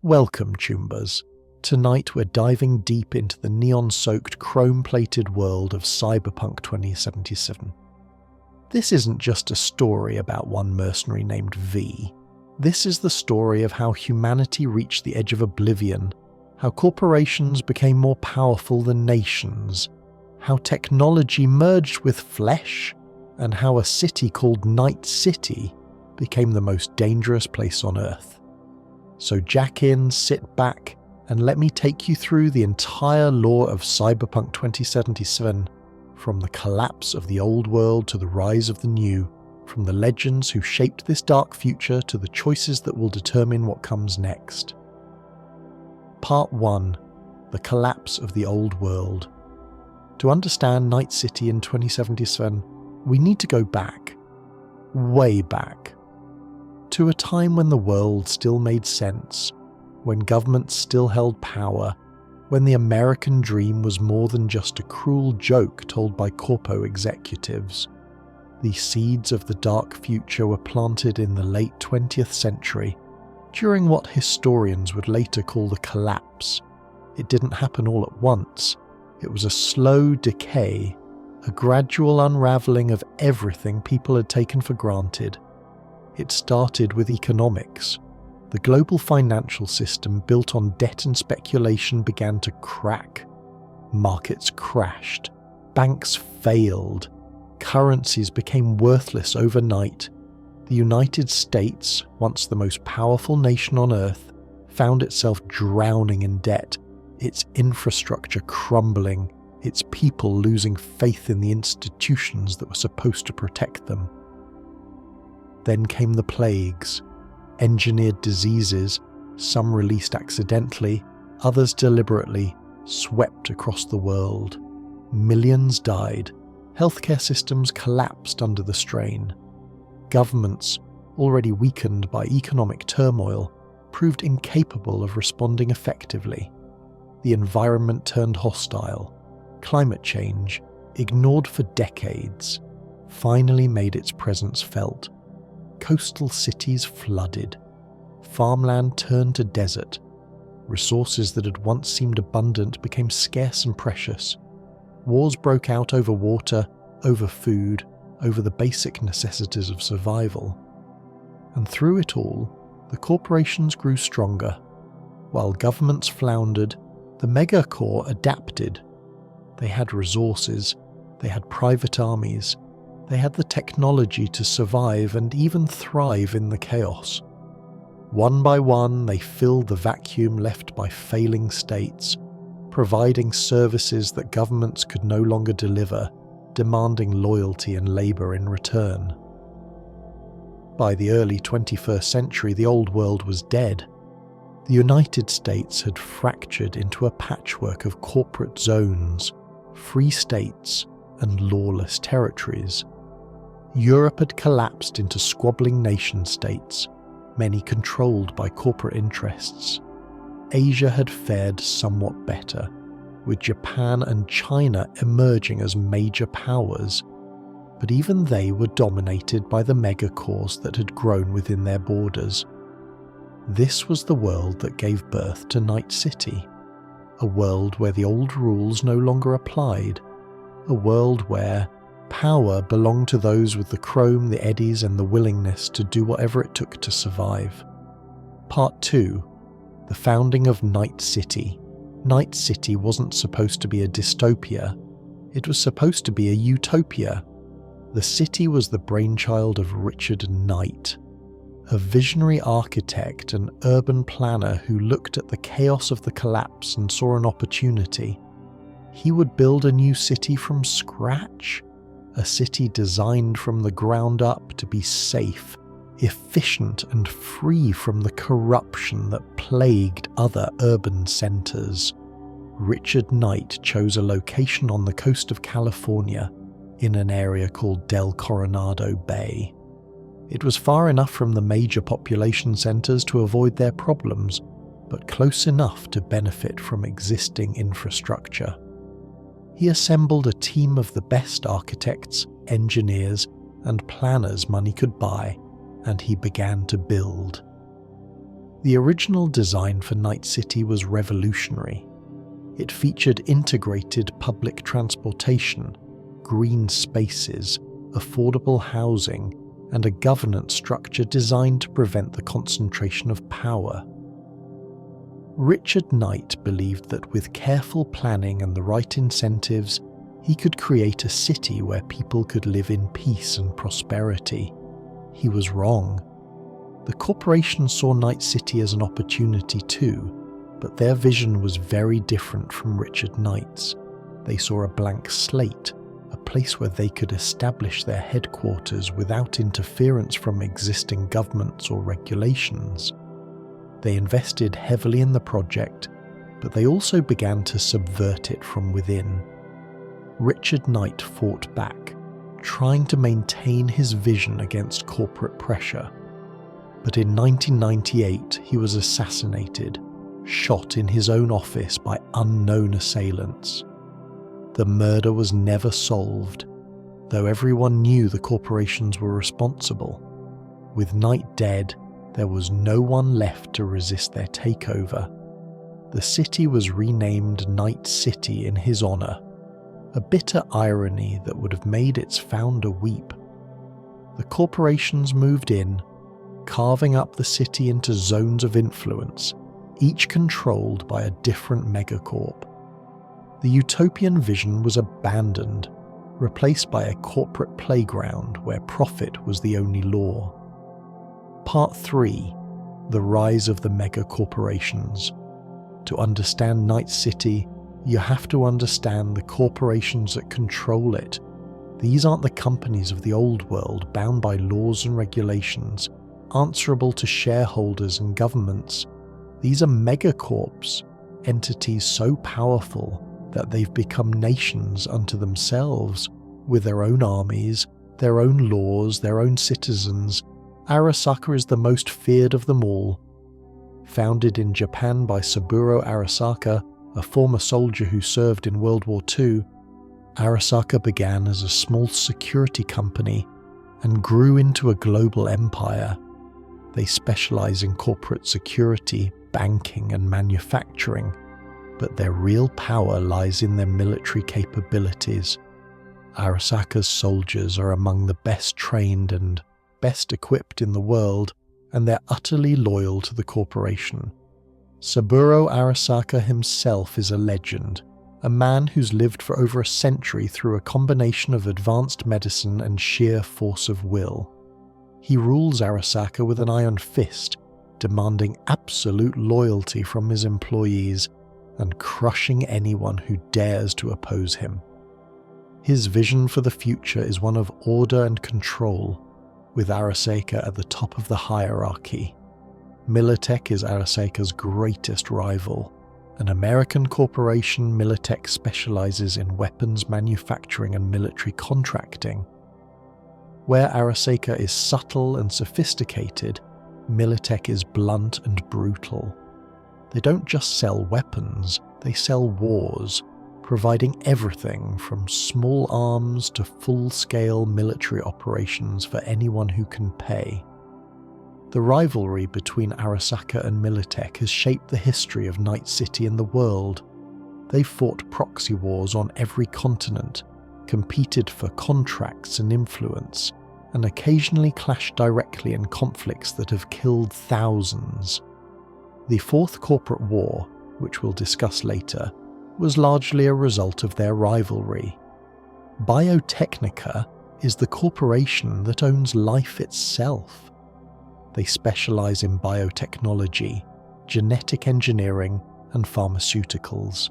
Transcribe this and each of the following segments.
Welcome, Chumbers. Tonight we're diving deep into the neon-soaked, chrome-plated world of Cyberpunk 2077. This isn't just a story about one mercenary named V. This is the story of how humanity reached the edge of oblivion, how corporations became more powerful than nations, how technology merged with flesh, and how a city called Night City became the most dangerous place on Earth. So jack in, sit back, and let me take you through the entire lore of Cyberpunk 2077, from the collapse of the old world to the rise of the new, from the legends who shaped this dark future to the choices that will determine what comes next. Part 1. The Collapse of the Old World. To understand Night City in 2077, we need to go back, way back, to a time when the world still made sense, when governments still held power, when the American dream was more than just a cruel joke told by corpo executives. The seeds of the dark future were planted in the late 20th century, during what historians would later call the collapse. It didn't happen all at once. It was a slow decay, a gradual unravelling of everything people had taken for granted. It started with economics. The global financial system built on debt and speculation began to crack. Markets crashed. Banks failed. Currencies became worthless overnight. The United States, once the most powerful nation on Earth, found itself drowning in debt, its infrastructure crumbling, its people losing faith in the institutions that were supposed to protect them. Then came the plagues, engineered diseases, some released accidentally, others deliberately, swept across the world. Millions died. Healthcare systems collapsed under the strain. Governments, already weakened by economic turmoil, proved incapable of responding effectively. The environment turned hostile. Climate change, ignored for decades, finally made its presence felt. Coastal cities flooded. Farmland turned to desert. Resources that had once seemed abundant became scarce and precious. Wars broke out over water, over food, over the basic necessities of survival. And through it all, the corporations grew stronger. While governments floundered, the megacorps adapted. They had resources, they had private armies, they had the technology to survive and even thrive in the chaos. One by one, they filled the vacuum left by failing states, providing services that governments could no longer deliver, demanding loyalty and labour in return. By the early 21st century, the old world was dead. The United States had fractured into a patchwork of corporate zones, free states, and lawless territories. Europe had collapsed into squabbling nation-states, many controlled by corporate interests. Asia had fared somewhat better, with Japan and China emerging as major powers, but even they were dominated by the megacorps that had grown within their borders. This was the world that gave birth to Night City, a world where the old rules no longer applied, a world where power belonged to those with the chrome, the eddies, and the willingness to do whatever it took to survive. Part 2. The founding of Night City. Night City wasn't supposed to be a dystopia. It was supposed to be a utopia. The city was the brainchild of Richard Knight, a visionary architect and urban planner who looked at the chaos of the collapse and saw an opportunity. He would build a new city from scratch. A city designed from the ground up to be safe, efficient, and free from the corruption that plagued other urban centres. Richard Knight chose a location on the coast of California, in an area called Del Coronado Bay. It was far enough from the major population centres to avoid their problems, but close enough to benefit from existing infrastructure. He assembled a team of the best architects, engineers, and planners money could buy, and he began to build. The original design for Night City was revolutionary. It featured integrated public transportation, green spaces, affordable housing, and a governance structure designed to prevent the concentration of power. Richard Knight believed that with careful planning and the right incentives, he could create a city where people could live in peace and prosperity. He was wrong. The corporation saw Night City as an opportunity too, but their vision was very different from Richard Knight's. They saw a blank slate, a place where they could establish their headquarters without interference from existing governments or regulations. They invested heavily in the project, but they also began to subvert it from within. Richard Knight fought back, trying to maintain his vision against corporate pressure. But in 1998, he was assassinated, shot in his own office by unknown assailants. The murder was never solved, though everyone knew the corporations were responsible. With Knight dead, there was no one left to resist their takeover. The city was renamed Night City in his honor, a bitter irony that would have made its founder weep. The corporations moved in, carving up the city into zones of influence, each controlled by a different megacorp. The utopian vision was abandoned, replaced by a corporate playground where profit was the only law. Part 3. The Rise of the Megacorporations. To understand Night City, you have to understand the corporations that control it. These aren't the companies of the old world bound by laws and regulations, answerable to shareholders and governments. These are megacorps, entities so powerful that they've become nations unto themselves, with their own armies, their own laws, their own citizens. Arasaka is the most feared of them all. Founded in Japan by Saburo Arasaka, a former soldier who served in World War II, Arasaka began as a small security company and grew into a global empire. They specialize in corporate security, banking, and manufacturing, but their real power lies in their military capabilities. Arasaka's soldiers are among the best trained and best equipped in the world, and they're utterly loyal to the corporation. Saburo Arasaka himself is a legend, a man who's lived for over a century through a combination of advanced medicine and sheer force of will. He rules Arasaka with an iron fist, demanding absolute loyalty from his employees and crushing anyone who dares to oppose him. His vision for the future is one of order and control, with Arasaka at the top of the hierarchy. Militech is Arasaka's greatest rival. An American corporation, Militech specializes in weapons manufacturing and military contracting. Where Arasaka is subtle and sophisticated, Militech is blunt and brutal. They don't just sell weapons, they sell wars, providing everything from small arms to full-scale military operations for anyone who can pay. The rivalry between Arasaka and Militech has shaped the history of Night City and the world. They've fought proxy wars on every continent, competed for contracts and influence, and occasionally clashed directly in conflicts that have killed thousands. The Fourth Corporate War, which we'll discuss later, was largely a result of their rivalry. Biotechnica is the corporation that owns life itself. They specialize in biotechnology, genetic engineering, and pharmaceuticals.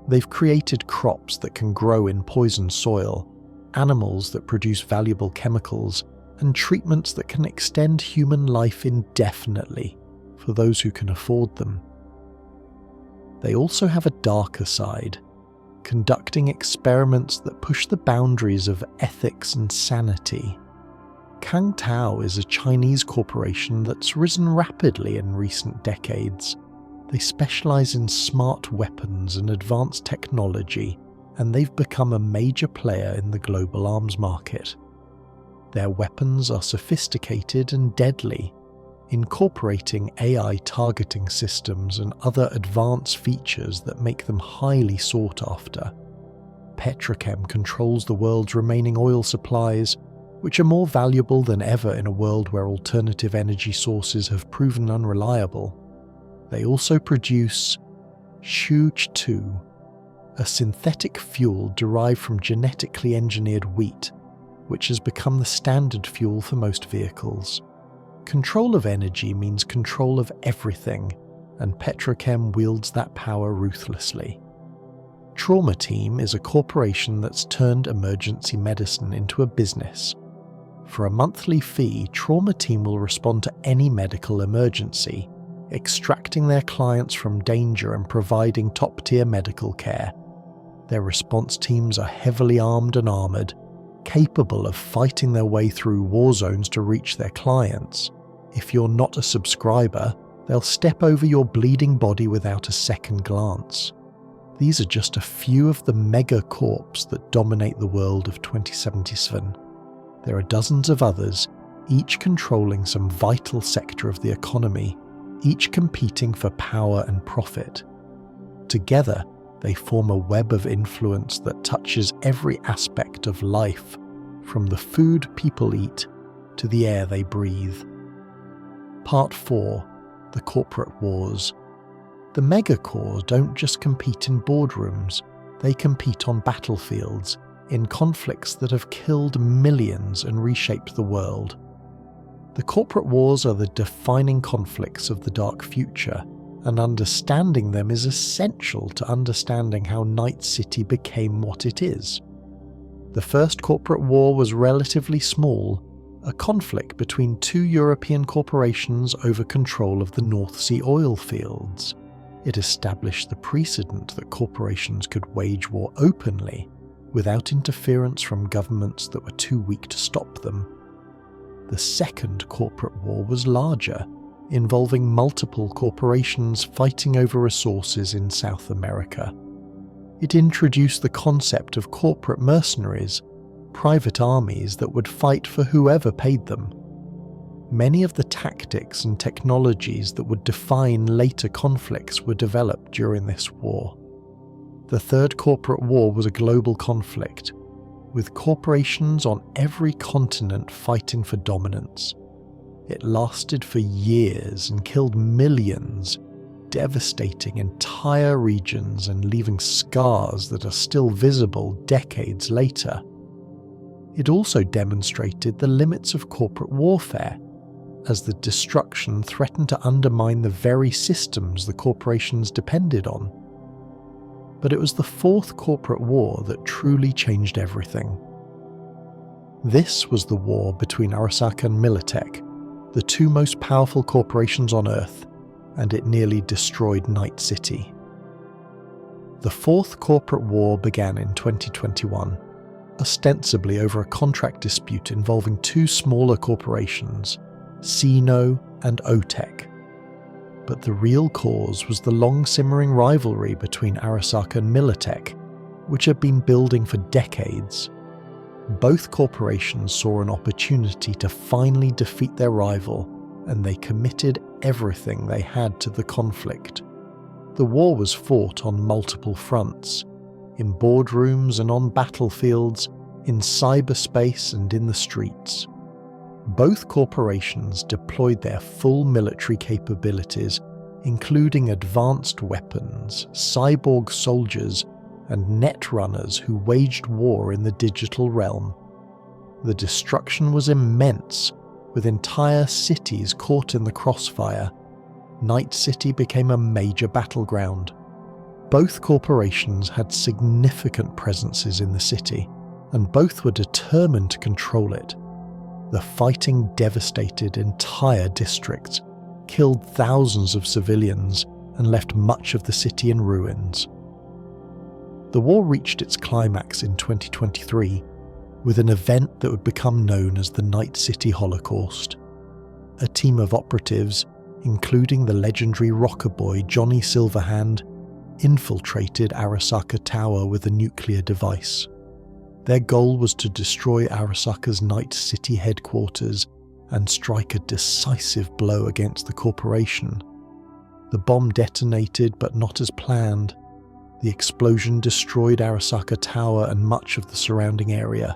They've created crops that can grow in poisoned soil, animals that produce valuable chemicals, and treatments that can extend human life indefinitely for those who can afford them. They also have a darker side, conducting experiments that push the boundaries of ethics and sanity. Kangtao is a Chinese corporation that's risen rapidly in recent decades. They specialize in smart weapons and advanced technology, and they've become a major player in the global arms market. Their weapons are sophisticated and deadly. incorporating AI targeting systems and other advanced features that make them highly sought after. Petrochem controls the world's remaining oil supplies, which are more valuable than ever in a world where alternative energy sources have proven unreliable. They also produce Shuj-2, a synthetic fuel derived from genetically engineered wheat, which has become the standard fuel for most vehicles. Control of energy means control of everything, and Petrochem wields that power ruthlessly. Trauma Team is a corporation that's turned emergency medicine into a business. For a monthly fee, Trauma Team will respond to any medical emergency, extracting their clients from danger and providing top-tier medical care. Their response teams are heavily armed and armoured, capable of fighting their way through war zones to reach their clients. If you're not a subscriber, they'll step over your bleeding body without a second glance. These are just a few of the megacorps that dominate the world of 2077. There are dozens of others, each controlling some vital sector of the economy, each competing for power and profit. Together, they form a web of influence that touches every aspect of life, from the food people eat to the air they breathe. Part 4. The Corporate Wars. The megacorps don't just compete in boardrooms, they compete on battlefields, in conflicts that have killed millions and reshaped the world. The corporate wars are the defining conflicts of the dark future, and understanding them is essential to understanding how Night City became what it is. The first corporate war was relatively small, a conflict between two European corporations over control of the North Sea oil fields. It established the precedent that corporations could wage war openly, without interference from governments that were too weak to stop them. The second corporate war was larger, involving multiple corporations fighting over resources in South America. It introduced the concept of corporate mercenaries, private armies that would fight for whoever paid them. Many of the tactics and technologies that would define later conflicts were developed during this war. The Third Corporate War was a global conflict, with corporations on every continent fighting for dominance. It lasted for years and killed millions, devastating entire regions and leaving scars that are still visible decades later. It also demonstrated the limits of corporate warfare, as the destruction threatened to undermine the very systems the corporations depended on. But it was the Fourth Corporate War that truly changed everything. This was the war between Arasaka and Militech, the two most powerful corporations on Earth, and it nearly destroyed Night City. The Fourth Corporate War began in 2021, ostensibly over a contract dispute involving two smaller corporations, Sino and Otech. But the real cause was the long-simmering rivalry between Arasaka and Militech, which had been building for decades. Both corporations saw an opportunity to finally defeat their rival, and they committed everything they had to the conflict. The war was fought on multiple fronts, in boardrooms and on battlefields, in cyberspace and in the streets. Both corporations deployed their full military capabilities, including advanced weapons, cyborg soldiers, and netrunners who waged war in the digital realm. The destruction was immense, with entire cities caught in the crossfire. Night City became a major battleground. Both corporations had significant presences in the city, and both were determined to control it. The fighting devastated entire districts, killed thousands of civilians, and left much of the city in ruins. The war reached its climax in 2023, with an event that would become known as the Night City Holocaust. A team of operatives, including the legendary rocker boy Johnny Silverhand, infiltrated Arasaka Tower with a nuclear device. Their goal was to destroy Arasaka's Night City headquarters and strike a decisive blow against the corporation. The bomb detonated, but not as planned. The explosion destroyed Arasaka Tower and much of the surrounding area,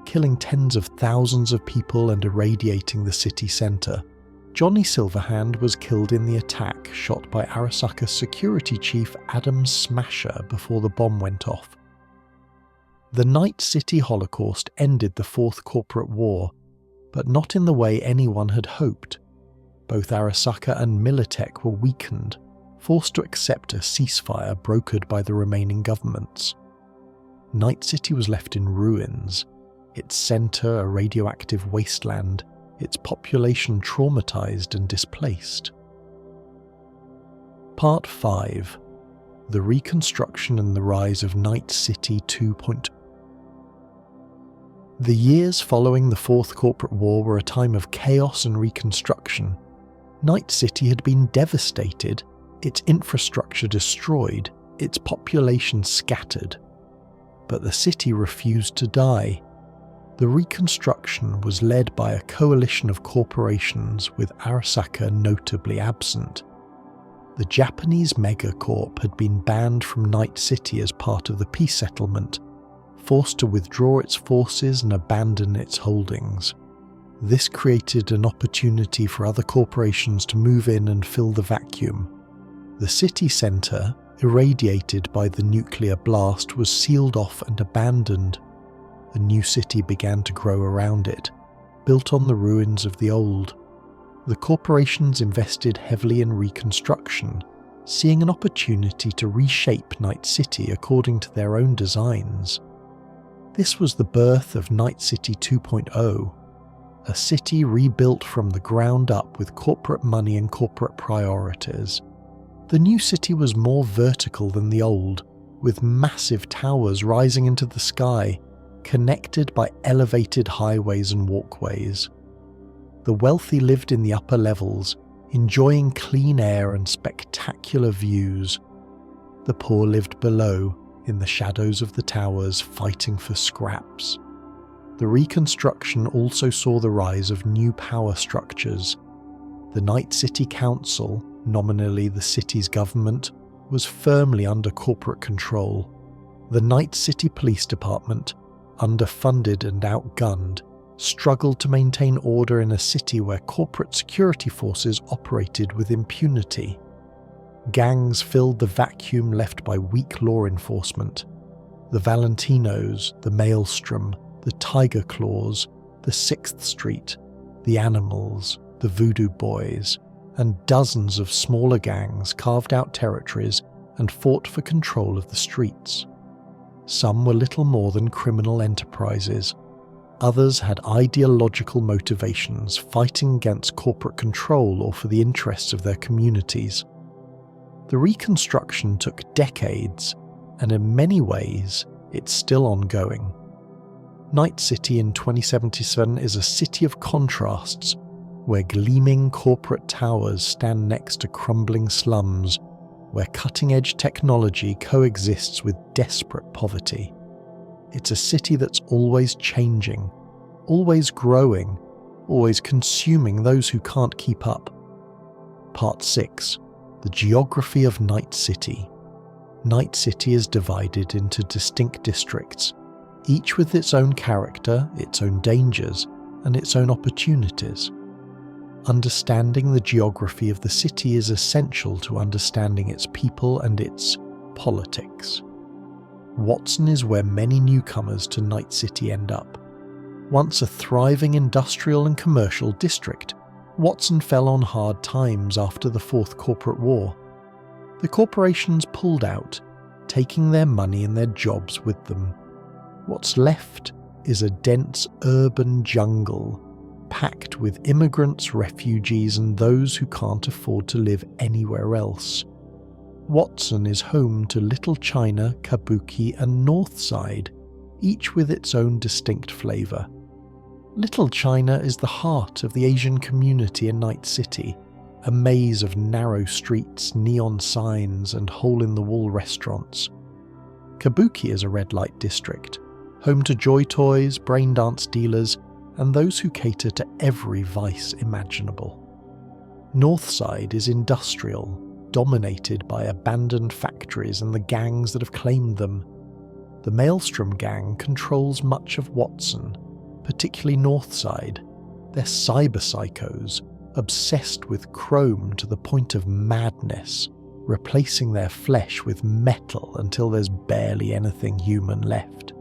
killing tens of thousands of people and irradiating the city centre. Johnny Silverhand was killed in the attack, shot by Arasaka security chief Adam Smasher before the bomb went off. The Night City Holocaust ended the Fourth Corporate War, but not in the way anyone had hoped. Both Arasaka and Militech were weakened, forced to accept a ceasefire brokered by the remaining governments. Night City was left in ruins, its centre a radioactive wasteland, its population traumatized and displaced. Part 5. The Reconstruction and the Rise of Night City 2.0. The years following the Fourth Corporate War were a time of chaos and reconstruction. Night City had been devastated, its infrastructure destroyed, its population scattered. But the city refused to die. The reconstruction was led by a coalition of corporations, with Arasaka notably absent. The Japanese megacorps had been banned from Night City as part of the peace settlement, forced to withdraw its forces and abandon its holdings. This created an opportunity for other corporations to move in and fill the vacuum. The city centre, irradiated by the nuclear blast, was sealed off and abandoned. A new city began to grow around it, built on the ruins of the old. The corporations invested heavily in reconstruction, seeing an opportunity to reshape Night City according to their own designs. This was the birth of Night City 2.0, a city rebuilt from the ground up with corporate money and corporate priorities. The new city was more vertical than the old, with massive towers rising into the sky, connected by elevated highways and walkways. The wealthy lived in the upper levels, enjoying clean air and spectacular views. The poor lived below, in the shadows of the towers, fighting for scraps. The reconstruction also saw the rise of new power structures. The Night City Council, nominally the city's government, was firmly under corporate control. The Night City Police Department, underfunded and outgunned, struggled to maintain order in a city where corporate security forces operated with impunity. Gangs filled the vacuum left by weak law enforcement. The Valentinos, the Maelstrom, the Tiger Claws, the 6th Street, the Animals, the Voodoo Boys, and dozens of smaller gangs carved out territories and fought for control of the streets. Some were little more than criminal enterprises. Others had ideological motivations, fighting against corporate control or for the interests of their communities. The reconstruction took decades, and in many ways, it's still ongoing. Night City in 2077 is a city of contrasts, where gleaming corporate towers stand next to crumbling slums, where cutting-edge technology coexists with desperate poverty. It's a city that's always changing, always growing, always consuming those who can't keep up. Part 6. The Geography of Night City. Night City is divided into distinct districts, each with its own character, its own dangers, and its own opportunities. Understanding the geography of the city is essential to understanding its people and its politics. Watson is where many newcomers to Night City end up. Once a thriving industrial and commercial district, Watson fell on hard times after the Fourth Corporate War. The corporations pulled out, taking their money and their jobs with them. What's left is a dense urban jungle, packed with immigrants, refugees, and those who can't afford to live anywhere else. Watson is home to Little China, Kabuki, and Northside, each with its own distinct flavour. Little China is the heart of the Asian community in Night City, a maze of narrow streets, neon signs, and hole-in-the-wall restaurants. Kabuki is a red light district, home to Joy Toys, brain dance dealers, and those who cater to every vice imaginable. Northside is industrial, dominated by abandoned factories and the gangs that have claimed them. The Maelstrom gang controls much of Watson, particularly Northside. They're cyber psychos, obsessed with chrome to the point of madness, replacing their flesh with metal until there's barely anything human left.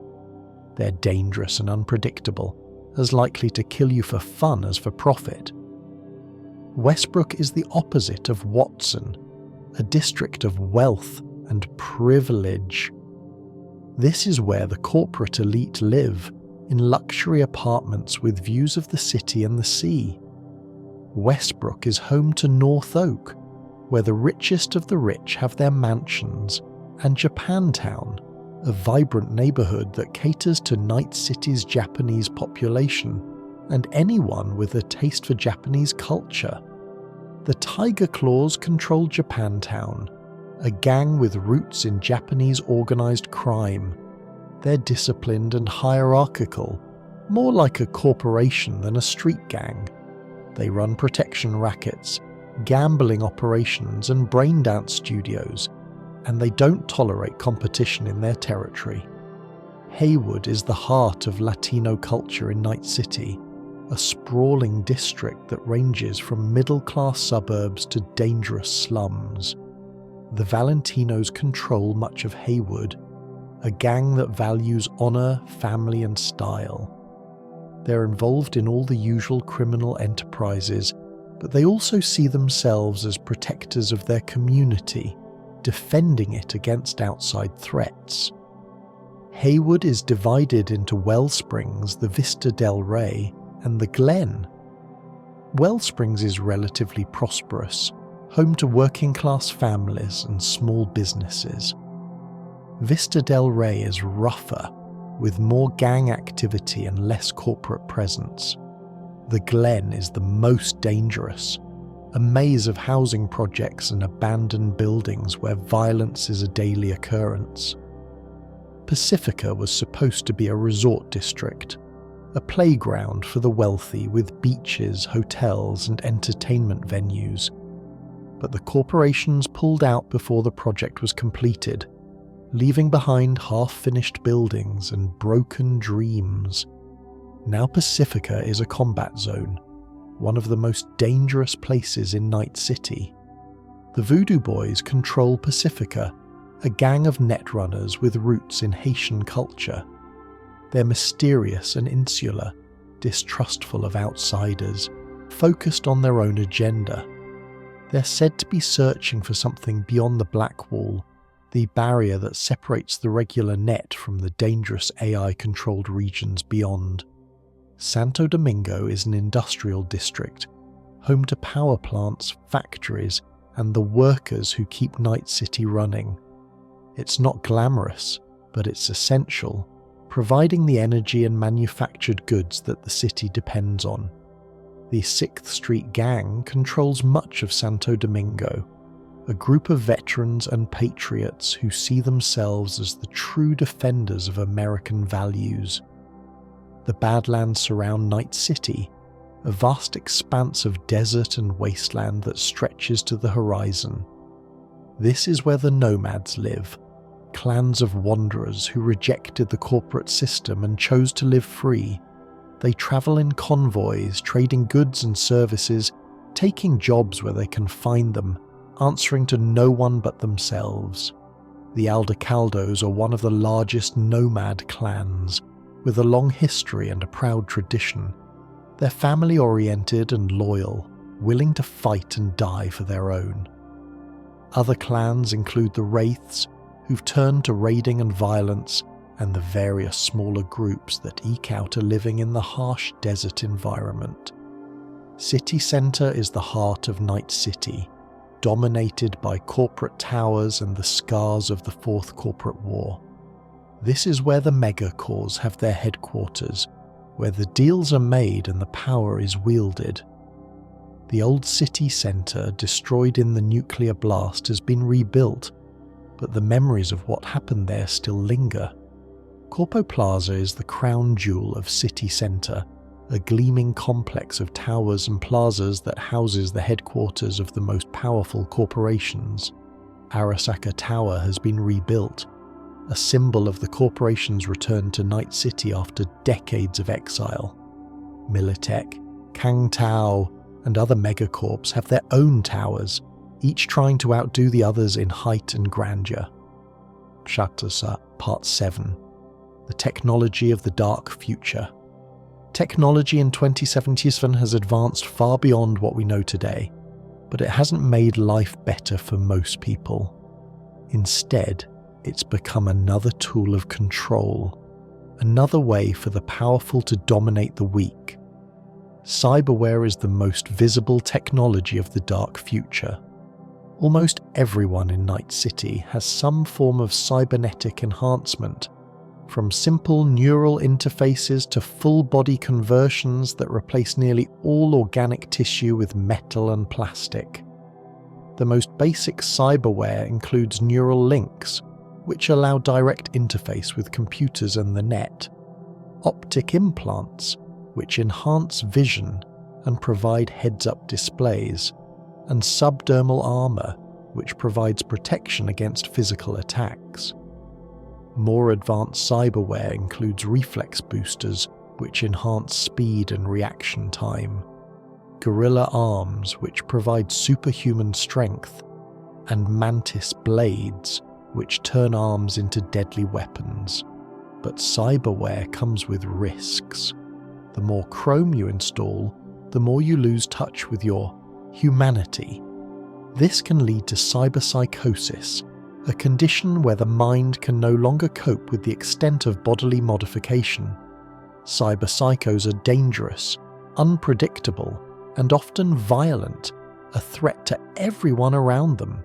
They're dangerous and unpredictable, as likely to kill you for fun as for profit. Westbrook is the opposite of Watson, a district of wealth and privilege. This is where the corporate elite live, in luxury apartments with views of the city and the sea. Westbrook is home to North Oak, where the richest of the rich have their mansions, and Japantown, a vibrant neighborhood that caters to Night City's Japanese population and anyone with a taste for Japanese culture. The Tiger Claws control Japantown, a gang with roots in Japanese organized crime. They're disciplined and hierarchical, more like a corporation than a street gang. They run protection rackets, gambling operations and braindance studios, and they don't tolerate competition in their territory. Haywood is the heart of Latino culture in Night City, a sprawling district that ranges from middle-class suburbs to dangerous slums. The Valentinos control much of Haywood, a gang that values honor, family and style. They're involved in all the usual criminal enterprises, but they also see themselves as protectors of their community, defending it against outside threats. Haywood is divided into Wellsprings, the Vista del Rey, and the Glen. Wellsprings is relatively prosperous, home to working-class families and small businesses. Vista del Rey is rougher, with more gang activity and less corporate presence. The Glen is the most dangerous, a maze of housing projects and abandoned buildings where violence is a daily occurrence. Pacifica was supposed to be a resort district, a playground for the wealthy with beaches, hotels and entertainment venues. But the corporations pulled out before the project was completed, leaving behind half-finished buildings and broken dreams. Now Pacifica is a combat zone, one of the most dangerous places in Night City. The Voodoo Boys control Pacifica, a gang of netrunners with roots in Haitian culture. They're mysterious and insular, distrustful of outsiders, focused on their own agenda. They're said to be searching for something beyond the Black Wall, the barrier that separates the regular net from the dangerous AI-controlled regions beyond. Santo Domingo is an industrial district, home to power plants, factories, and the workers who keep Night City running. It's not glamorous, but it's essential, providing the energy and manufactured goods that the city depends on. The 6th Street Gang controls much of Santo Domingo, a group of veterans and patriots who see themselves as the true defenders of American values. The Badlands surround Night City, a vast expanse of desert and wasteland that stretches to the horizon. This is where the nomads live, clans of wanderers who rejected the corporate system and chose to live free. They travel in convoys, trading goods and services, taking jobs where they can find them, answering to no one but themselves. The Aldecaldos are one of the largest nomad clans, with a long history and a proud tradition. They're family-oriented and loyal, willing to fight and die for their own. Other clans include the Wraiths, who've turned to raiding and violence, and the various smaller groups that eke out a living in the harsh desert environment. City Center is the heart of Night City, dominated by corporate towers and the scars of the Fourth Corporate War. This is where the megacorps have their headquarters, where the deals are made and the power is wielded. The old city centre, destroyed in the nuclear blast, has been rebuilt, but the memories of what happened there still linger. Konpeki Plaza is the crown jewel of city centre, a gleaming complex of towers and plazas that houses the headquarters of the most powerful corporations. Arasaka Tower has been rebuilt, a symbol of the corporation's return to Night City after decades of exile. Militech, Kangtao, and other megacorps have their own towers, each trying to outdo the others in height and grandeur. Shatasa, Part 7. The Technology of the Dark Future. Technology in 2077 has advanced far beyond what we know today, but it hasn't made life better for most people. Instead, it's become another tool of control, another way for the powerful to dominate the weak. Cyberware is the most visible technology of the dark future. Almost everyone in Night City has some form of cybernetic enhancement, from simple neural interfaces to full-body conversions that replace nearly all organic tissue with metal and plastic. The most basic cyberware includes neural links, which allow direct interface with computers and the net, optic implants, which enhance vision and provide heads-up displays, and subdermal armor, which provides protection against physical attacks. More advanced cyberware includes reflex boosters, which enhance speed and reaction time, gorilla arms, which provide superhuman strength, and mantis blades, which turn arms into deadly weapons. But cyberware comes with risks. The more chrome you install, the more you lose touch with your humanity. This can lead to cyberpsychosis, a condition where the mind can no longer cope with the extent of bodily modification. Cyberpsychos are dangerous, unpredictable, and often violent, a threat to everyone around them.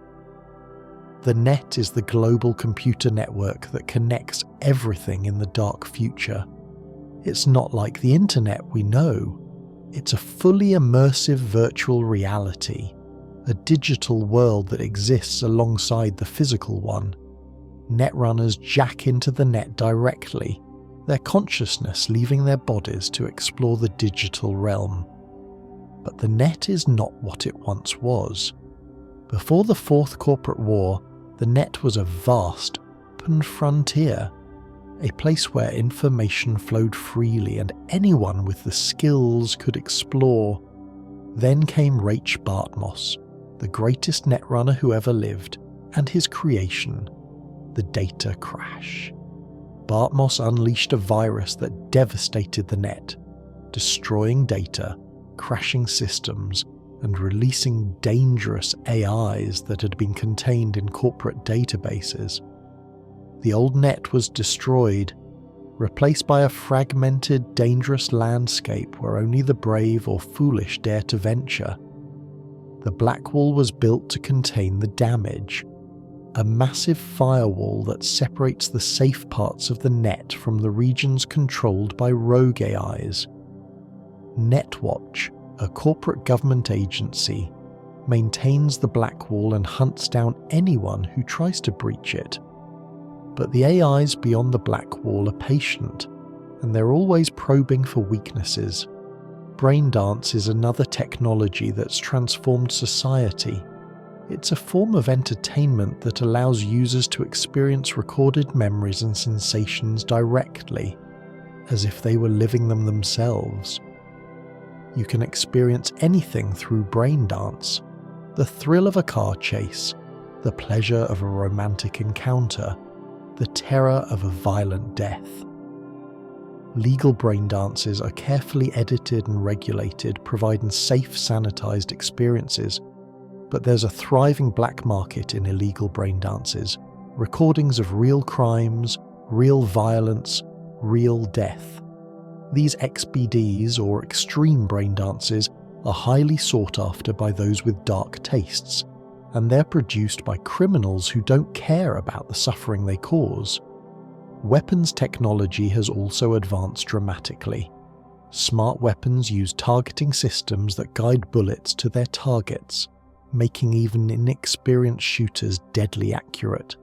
The net is the global computer network that connects everything in the dark future. It's not like the internet we know. It's a fully immersive virtual reality, a digital world that exists alongside the physical one. Netrunners jack into the net directly, their consciousness leaving their bodies to explore the digital realm. But the net is not what it once was. Before the Fourth Corporate War, the net was a vast, open frontier, a place where information flowed freely and anyone with the skills could explore. Then came Rach Bartmoss, the greatest netrunner who ever lived, and his creation, the data crash. Bartmoss unleashed a virus that devastated the net, destroying data, crashing systems, and releasing dangerous AIs that had been contained in corporate databases. The old net was destroyed, replaced by a fragmented, dangerous landscape where only the brave or foolish dare to venture. The Black Wall was built to contain the damage, a massive firewall that separates the safe parts of the net from the regions controlled by rogue AIs. Netwatch, a corporate government agency, maintains the Black Wall and hunts down anyone who tries to breach it. But the AIs beyond the Black Wall are patient, and they're always probing for weaknesses. Braindance is another technology that's transformed society. It's a form of entertainment that allows users to experience recorded memories and sensations directly, as if they were living them themselves. You can experience anything through Braindance: the thrill of a car chase, the pleasure of a romantic encounter, the terror of a violent death. Legal braindances are carefully edited and regulated, providing safe, sanitized experiences. But there's a thriving black market in illegal braindances, recordings of real crimes, real violence, real death. These XBDs, or extreme braindances, are highly sought after by those with dark tastes, and they're produced by criminals who don't care about the suffering they cause. Weapons technology has also advanced dramatically. Smart weapons use targeting systems that guide bullets to their targets, making even inexperienced shooters deadly accurate.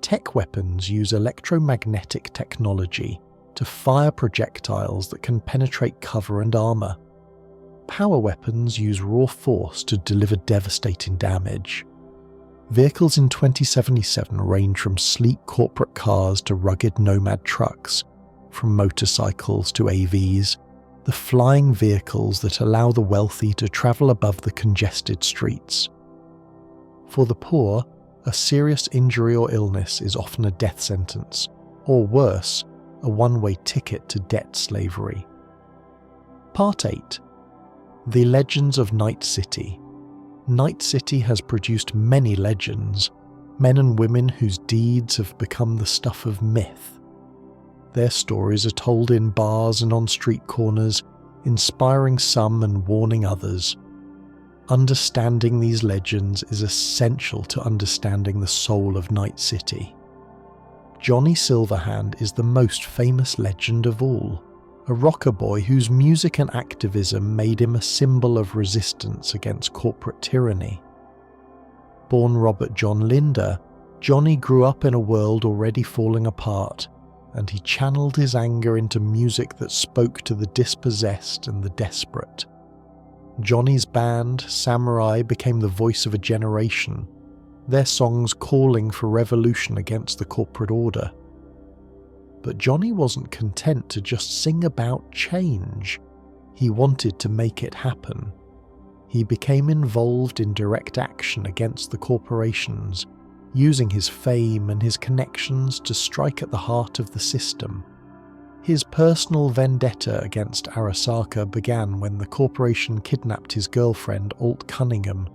Tech weapons use electromagnetic technology, to fire projectiles that can penetrate cover and armour. Power weapons use raw force to deliver devastating damage. Vehicles in 2077 range from sleek corporate cars to rugged nomad trucks, from motorcycles to AVs, the flying vehicles that allow the wealthy to travel above the congested streets. For the poor, a serious injury or illness is often a death sentence, or worse, a one-way ticket to debt slavery. Part 8. The Legends of Night City. Night City has produced many legends, men and women whose deeds have become the stuff of myth. Their stories are told in bars and on street corners, inspiring some and warning others. Understanding these legends is essential to understanding the soul of Night City. Johnny Silverhand is the most famous legend of all, a rocker boy whose music and activism made him a symbol of resistance against corporate tyranny. Born Robert John Linder, Johnny grew up in a world already falling apart, and he channeled his anger into music that spoke to the dispossessed and the desperate. Johnny's band, Samurai, became the voice of a generation, their songs calling for revolution against the corporate order. But Johnny wasn't content to just sing about change. He wanted to make it happen. He became involved in direct action against the corporations, using his fame and his connections to strike at the heart of the system. His personal vendetta against Arasaka began when the corporation kidnapped his girlfriend, Alt Cunningham,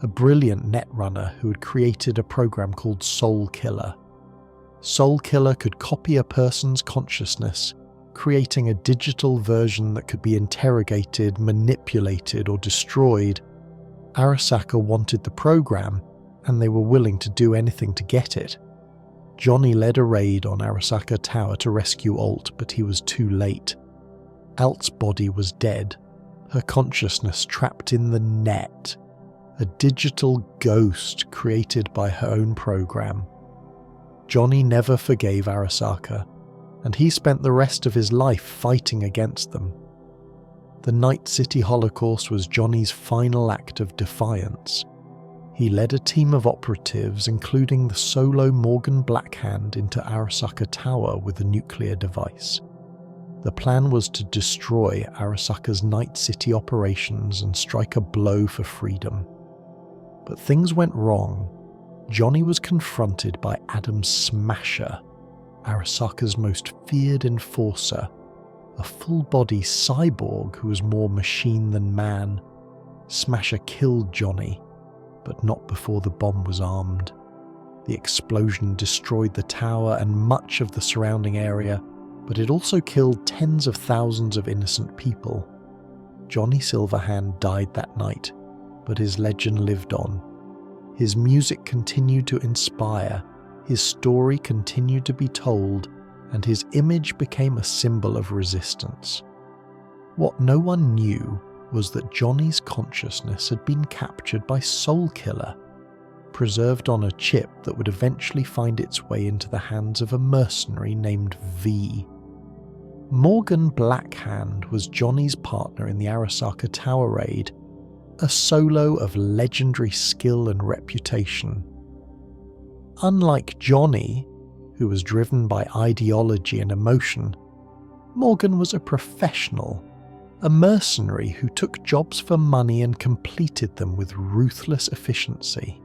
a brilliant netrunner who had created a program called Soul Killer. Soul Killer could copy a person's consciousness, creating a digital version that could be interrogated, manipulated, or destroyed. Arasaka wanted the program, and they were willing to do anything to get it. Johnny led a raid on Arasaka Tower to rescue Alt, but he was too late. Alt's body was dead, her consciousness trapped in the net, a digital ghost created by her own program. Johnny never forgave Arasaka, and he spent the rest of his life fighting against them. The Night City Holocaust was Johnny's final act of defiance. He led a team of operatives, including the solo Morgan Blackhand, into Arasaka Tower with a nuclear device. The plan was to destroy Arasaka's Night City operations and strike a blow for freedom. But things went wrong. Johnny was confronted by Adam Smasher, Arasaka's most feared enforcer, a full-body cyborg who was more machine than man. Smasher killed Johnny, but not before the bomb was armed. The explosion destroyed the tower and much of the surrounding area, but it also killed tens of thousands of innocent people. Johnny Silverhand died that night, but his legend lived on. His music continued to inspire, his story continued to be told, and his image became a symbol of resistance. What no one knew was that Johnny's consciousness had been captured by Soul Killer, preserved on a chip that would eventually find its way into the hands of a mercenary named V. Morgan Blackhand was Johnny's partner in the Arasaka Tower raid, a solo of legendary skill and reputation. Unlike Johnny, who was driven by ideology and emotion, Morgan was a professional, a mercenary who took jobs for money and completed them with ruthless efficiency.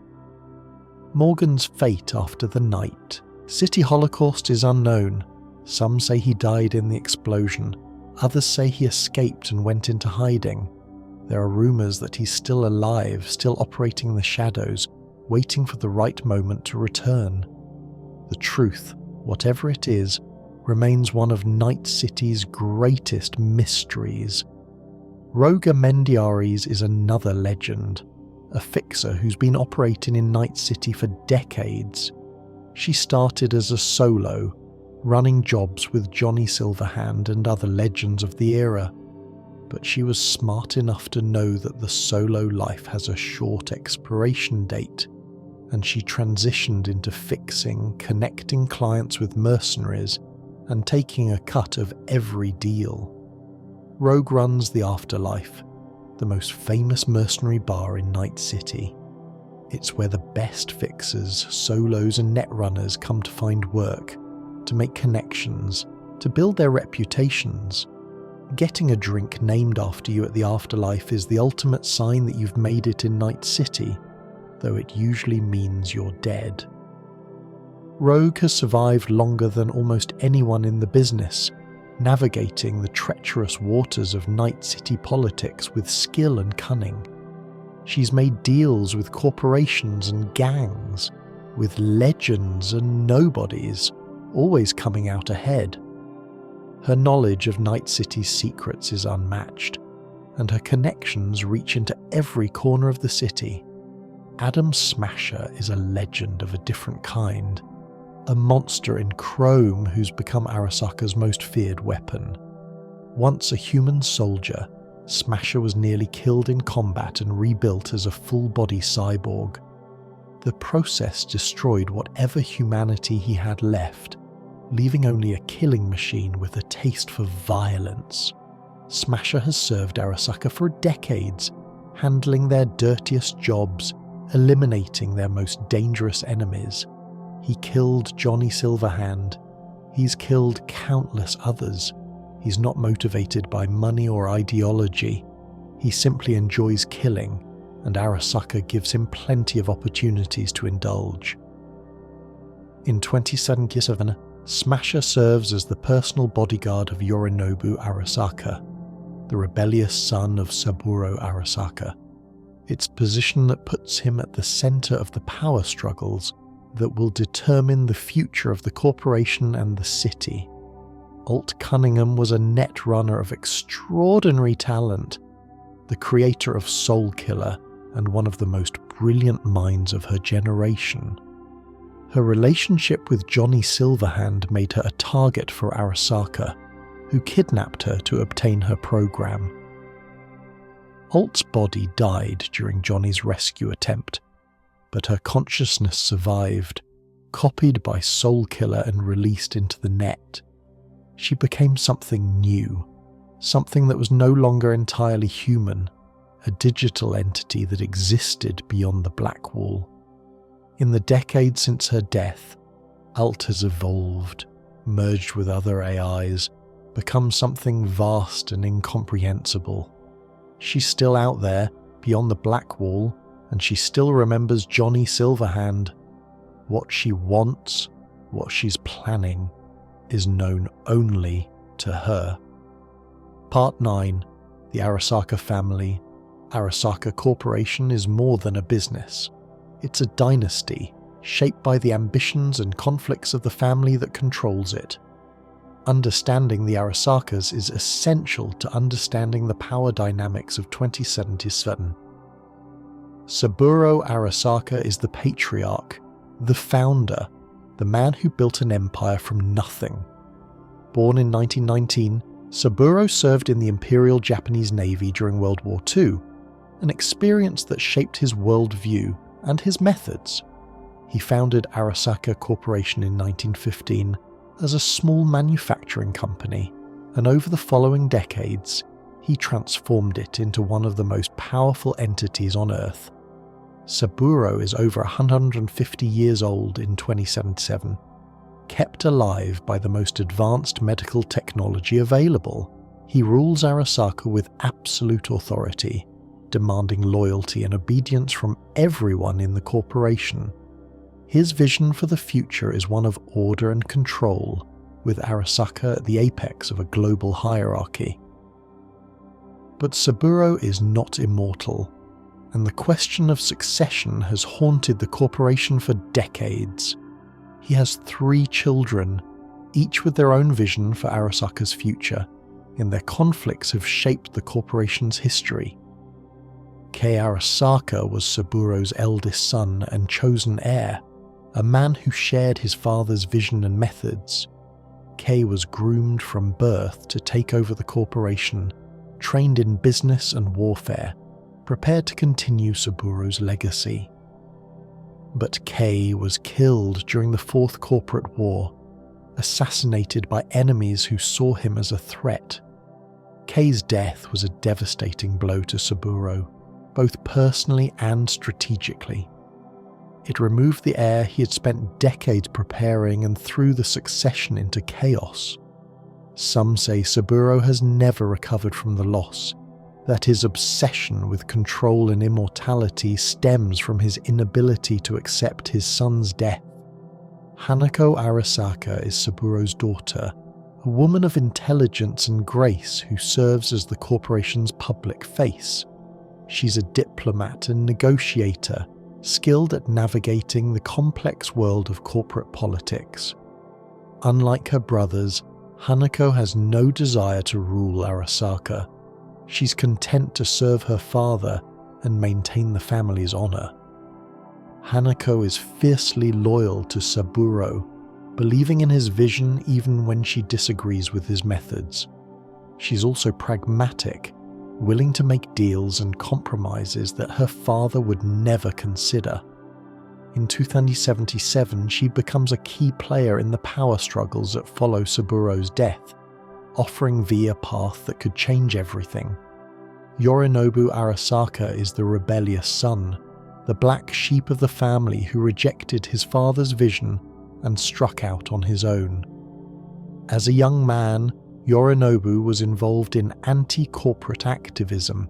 Morgan's fate after the night City Holocaust is unknown. Some say he died in the explosion, others say he escaped and went into hiding. There are rumours that he's still alive, still operating in the shadows, waiting for the right moment to return. The truth, whatever it is, remains one of Night City's greatest mysteries. Roga Mendiaries is another legend, a fixer who's been operating in Night City for decades. She started as a solo, running jobs with Johnny Silverhand and other legends of the era, but she was smart enough to know that the solo life has a short expiration date, and she transitioned into fixing, connecting clients with mercenaries, and taking a cut of every deal. Rogue runs the Afterlife, the most famous mercenary bar in Night City. It's where the best fixers, solos and netrunners come to find work, to make connections, to build their reputations. Getting a drink named after you at the Afterlife is the ultimate sign that you've made it in Night City, though it usually means you're dead. Rogue has survived longer than almost anyone in the business, navigating the treacherous waters of Night City politics with skill and cunning. She's made deals with corporations and gangs, with legends and nobodies, always coming out ahead. Her knowledge of Night City's secrets is unmatched, and her connections reach into every corner of the city. Adam Smasher is a legend of a different kind, a monster in chrome who's become Arasaka's most feared weapon. Once a human soldier, Smasher was nearly killed in combat and rebuilt as a full-body cyborg. The process destroyed whatever humanity he had left, leaving only a killing machine with a taste for violence. Smasher has served Arasaka for decades, handling their dirtiest jobs, eliminating their most dangerous enemies. He killed Johnny Silverhand. He's killed countless others. He's not motivated by money or ideology. He simply enjoys killing, and Arasaka gives him plenty of opportunities to indulge. In 2077, Smasher serves as the personal bodyguard of Yorinobu Arasaka, the rebellious son of Saburo Arasaka. It's a position that puts him at the center of the power struggles that will determine the future of the corporation and the city. Alt Cunningham was a net runner of extraordinary talent, the creator of Soul Killer and one of the most brilliant minds of her generation. Her relationship with Johnny Silverhand made her a target for Arasaka, who kidnapped her to obtain her program. Alt's body died during Johnny's rescue attempt, but her consciousness survived, copied by Soul Killer and released into the net. She became something new, something that was no longer entirely human, a digital entity that existed beyond the Black Wall. In the decades since her death, Alt has evolved, merged with other AIs, become something vast and incomprehensible. She's still out there, beyond the Black Wall, and she still remembers Johnny Silverhand. What she wants, what she's planning, is known only to her. Part 9. The Arasaka Family. Arasaka Corporation is more than a business. It's a dynasty, shaped by the ambitions and conflicts of the family that controls it. Understanding the Arasakas is essential to understanding the power dynamics of 2077. Saburo Arasaka is the patriarch, the founder, the man who built an empire from nothing. Born in 1919, Saburo served in the Imperial Japanese Navy during World War II, an experience that shaped his worldview and his methods. He founded Arasaka Corporation in 1915 as a small manufacturing company, and over the following decades, he transformed it into one of the most powerful entities on Earth. Saburo is over 150 years old in 2077, kept alive by the most advanced medical technology available. He rules Arasaka with absolute authority, demanding loyalty and obedience from everyone in the corporation. His vision for the future is one of order and control, with Arasaka at the apex of a global hierarchy. But Saburo is not immortal, and the question of succession has haunted the corporation for decades. He has 3 children, each with their own vision for Arasaka's future, and their conflicts have shaped the corporation's history. Kei Arasaka was Saburo's eldest son and chosen heir, a man who shared his father's vision and methods. Kei was groomed from birth to take over the corporation, trained in business and warfare, prepared to continue Saburo's legacy. But Kei was killed during the Fourth Corporate War, assassinated by enemies who saw him as a threat. Kei's death was a devastating blow to Saburo, both personally and strategically. It removed the heir he had spent decades preparing and threw the succession into chaos. Some say Saburo has never recovered from the loss, that his obsession with control and immortality stems from his inability to accept his son's death. Hanako Arasaka is Saburo's daughter, a woman of intelligence and grace who serves as the corporation's public face. She's a diplomat and negotiator, skilled at navigating the complex world of corporate politics. Unlike her brothers, Hanako has no desire to rule Arasaka. She's content to serve her father and maintain the family's honor. Hanako is fiercely loyal to Saburo, believing in his vision even when she disagrees with his methods. She's also pragmatic, willing to make deals and compromises that her father would never consider. In 2077, she becomes a key player in the power struggles that follow Saburo's death, offering V a path that could change everything. Yorinobu Arasaka is the rebellious son, the black sheep of the family who rejected his father's vision and struck out on his own. As a young man, Yorinobu was involved in anti-corporate activism,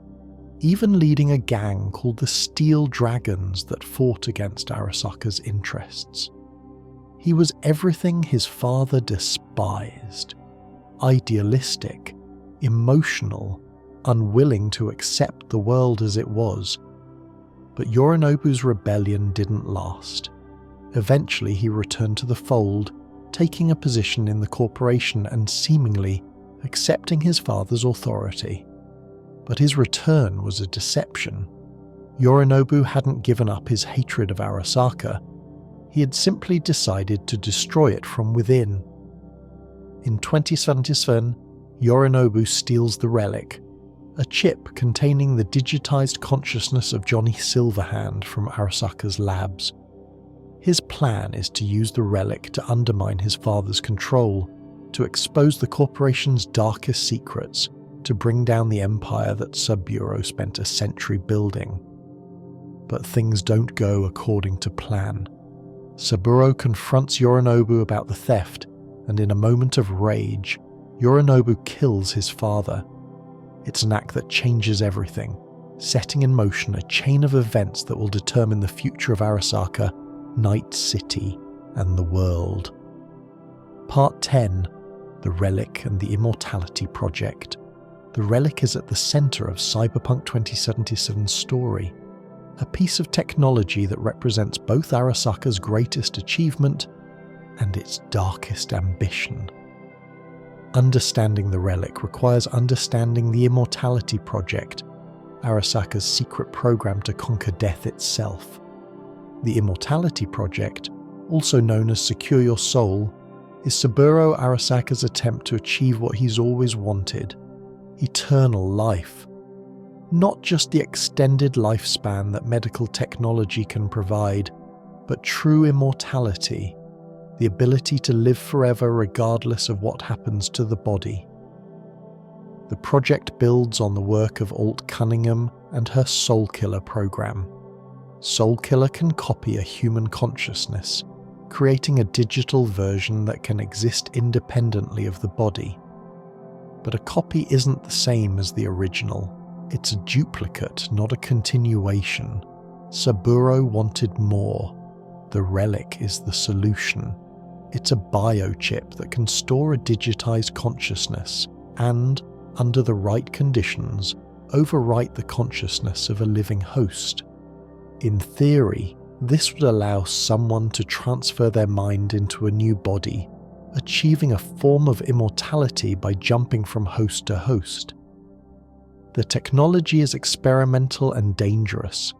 even leading a gang called the Steel Dragons that fought against Arasaka's interests. He was everything his father despised: idealistic, emotional, unwilling to accept the world as it was. But Yorinobu's rebellion didn't last. Eventually he returned to the fold, taking a position in the corporation and seemingly accepting his father's authority. But his return was a deception. Yorinobu hadn't given up his hatred of Arasaka. He had simply decided to destroy it from within. In 2077, Yorinobu steals the Relic, a chip containing the digitized consciousness of Johnny Silverhand from Arasaka's labs. His plan is to use the Relic to undermine his father's control, to expose the corporation's darkest secrets, to bring down the empire that Sub-Bureau spent a century building. But things don't go according to plan. Saburo confronts Yorinobu about the theft, and in a moment of rage, Yorinobu kills his father. It's an act that changes everything, setting in motion a chain of events that will determine the future of Arasaka, Night City, and the world. Part 10. The Relic and the Immortality Project. The Relic is at the centre of Cyberpunk 2077's story, a piece of technology that represents both Arasaka's greatest achievement and its darkest ambition. Understanding the Relic requires understanding the Immortality Project, Arasaka's secret program to conquer death itself. The Immortality Project, also known as Secure Your Soul, is Saburo Arasaka's attempt to achieve what he's always wanted: eternal life. Not just the extended lifespan that medical technology can provide, but true immortality, the ability to live forever regardless of what happens to the body. The project builds on the work of Alt Cunningham and her Soulkiller program. Soulkiller can copy a human consciousness, creating a digital version that can exist independently of the body. But a copy isn't the same as the original. It's a duplicate, not a continuation. Saburo wanted more. The Relic is the solution. It's a biochip that can store a digitized consciousness and, under the right conditions, overwrite the consciousness of a living host. In theory, this would allow someone to transfer their mind into a new body, achieving a form of immortality by jumping from host to host. The technology is experimental and dangerous.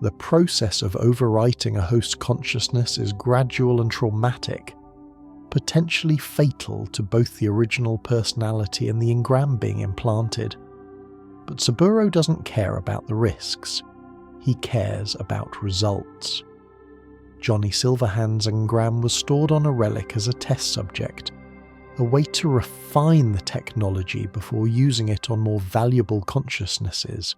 The process of overwriting a host's consciousness is gradual and traumatic, potentially fatal to both the original personality and the engram being implanted. But Saburo doesn't care about the risks. He cares about results. Johnny Silverhands' engram was stored on a relic as a test subject, a way to refine the technology before using it on more valuable consciousnesses.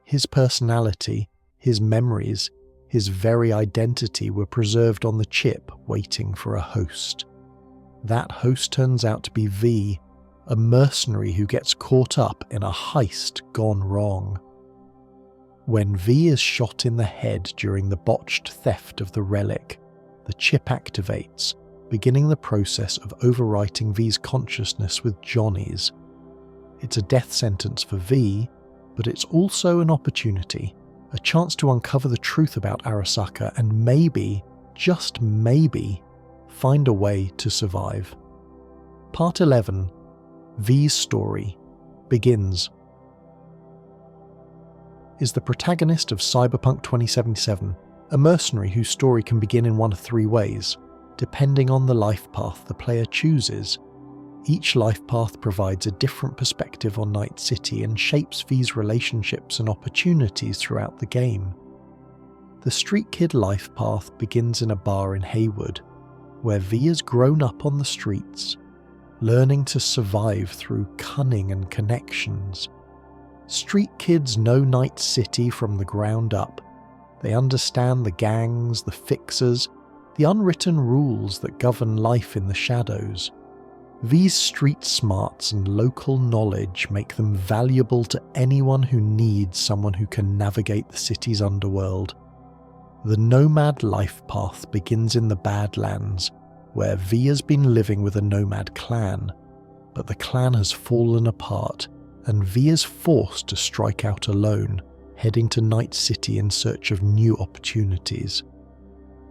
His personality, his memories, his very identity were preserved on the chip, waiting for a host. That host turns out to be V, a mercenary who gets caught up in a heist gone wrong. When V is shot in the head during the botched theft of the relic, the chip activates, beginning the process of overwriting V's consciousness with Johnny's. It's a death sentence for V, but it's also an opportunity, a chance to uncover the truth about Arasaka and maybe, just maybe, find a way to survive. Part 11, V's story, begins. Is the protagonist of Cyberpunk 2077, a mercenary whose story can begin in one of three ways, depending on the life path the player chooses. Each life path provides a different perspective on Night City and shapes V's relationships and opportunities throughout the game. The Street Kid life path begins in a bar in Haywood, where V has grown up on the streets, learning to survive through cunning and connections. Street kids know Night City from the ground up. They understand the gangs, the fixers, the unwritten rules that govern life in the shadows. V's street smarts and local knowledge make them valuable to anyone who needs someone who can navigate the city's underworld. The nomad life path begins in the Badlands, where V has been living with a nomad clan, but the clan has fallen apart and V is forced to strike out alone, heading to Night City in search of new opportunities.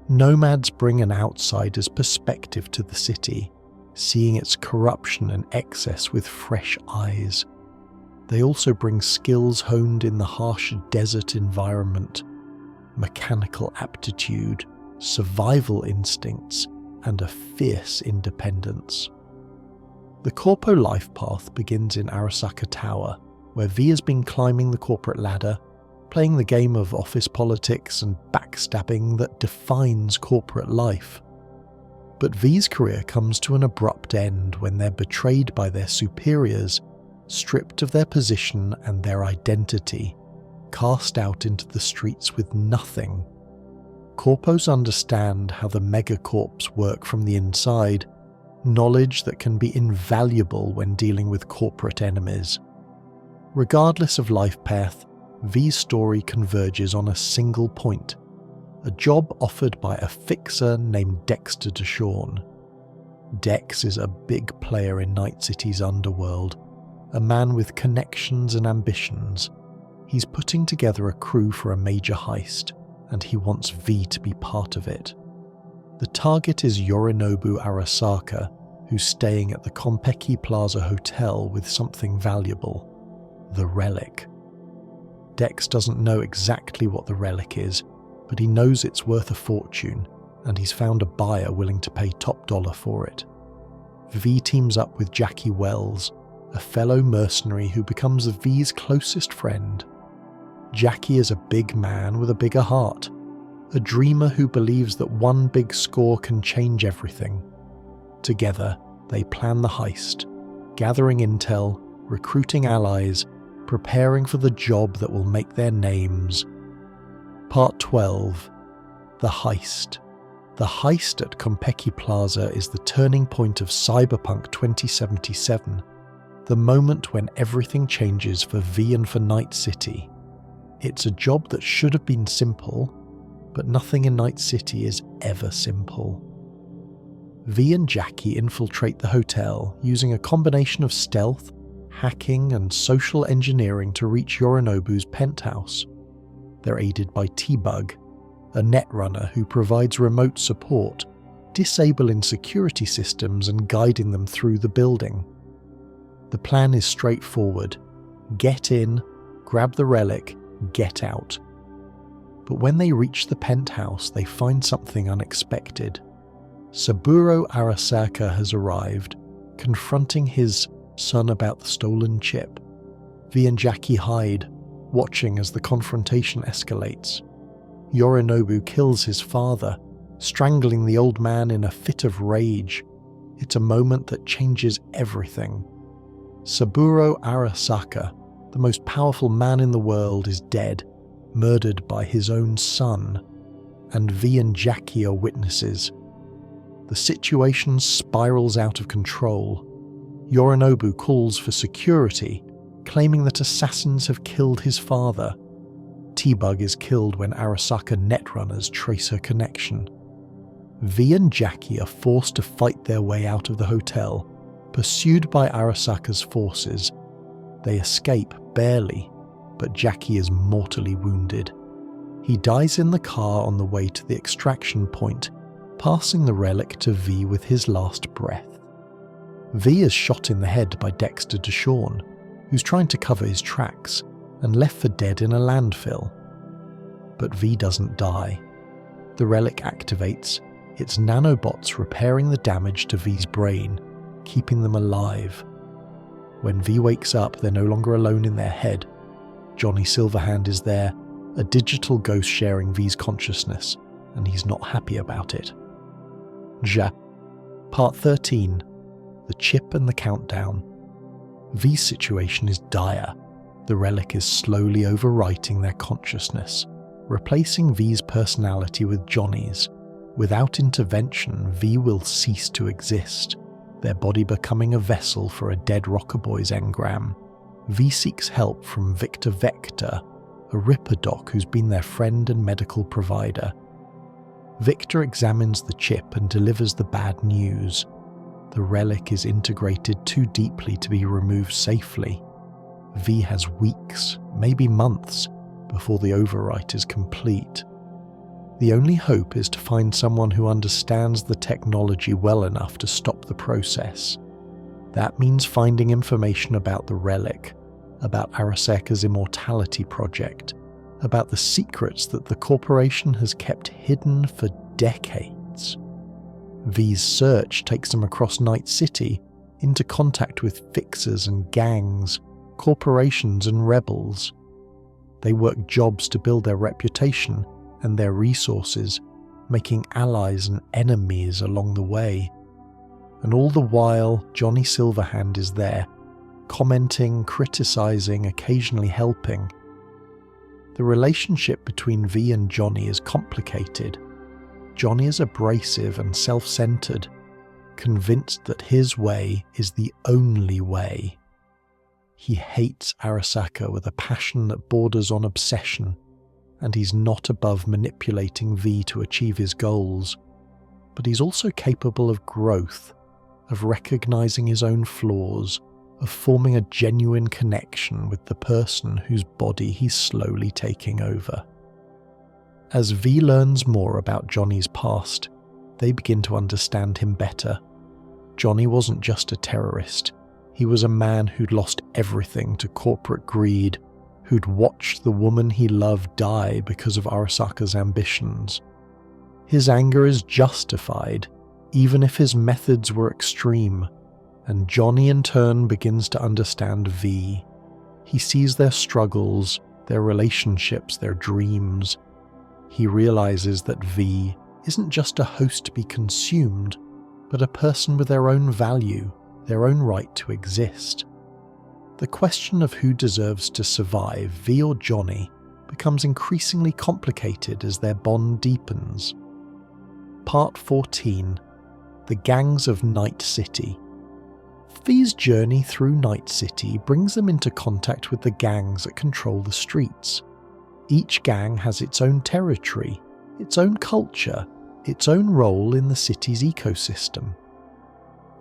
Nomads bring an outsider's perspective to the city, seeing its corruption and excess with fresh eyes. They also bring skills honed in the harsh desert environment, mechanical aptitude, survival instincts, and a fierce independence. The Corpo life path begins in Arasaka Tower, where V has been climbing the corporate ladder, playing the game of office politics and backstabbing that defines corporate life. But V's career comes to an abrupt end when they're betrayed by their superiors, stripped of their position and their identity, cast out into the streets with nothing. Corpos understand how the megacorps work from the inside, knowledge that can be invaluable when dealing with corporate enemies. Regardless of life path, V's story converges on a single point, a job offered by a fixer named Dexter DeShawn. Dex is a big player in Night City's underworld, a man with connections and ambitions. He's putting together a crew for a major heist, and he wants V to be part of it. The target is Yorinobu Arasaka, who's staying at the Konpeki Plaza hotel with something valuable, the Relic. Dex doesn't know exactly what the Relic is, but he knows it's worth a fortune, and he's found a buyer willing to pay top dollar for it. V teams up with Jackie Wells, a fellow mercenary who becomes V's closest friend. Jackie is a big man with a bigger heart, a dreamer who believes that one big score can change everything. Together, they plan the heist, gathering intel, recruiting allies, preparing for the job that will make their names. Part 12. The Heist. The heist at Konpeki Plaza is the turning point of Cyberpunk 2077, the moment when everything changes for V and for Night City. It's a job that should have been simple, but nothing in Night City is ever simple. V and Jackie infiltrate the hotel using a combination of stealth, hacking, and social engineering to reach Yorinobu's penthouse. They're aided by T-Bug, a netrunner who provides remote support, disabling security systems and guiding them through the building. The plan is straightforward: get in, grab the relic, get out. But when they reach the penthouse, they find something unexpected. Saburo Arasaka has arrived, confronting his son about the stolen chip. V and Jackie hide, watching as the confrontation escalates. Yorinobu kills his father, strangling the old man in a fit of rage. It's a moment that changes everything. Saburo Arasaka, the most powerful man in the world, is dead, murdered by his own son, and V and Jackie are witnesses. The situation spirals out of control. Yorinobu calls for security, claiming that assassins have killed his father. T-Bug is killed when Arasaka netrunners trace her connection. V and Jackie are forced to fight their way out of the hotel, pursued by Arasaka's forces. They escape barely, but Jackie is mortally wounded. He dies in the car on the way to the extraction point, passing the relic to V with his last breath. V is shot in the head by Dexter DeShawn, who's trying to cover his tracks, and left for dead in a landfill. But V doesn't die. The relic activates, its nanobots repairing the damage to V's brain, keeping them alive. When V wakes up, they're no longer alone in their head. Johnny Silverhand is there, a digital ghost sharing V's consciousness, and he's not happy about it. Part 13. The Chip and the Countdown. V's situation is dire. The relic is slowly overwriting their consciousness, replacing V's personality with Johnny's. Without intervention, V will cease to exist, their body becoming a vessel for a dead rocker boy's engram. V seeks help from Victor Vector, a Ripper doc who's been their friend and medical provider. Victor examines the chip and delivers the bad news. The relic is integrated too deeply to be removed safely. V has weeks, maybe months, before the overwrite is complete. The only hope is to find someone who understands the technology well enough to stop the process. That means finding information about the relic, about Arasaka's immortality project, about the secrets that the corporation has kept hidden for decades. V's search takes them across Night City, into contact with fixers and gangs, corporations and rebels. They work jobs to build their reputation and their resources, making allies and enemies along the way. And all the while, Johnny Silverhand is there, commenting, criticizing, occasionally helping. The relationship between V and Johnny is complicated. Johnny is abrasive and self-centered, convinced that his way is the only way. He hates Arasaka with a passion that borders on obsession, and he's not above manipulating V to achieve his goals. But he's also capable of growth, of recognizing his own flaws, of forming a genuine connection with the person whose body he's slowly taking over. As V learns more about Johnny's past, they begin to understand him better. Johnny wasn't just a terrorist. He was a man who'd lost everything to corporate greed, who'd watched the woman he loved die because of Arasaka's ambitions. His anger is justified, even if his methods were extreme, and Johnny in turn begins to understand V. He sees their struggles, their relationships, their dreams. He realizes that V isn't just a host to be consumed, but a person with their own value, their own right to exist. The question of who deserves to survive, V or Johnny, becomes increasingly complicated as their bond deepens. Part 14. The Gangs of Night City. V's journey through Night City brings them into contact with the gangs that control the streets. Each gang has its own territory, its own culture, its own role in the city's ecosystem.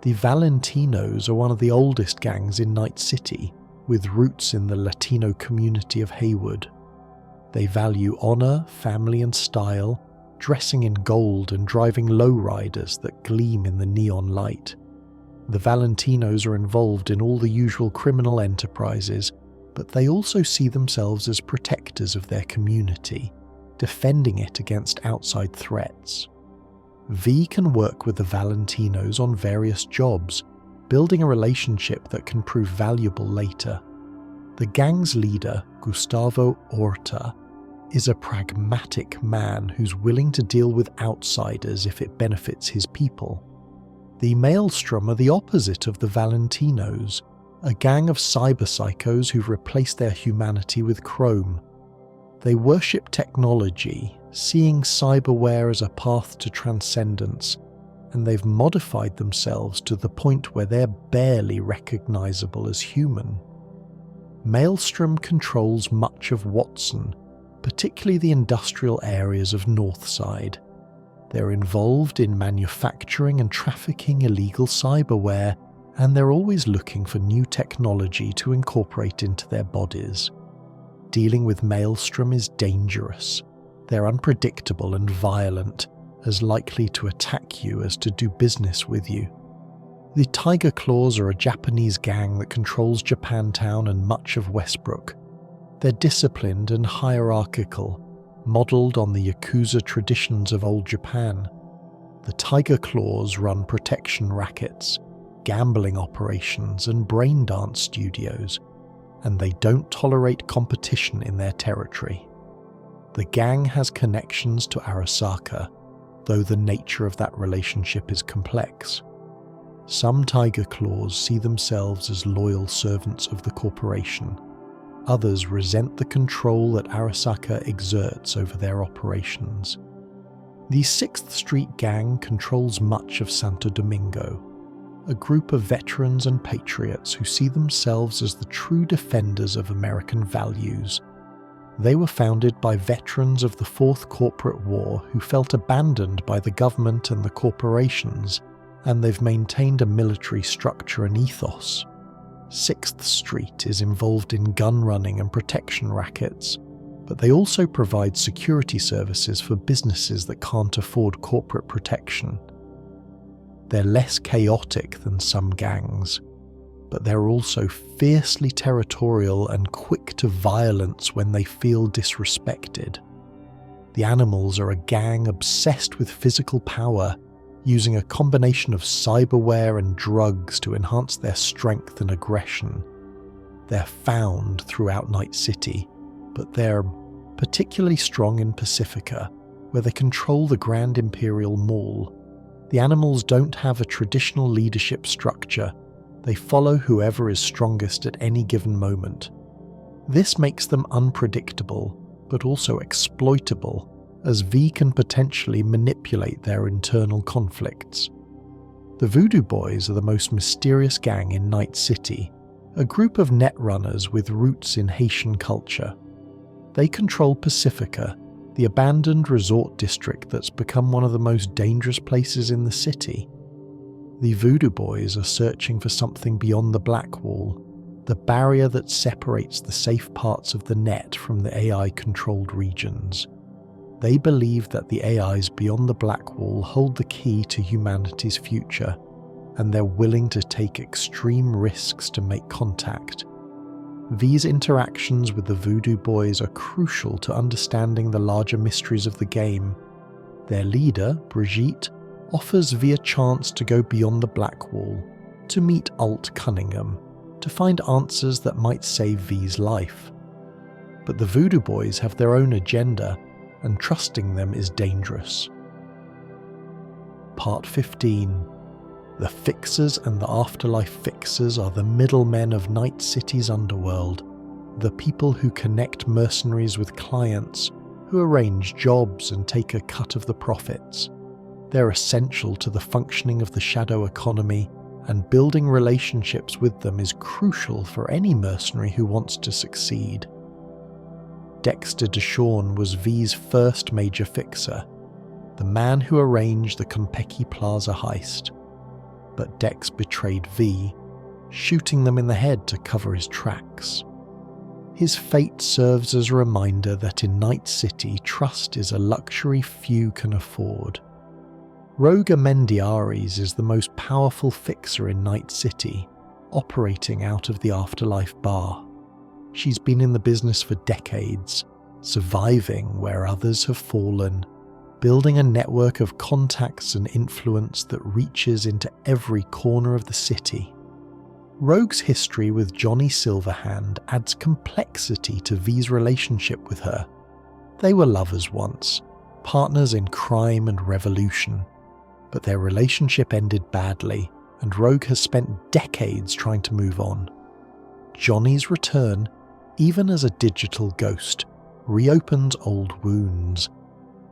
The Valentinos are one of the oldest gangs in Night City, with roots in the Latino community of Haywood. They value honor, family and style, dressing in gold and driving lowriders that gleam in the neon light. The Valentinos are involved in all the usual criminal enterprises, but they also see themselves as protectors of their community, defending it against outside threats. V can work with the Valentinos on various jobs, building a relationship that can prove valuable later. The gang's leader, Gustavo Orta, is a pragmatic man who's willing to deal with outsiders if it benefits his people. The Maelstrom are the opposite of the Valentinos, a gang of cyber-psychos who've replaced their humanity with chrome. They worship technology, seeing cyberware as a path to transcendence, and they've modified themselves to the point where they're barely recognizable as human. Maelstrom controls much of Watson, particularly the industrial areas of Northside. They're involved in manufacturing and trafficking illegal cyberware, and they're always looking for new technology to incorporate into their bodies. Dealing with Maelstrom is dangerous. They're unpredictable and violent, as likely to attack you as to do business with you. The Tiger Claws are a Japanese gang that controls Japantown and much of Westbrook. They're disciplined and hierarchical, modelled on the Yakuza traditions of old Japan. The Tiger Claws run protection rackets, gambling operations and brain dance studios, and they don't tolerate competition in their territory. The gang has connections to Arasaka, though the nature of that relationship is complex. Some Tiger Claws see themselves as loyal servants of the corporation. Others resent the control that Arasaka exerts over their operations. The 6th Street Gang controls much of Santo Domingo, a group of veterans and patriots who see themselves as the true defenders of American values. They were founded by veterans of the Fourth Corporate War who felt abandoned by the government and the corporations, and they've maintained a military structure and ethos. 6th Street is involved in gun running and protection rackets, but they also provide security services for businesses that can't afford corporate protection. They're less chaotic than some gangs, but they're also fiercely territorial and quick to violence when they feel disrespected. The Animals are a gang obsessed with physical power, using a combination of cyberware and drugs to enhance their strength and aggression. They're found throughout Night City, but they're particularly strong in Pacifica, where they control the Grand Imperial Mall. The Animals don't have a traditional leadership structure. They follow whoever is strongest at any given moment. This makes them unpredictable, but also exploitable, as V can potentially manipulate their internal conflicts. The Voodoo Boys are the most mysterious gang in Night City, a group of netrunners with roots in Haitian culture. They control Pacifica, the abandoned resort district that's become one of the most dangerous places in the city. The Voodoo Boys are searching for something beyond the Black Wall, the barrier that separates the safe parts of the net from the AI-controlled regions. They believe that the AIs beyond the Black Wall hold the key to humanity's future, and they're willing to take extreme risks to make contact. V's interactions with the Voodoo Boys are crucial to understanding the larger mysteries of the game. Their leader, Brigitte, offers V a chance to go beyond the Black Wall, to meet Alt Cunningham, to find answers that might save V's life. But the Voodoo Boys have their own agenda, and trusting them is dangerous. Part 15. The Fixers and the Afterlife Fixers are the middlemen of Night City's underworld, the people who connect mercenaries with clients, who arrange jobs and take a cut of the profits. They're essential to the functioning of the shadow economy, and building relationships with them is crucial for any mercenary who wants to succeed. Dexter Deshawn was V's first major fixer, the man who arranged the Konpeki Plaza heist. But Dex betrayed V, shooting them in the head to cover his tracks. His fate serves as a reminder that in Night City, trust is a luxury few can afford. Roga Mendiaries is the most powerful fixer in Night City, operating out of the Afterlife bar. She's been in the business for decades, surviving where others have fallen, building a network of contacts and influence that reaches into every corner of the city. Rogue's history with Johnny Silverhand adds complexity to V's relationship with her. They were lovers once, partners in crime and revolution, but their relationship ended badly, and Rogue has spent decades trying to move on. Johnny's return, even as a digital ghost, reopens old wounds.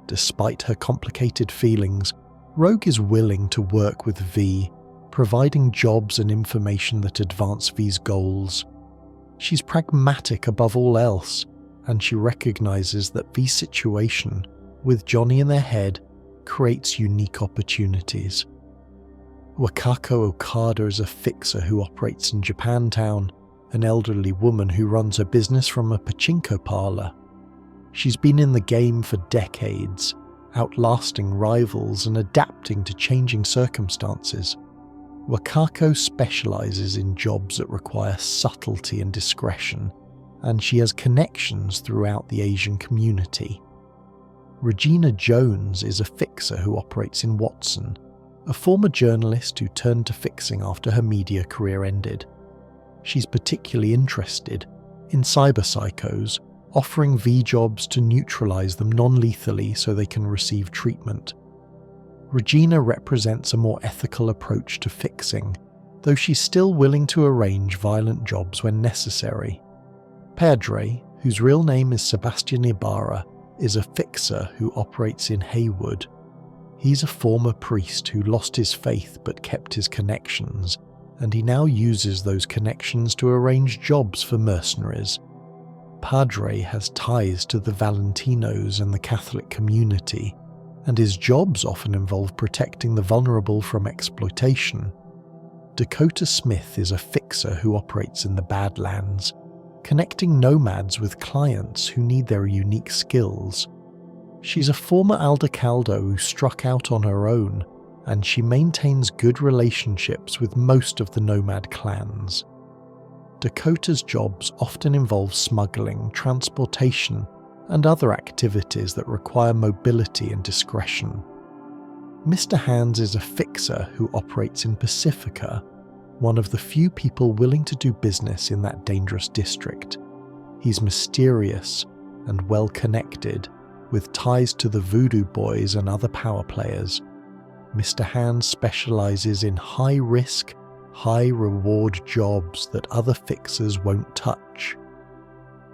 Despite her complicated feelings, Rogue is willing to work with V, providing jobs and information that advance V's goals. She's pragmatic above all else, and she recognizes that V's situation, with Johnny in their head, creates unique opportunities. Wakako Okada is a fixer who operates in Japantown, an elderly woman who runs her business from a pachinko parlor. She's been in the game for decades, outlasting rivals and adapting to changing circumstances. Wakako specializes in jobs that require subtlety and discretion, and she has connections throughout the Asian community. Regina Jones is a fixer who operates in Watson, a former journalist who turned to fixing after her media career ended. She's particularly interested in cyberpsychos, offering V jobs to neutralize them non-lethally so they can receive treatment. Regina represents a more ethical approach to fixing, though she's still willing to arrange violent jobs when necessary. Pedre, whose real name is Sebastian Ibarra, is a fixer who operates in Haywood. He's a former priest who lost his faith but kept his connections, and he now uses those connections to arrange jobs for mercenaries. Padre has ties to the Valentinos and the Catholic community, and his jobs often involve protecting the vulnerable from exploitation. Dakota Smith is a fixer who operates in the Badlands, connecting nomads with clients who need their unique skills. She's a former Aldecaldo who struck out on her own, and she maintains good relationships with most of the nomad clans. Dakota's jobs often involve smuggling, transportation, and other activities that require mobility and discretion. Mr. Hands is a fixer who operates in Pacifica, one of the few people willing to do business in that dangerous district. He's mysterious and well-connected, with ties to the Voodoo Boys and other power players. Mr. Hands specializes in high-risk, high-reward jobs that other fixers won't touch.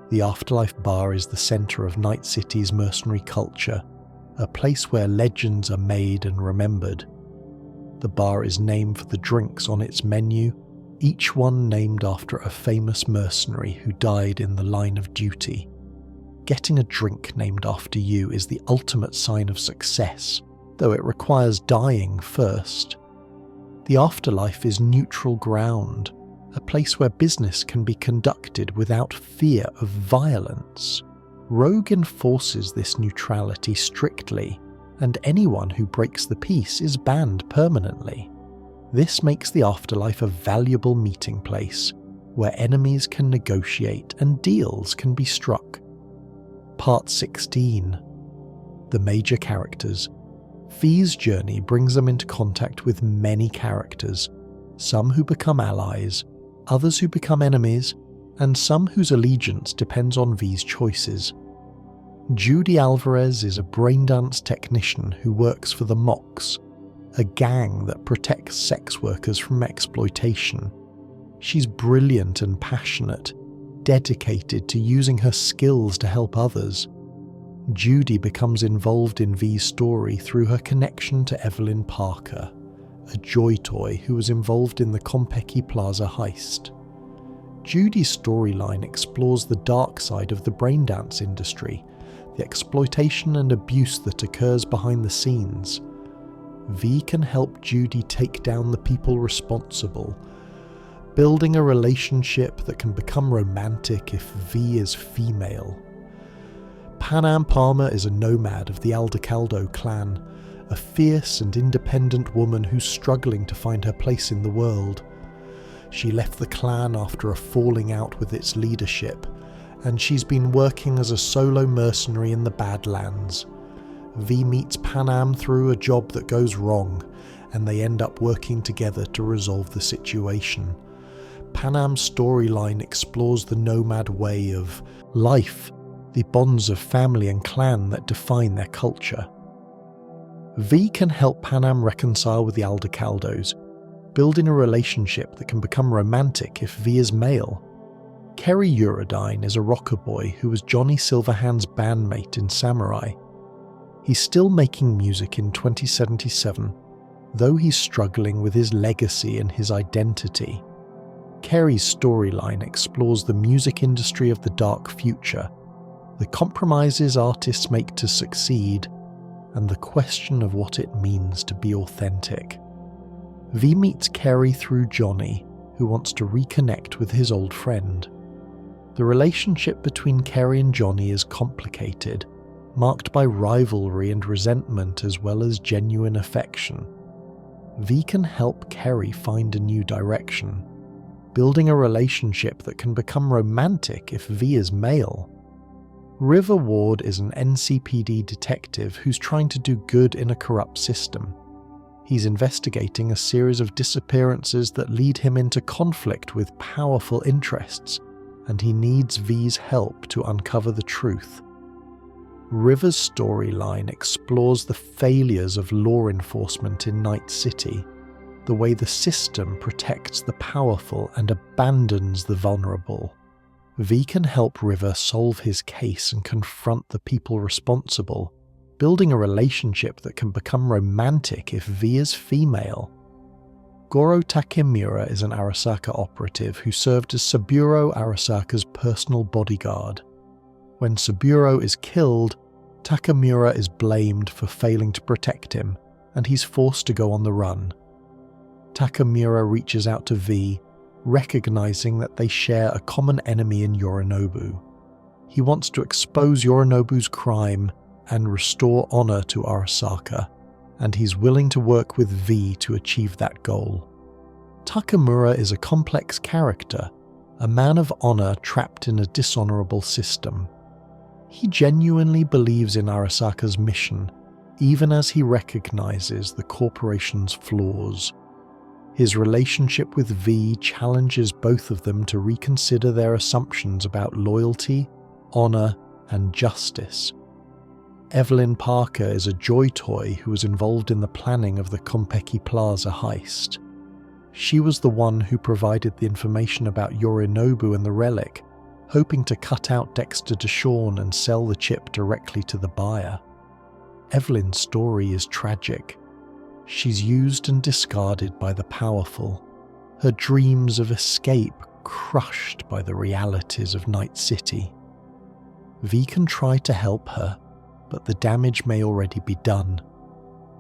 The Afterlife Bar is the center of Night City's mercenary culture, a place where legends are made and remembered. The bar is named for the drinks on its menu, each one named after a famous mercenary who died in the line of duty. Getting a drink named after you is the ultimate sign of success, though it requires dying first. The Afterlife is neutral ground, a place where business can be conducted without fear of violence. Rogue enforces this neutrality strictly, and anyone who breaks the peace is banned permanently. This makes the Afterlife a valuable meeting place, where enemies can negotiate and deals can be struck. Part 16. The major characters. Fee's journey brings them into contact with many characters, some who become allies, others who become enemies, and some whose allegiance depends on V's choices. Judy Alvarez is a braindance technician who works for the Mox, a gang that protects sex workers from exploitation. She's brilliant and passionate, dedicated to using her skills to help others. Judy becomes involved in V's story through her connection to Evelyn Parker, a joy toy who was involved in the Konpeki Plaza heist. Judy's storyline explores the dark side of the braindance industry, the exploitation and abuse that occurs behind the scenes. V can help Judy take down the people responsible, building a relationship that can become romantic if V is female. Panam Palmer is a nomad of the Aldecaldo clan, a fierce and independent woman who's struggling to find her place in the world. She left the clan after a falling out with its leadership, and she's been working as a solo mercenary in the Badlands. V meets Panam through a job that goes wrong, and they end up working together to resolve the situation. Panam's storyline explores the nomad way of life, the bonds of family and clan that define their culture. V can help Panam reconcile with the Aldecaldos, building a relationship that can become romantic if V is male. Kerry Eurodyne is a rocker boy who was Johnny Silverhand's bandmate in Samurai. He's still making music in 2077, though he's struggling with his legacy and his identity. Kerry's storyline explores the music industry of the dark future, the compromises artists make to succeed, and the question of what it means to be authentic. V meets Kerry through Johnny, who wants to reconnect with his old friend. The relationship between Kerry and Johnny is complicated, marked by rivalry and resentment as well as genuine affection. V can help Kerry find a new direction, building a relationship that can become romantic if V is male. River Ward is an NCPD detective who's trying to do good in a corrupt system. He's investigating a series of disappearances that lead him into conflict with powerful interests, and he needs V's help to uncover the truth. River's storyline explores the failures of law enforcement in Night City, the way the system protects the powerful and abandons the vulnerable. V can help River solve his case and confront the people responsible, building a relationship that can become romantic if V is female. Goro Takemura is an Arasaka operative who served as Saburo Arasaka's personal bodyguard. When Saburo is killed, Takemura is blamed for failing to protect him, and he's forced to go on the run. Takemura reaches out to V, recognizing that they share a common enemy in Yorinobu. He wants to expose Yorinobu's crime and restore honor to Arasaka, and he's willing to work with V to achieve that goal. Takemura is a complex character, a man of honor trapped in a dishonorable system. He genuinely believes in Arasaka's mission, even as he recognizes the corporation's flaws. His relationship with V challenges both of them to reconsider their assumptions about loyalty, honor, and justice. Evelyn Parker is a joy toy who was involved in the planning of the Konpeki Plaza heist. She was the one who provided the information about Yorinobu and the Relic, hoping to cut out Dexter DeShawn and sell the chip directly to the buyer. Evelyn's story is tragic. She's used and discarded by the powerful, her dreams of escape crushed by the realities of Night City. V can try to help her, but the damage may already be done.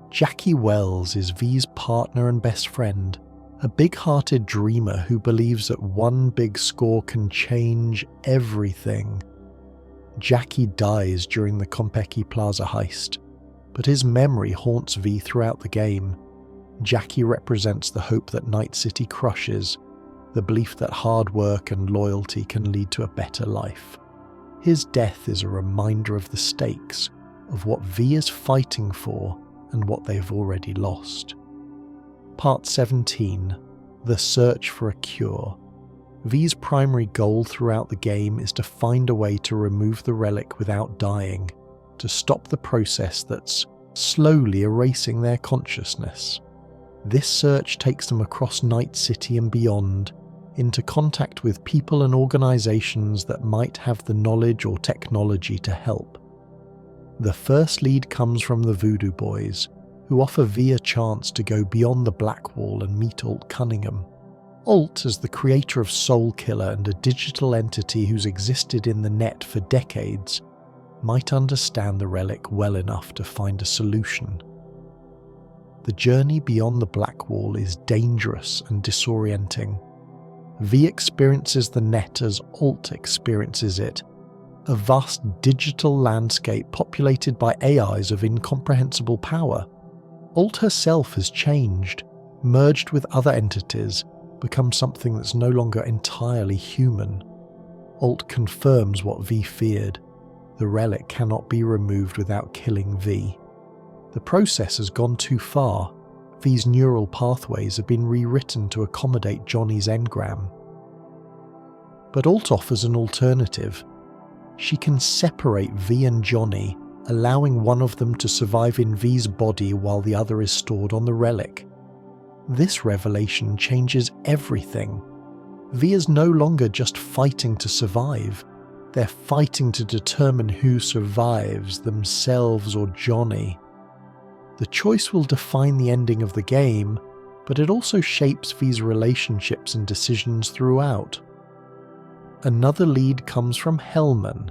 Jackie Wells is V's partner and best friend, a big-hearted dreamer who believes that one big score can change everything. Jackie dies during the Konpeki Plaza heist, but his memory haunts V throughout the game. Jackie represents the hope that Night City crushes, the belief that hard work and loyalty can lead to a better life. His death is a reminder of the stakes, of what V is fighting for and what they have already lost. Part 17. The Search for a Cure. V's primary goal throughout the game is to find a way to remove the relic without dying, to stop the process that's slowly erasing their consciousness. This search takes them across Night City and beyond, into contact with people and organizations that might have the knowledge or technology to help. The first lead comes from the Voodoo Boys, who offer V a chance to go beyond the Black Wall and meet Alt Cunningham. Alt, as the creator of Soul Killer and a digital entity who's existed in the net for decades, might understand the relic well enough to find a solution. The journey beyond the Black Wall is dangerous and disorienting. V experiences the net as Alt experiences it, a vast digital landscape populated by AIs of incomprehensible power. Alt herself has changed, merged with other entities, become something that's no longer entirely human. Alt confirms what V feared. The relic cannot be removed without killing V. The process has gone too far. V's neural pathways have been rewritten to accommodate Johnny's engram. But Alt offers an alternative. She can separate V and Johnny, allowing one of them to survive in V's body while the other is stored on the Relic. This revelation changes everything. V is no longer just fighting to survive. They're fighting to determine who survives, themselves or Johnny. The choice will define the ending of the game, but it also shapes V's relationships and decisions throughout. Another lead comes from Hellman,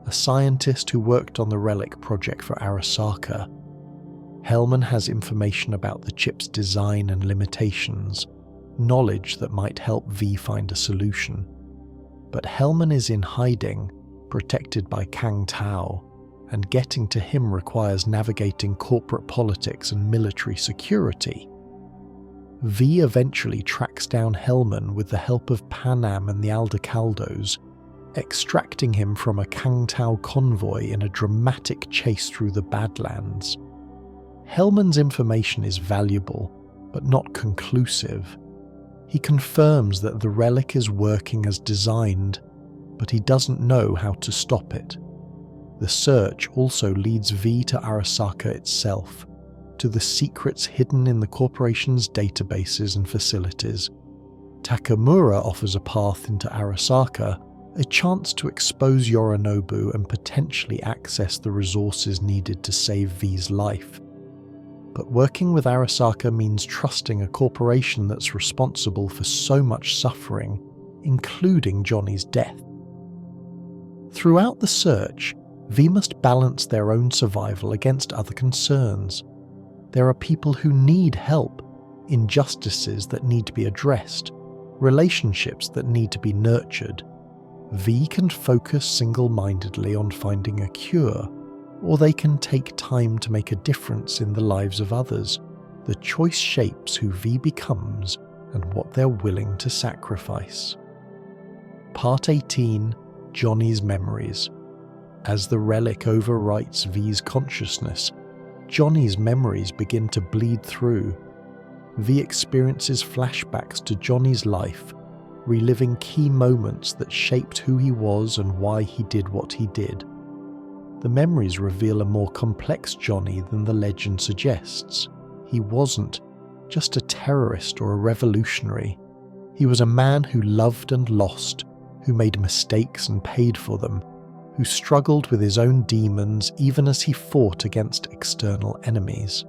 a scientist who worked on the Relic project for Arasaka. Hellman has information about the chip's design and limitations, knowledge that might help V find a solution. But Hellman is in hiding, protected by Kang Tao, and getting to him requires navigating corporate politics and military security. V eventually tracks down Hellman with the help of Panam and the Aldecaldos, extracting him from a Kang Tao convoy in a dramatic chase through the Badlands. Hellman's information is valuable, but not conclusive. He confirms that the Relic is working as designed, but he doesn't know how to stop it. The search also leads V to Arasaka itself, to the secrets hidden in the corporation's databases and facilities. Takamura offers a path into Arasaka, a chance to expose Yorinobu and potentially access the resources needed to save V's life. But working with Arasaka means trusting a corporation that's responsible for so much suffering, including Johnny's death. Throughout the search, V must balance their own survival against other concerns. There are people who need help, injustices that need to be addressed, relationships that need to be nurtured. V can focus single-mindedly on finding a cure, or they can take time to make a difference in the lives of others. The choice shapes who V becomes and what they're willing to sacrifice. Part 18, Johnny's Memories. As the Relic overwrites V's consciousness, Johnny's memories begin to bleed through. V experiences flashbacks to Johnny's life, reliving key moments that shaped who he was and why he did what he did. The memories reveal a more complex Johnny than the legend suggests. He wasn't just a terrorist or a revolutionary. He was a man who loved and lost, who made mistakes and paid for them, who struggled with his own demons even as he fought against external enemies.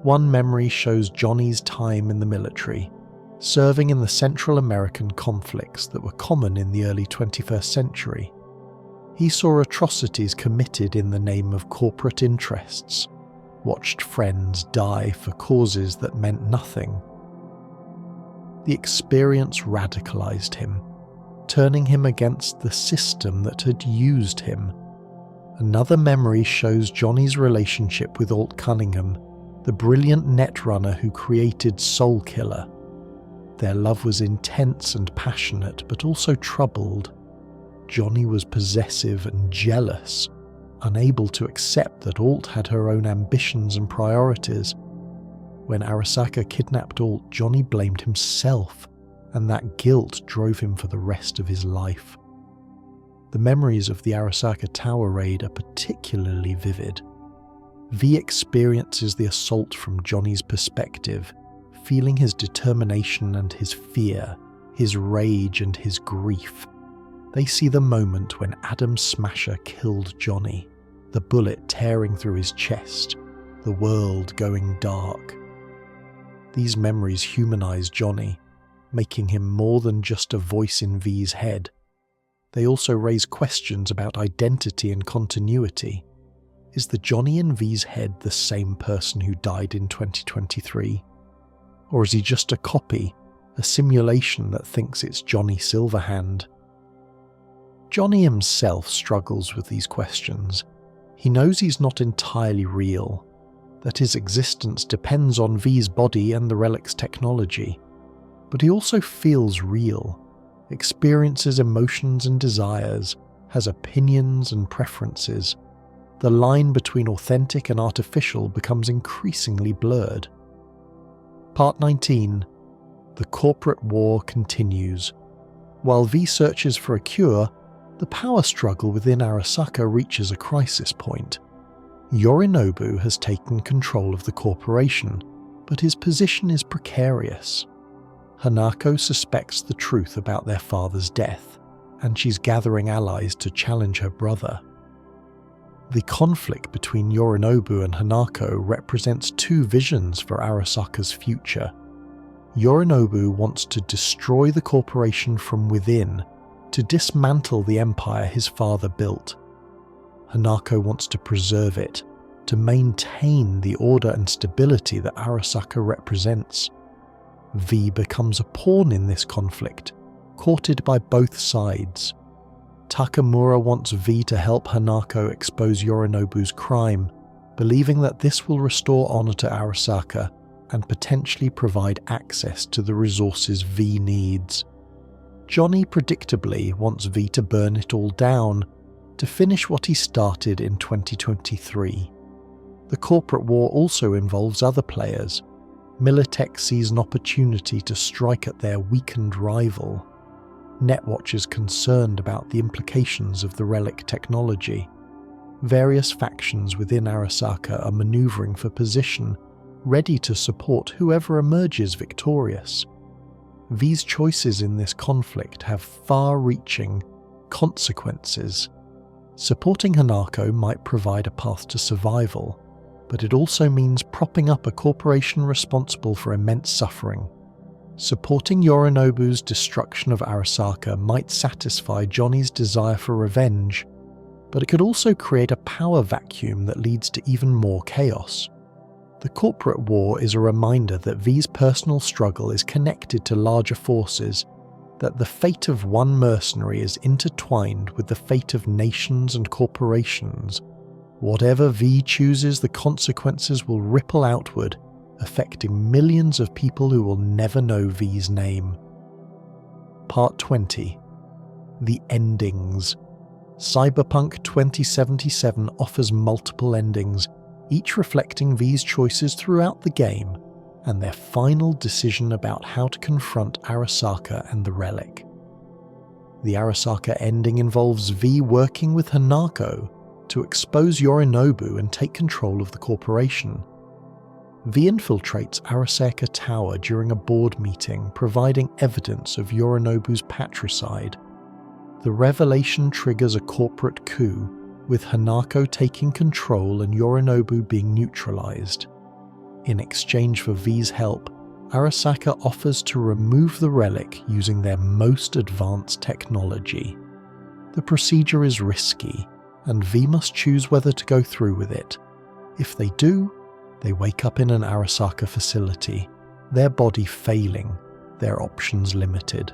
One memory shows Johnny's time in the military, serving in the Central American conflicts that were common in the early 21st century. He saw atrocities committed in the name of corporate interests, watched friends die for causes that meant nothing. The experience radicalized him, turning him against the system that had used him. Another memory shows Johnny's relationship with Alt Cunningham, the brilliant netrunner who created Soul Killer. Their love was intense and passionate, but also troubled. Johnny was possessive and jealous, unable to accept that Alt had her own ambitions and priorities. When Arasaka kidnapped Alt, Johnny blamed himself, and that guilt drove him for the rest of his life. The memories of the Arasaka Tower raid are particularly vivid. V experiences the assault from Johnny's perspective, feeling his determination and his fear, his rage and his grief. They see the moment when Adam Smasher killed Johnny, the bullet tearing through his chest, the world going dark. These memories humanize Johnny, making him more than just a voice in V's head. They also raise questions about identity and continuity. Is the Johnny in V's head the same person who died in 2023? Or is he just a copy, a simulation that thinks it's Johnny Silverhand? Johnny himself struggles with these questions. He knows he's not entirely real, that his existence depends on V's body and the Relic's technology. But he also feels real, experiences emotions and desires, has opinions and preferences. The line between authentic and artificial becomes increasingly blurred. Part 19. The corporate war continues. While V searches for a cure, The power struggle within Arasaka reaches a crisis point. Yorinobu has taken control of the corporation, but his position is precarious. Hanako suspects the truth about their father's death, and she's gathering allies to challenge her brother. The conflict between Yorinobu and Hanako represents two visions for Arasaka's future. Yorinobu wants to destroy the corporation from within, to dismantle the empire his father built. Hanako wants to preserve it, to maintain the order and stability that Arasaka represents. V becomes a pawn in this conflict, courted by both sides. Takamura wants V to help Hanako expose Yorinobu's crime, believing that this will restore honor to Arasaka and potentially provide access to the resources V needs. Johnny predictably wants V to burn it all down, to finish what he started in 2023. The corporate war also involves other players. Militech sees an opportunity to strike at their weakened rival. Netwatch is concerned about the implications of the Relic technology. Various factions within Arasaka are maneuvering for position, ready to support whoever emerges victorious. V's choices in this conflict have far-reaching consequences. Supporting Hanako might provide a path to survival, but it also means propping up a corporation responsible for immense suffering. Supporting Yorinobu's destruction of Arasaka might satisfy Johnny's desire for revenge, but it could also create a power vacuum that leads to even more chaos. The corporate war is a reminder that V's personal struggle is connected to larger forces, that the fate of one mercenary is intertwined with the fate of nations and corporations. Whatever V chooses, the consequences will ripple outward, affecting millions of people who will never know V's name. Part 20. The Endings. Cyberpunk 2077 offers multiple endings, each reflecting V's choices throughout the game, and their final decision about how to confront Arasaka and the Relic. The Arasaka ending involves V working with Hanako to expose Yorinobu and take control of the corporation. V infiltrates Arasaka Tower during a board meeting, providing evidence of Yorinobu's patricide. The revelation triggers a corporate coup, with Hanako taking control and Yorinobu being neutralized. In exchange for V's help, Arasaka offers to remove the Relic using their most advanced technology. The procedure is risky, and V must choose whether to go through with it. If they do, they wake up in an Arasaka facility, their body failing, their options limited.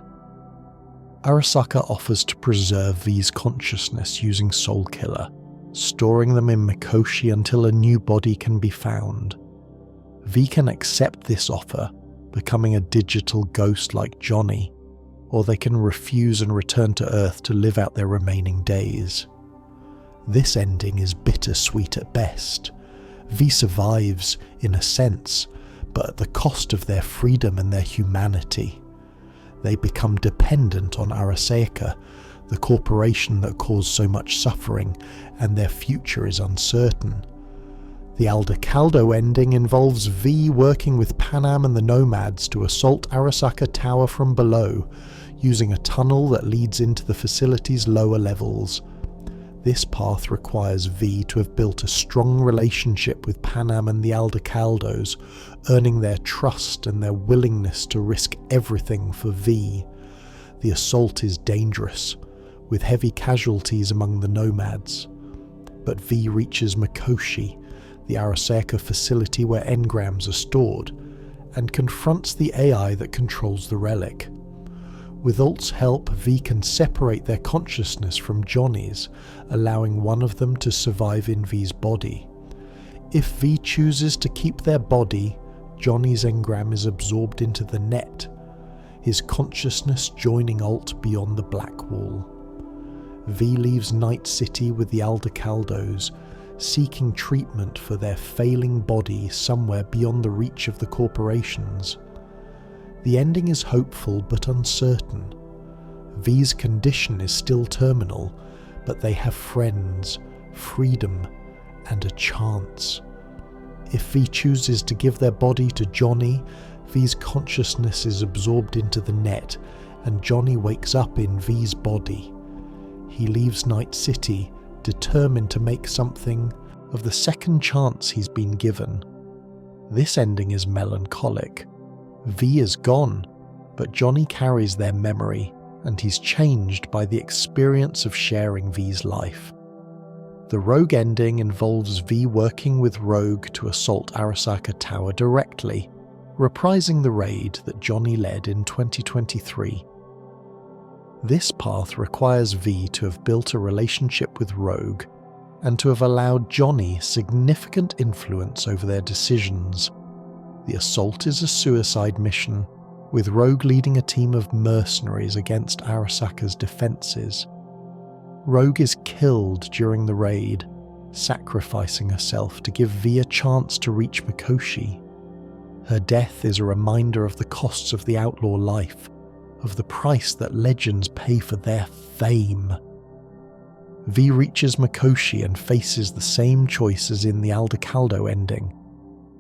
Arasaka offers to preserve V's consciousness using Soulkiller, storing them in Mikoshi until a new body can be found. V can accept this offer, becoming a digital ghost like Johnny, or they can refuse and return to Earth to live out their remaining days. This ending is bittersweet at best. V survives, in a sense, but at the cost of their freedom and their humanity. They become dependent on Arasaka, the corporation that caused so much suffering, and their future is uncertain. The Aldecaldo ending involves V working with Panam and the Nomads to assault Arasaka Tower from below, using a tunnel that leads into the facility's lower levels. This path requires V to have built a strong relationship with Panam and the Aldecaldos, earning their trust and their willingness to risk everything for V. The assault is dangerous, with heavy casualties among the Nomads. But V reaches Mikoshi, the Arasaka facility where engrams are stored, and confronts the AI that controls the Relic. With Alt's help, V can separate their consciousness from Johnny's, allowing one of them to survive in V's body. If V chooses to keep their body, Johnny's engram is absorbed into the net, his consciousness joining Alt beyond the Black Wall. V leaves Night City with the Aldecaldos, seeking treatment for their failing body somewhere beyond the reach of the corporations. The ending is hopeful but uncertain. V's condition is still terminal, but they have friends, freedom, and a chance. If V chooses to give their body to Johnny, V's consciousness is absorbed into the net, and Johnny wakes up in V's body. He leaves Night City, determined to make something of the second chance he's been given. This ending is melancholic. V is gone, but Johnny carries their memory, and he's changed by the experience of sharing V's life. The Rogue ending involves V working with Rogue to assault Arasaka Tower directly, reprising the raid that Johnny led in 2023. This path requires V to have built a relationship with Rogue, and to have allowed Johnny significant influence over their decisions. The assault is a suicide mission, with Rogue leading a team of mercenaries against Arasaka's defences. Rogue is killed during the raid, sacrificing herself to give V a chance to reach Mikoshi. Her death is a reminder of the costs of the outlaw life, of the price that legends pay for their fame. V reaches Mikoshi and faces the same choice as in the Aldecaldo ending: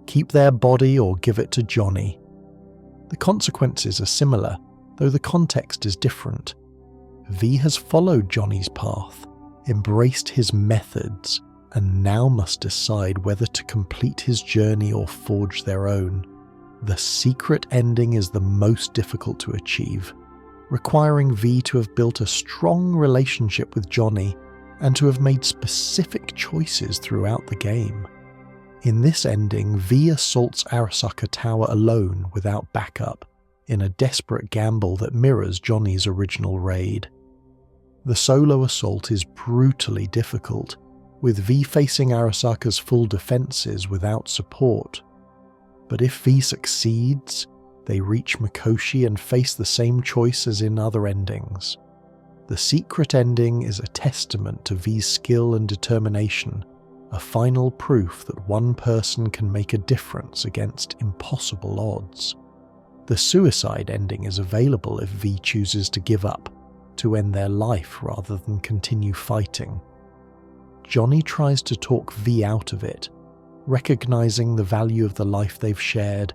keep their body or give it to Johnny. The consequences are similar, though the context is different. V has followed Johnny's path, embraced his methods, and now must decide whether to complete his journey or forge their own. The secret ending is the most difficult to achieve, requiring V to have built a strong relationship with Johnny and to have made specific choices throughout the game. In this ending, V assaults Arasaka Tower alone without backup, in a desperate gamble that mirrors Johnny's original raid. The solo assault is brutally difficult, with V facing Arasaka's full defences without support. But if V succeeds, they reach Mikoshi and face the same choice as in other endings. The secret ending is a testament to V's skill and determination, a final proof that one person can make a difference against impossible odds. The suicide ending is available if V chooses to give up, to end their life rather than continue fighting. Johnny tries to talk V out of it, recognizing the value of the life they've shared,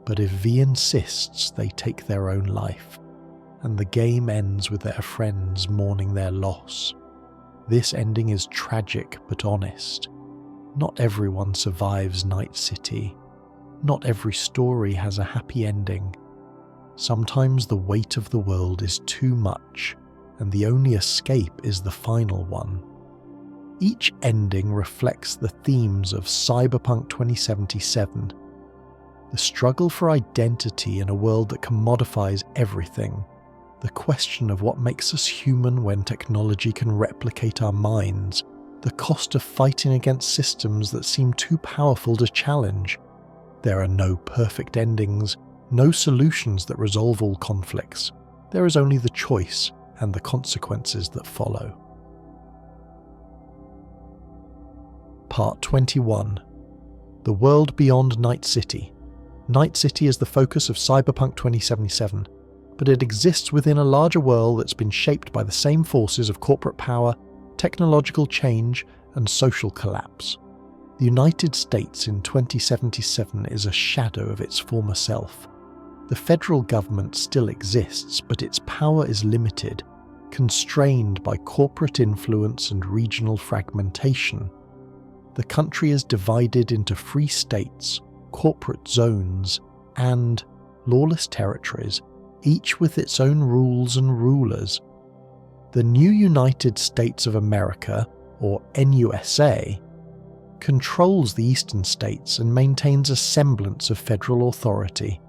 but if V insists, they take their own life, and the game ends with their friends mourning their loss. This ending is tragic but honest. Not everyone survives Night City. Not every story has a happy ending. Sometimes the weight of the world is too much, and the only escape is the final one. Each ending reflects the themes of Cyberpunk 2077, the struggle for identity in a world that commodifies everything, the question of what makes us human when technology can replicate our minds, the cost of fighting against systems that seem too powerful to challenge. There are no perfect endings, no solutions that resolve all conflicts. There is only the choice and the consequences that follow. Part 21. The World Beyond Night City. Night City is the focus of Cyberpunk 2077, but it exists within a larger world that's been shaped by the same forces of corporate power, technological change, and social collapse. The United States in 2077 is a shadow of its former self. The federal government still exists, but its power is limited, constrained by corporate influence and regional fragmentation. The country is divided into free states, corporate zones, and lawless territories, each with its own rules and rulers. The new United States of America, or NUSA, controls the eastern states and maintains a semblance of federal authority.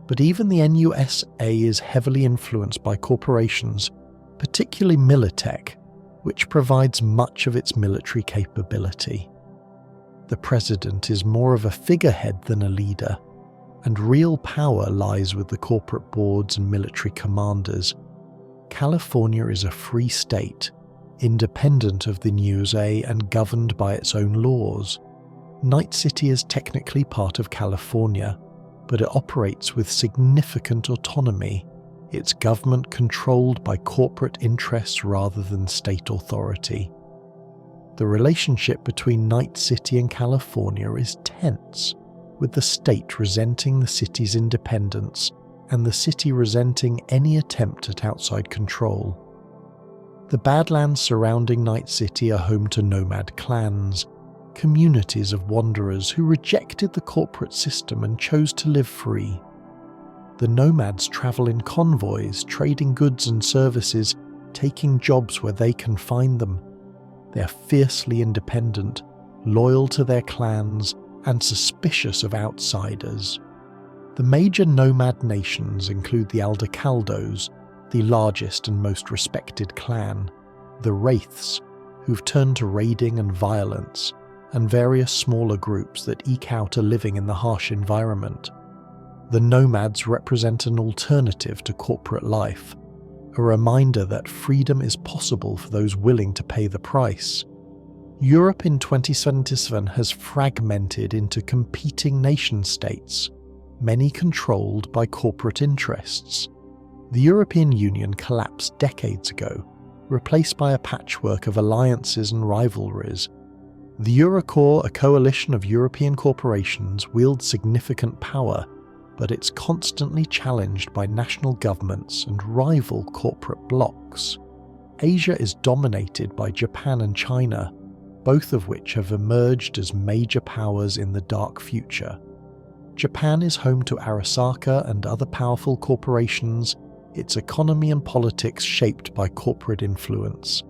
But even the NUSA is heavily influenced by corporations, particularly Militech, which provides much of its military capability. The president is more of a figurehead than a leader, and real power lies with the corporate boards and military commanders. California is a free state, independent of the NUSA and governed by its own laws. Night City is technically part of California, but it operates with significant autonomy. its government controlled by corporate interests rather than state authority. The relationship between Night City and California is tense, with the state resenting the city's independence and the city resenting any attempt at outside control. The Badlands surrounding Night City are home to nomad clans, communities of wanderers who rejected the corporate system and chose to live free. The nomads travel in convoys, trading goods and services, taking jobs where they can find them. They are fiercely independent, loyal to their clans, and suspicious of outsiders. The major nomad nations include the Aldecaldos, the largest and most respected clan, the Wraiths, who've turned to raiding and violence, and various smaller groups that eke out a living in the harsh environment. The nomads represent an alternative to corporate life, a reminder that freedom is possible for those willing to pay the price. Europe in 2077 has fragmented into competing nation-states, many controlled by corporate interests. The European Union collapsed decades ago, replaced by a patchwork of alliances and rivalries. The Eurocorps, a coalition of European corporations, wields significant power, but it's constantly challenged by national governments and rival corporate blocs. Asia is dominated by Japan and China, both of which have emerged as major powers in the dark future. Japan is home to Arasaka and other powerful corporations, its economy and politics shaped by corporate influence.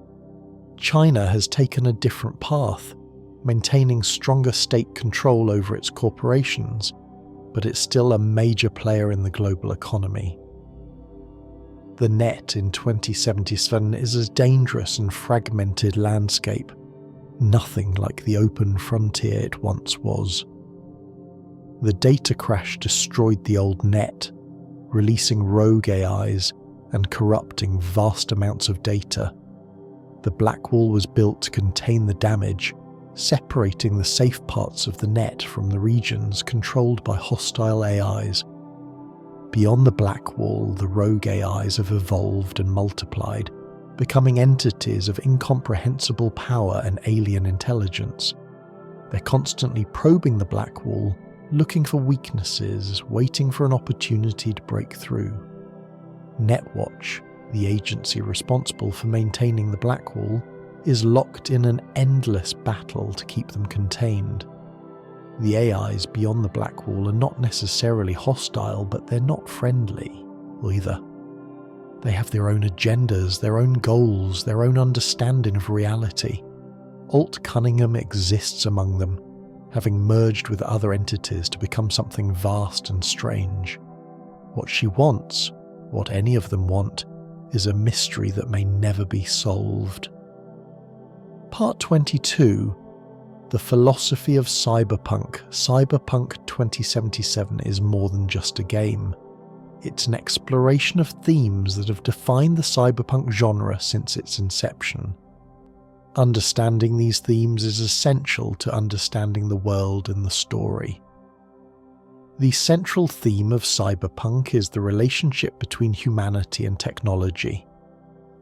China has taken a different path, maintaining stronger state control over its corporations, but it's still a major player in the global economy. The net in 2077 is a dangerous and fragmented landscape, nothing like the open frontier it once was. The data crash destroyed the old net, releasing rogue AIs and corrupting vast amounts of data. The black wall was built to contain the damage, separating the safe parts of the net from the regions controlled by hostile AIs. Beyond the black wall, the rogue AIs have evolved and multiplied, becoming entities of incomprehensible power and alien intelligence. They're constantly probing the black wall, looking for weaknesses, waiting for an opportunity to break through. Netwatch, the agency responsible for maintaining the black wall, is locked in an endless battle to keep them contained. The AIs beyond the black wall are not necessarily hostile, but they're not friendly either. They have their own agendas, their own goals, their own understanding of reality. Alt Cunningham exists among them, having merged with other entities to become something vast and strange. What she wants, what any of them want, is a mystery that may never be solved. Part 22, The Philosophy of Cyberpunk. Cyberpunk 2077 is more than just a game. It's an exploration of themes that have defined the cyberpunk genre since its inception. Understanding these themes is essential to understanding the world and the story. The central theme of cyberpunk is the relationship between humanity and technology.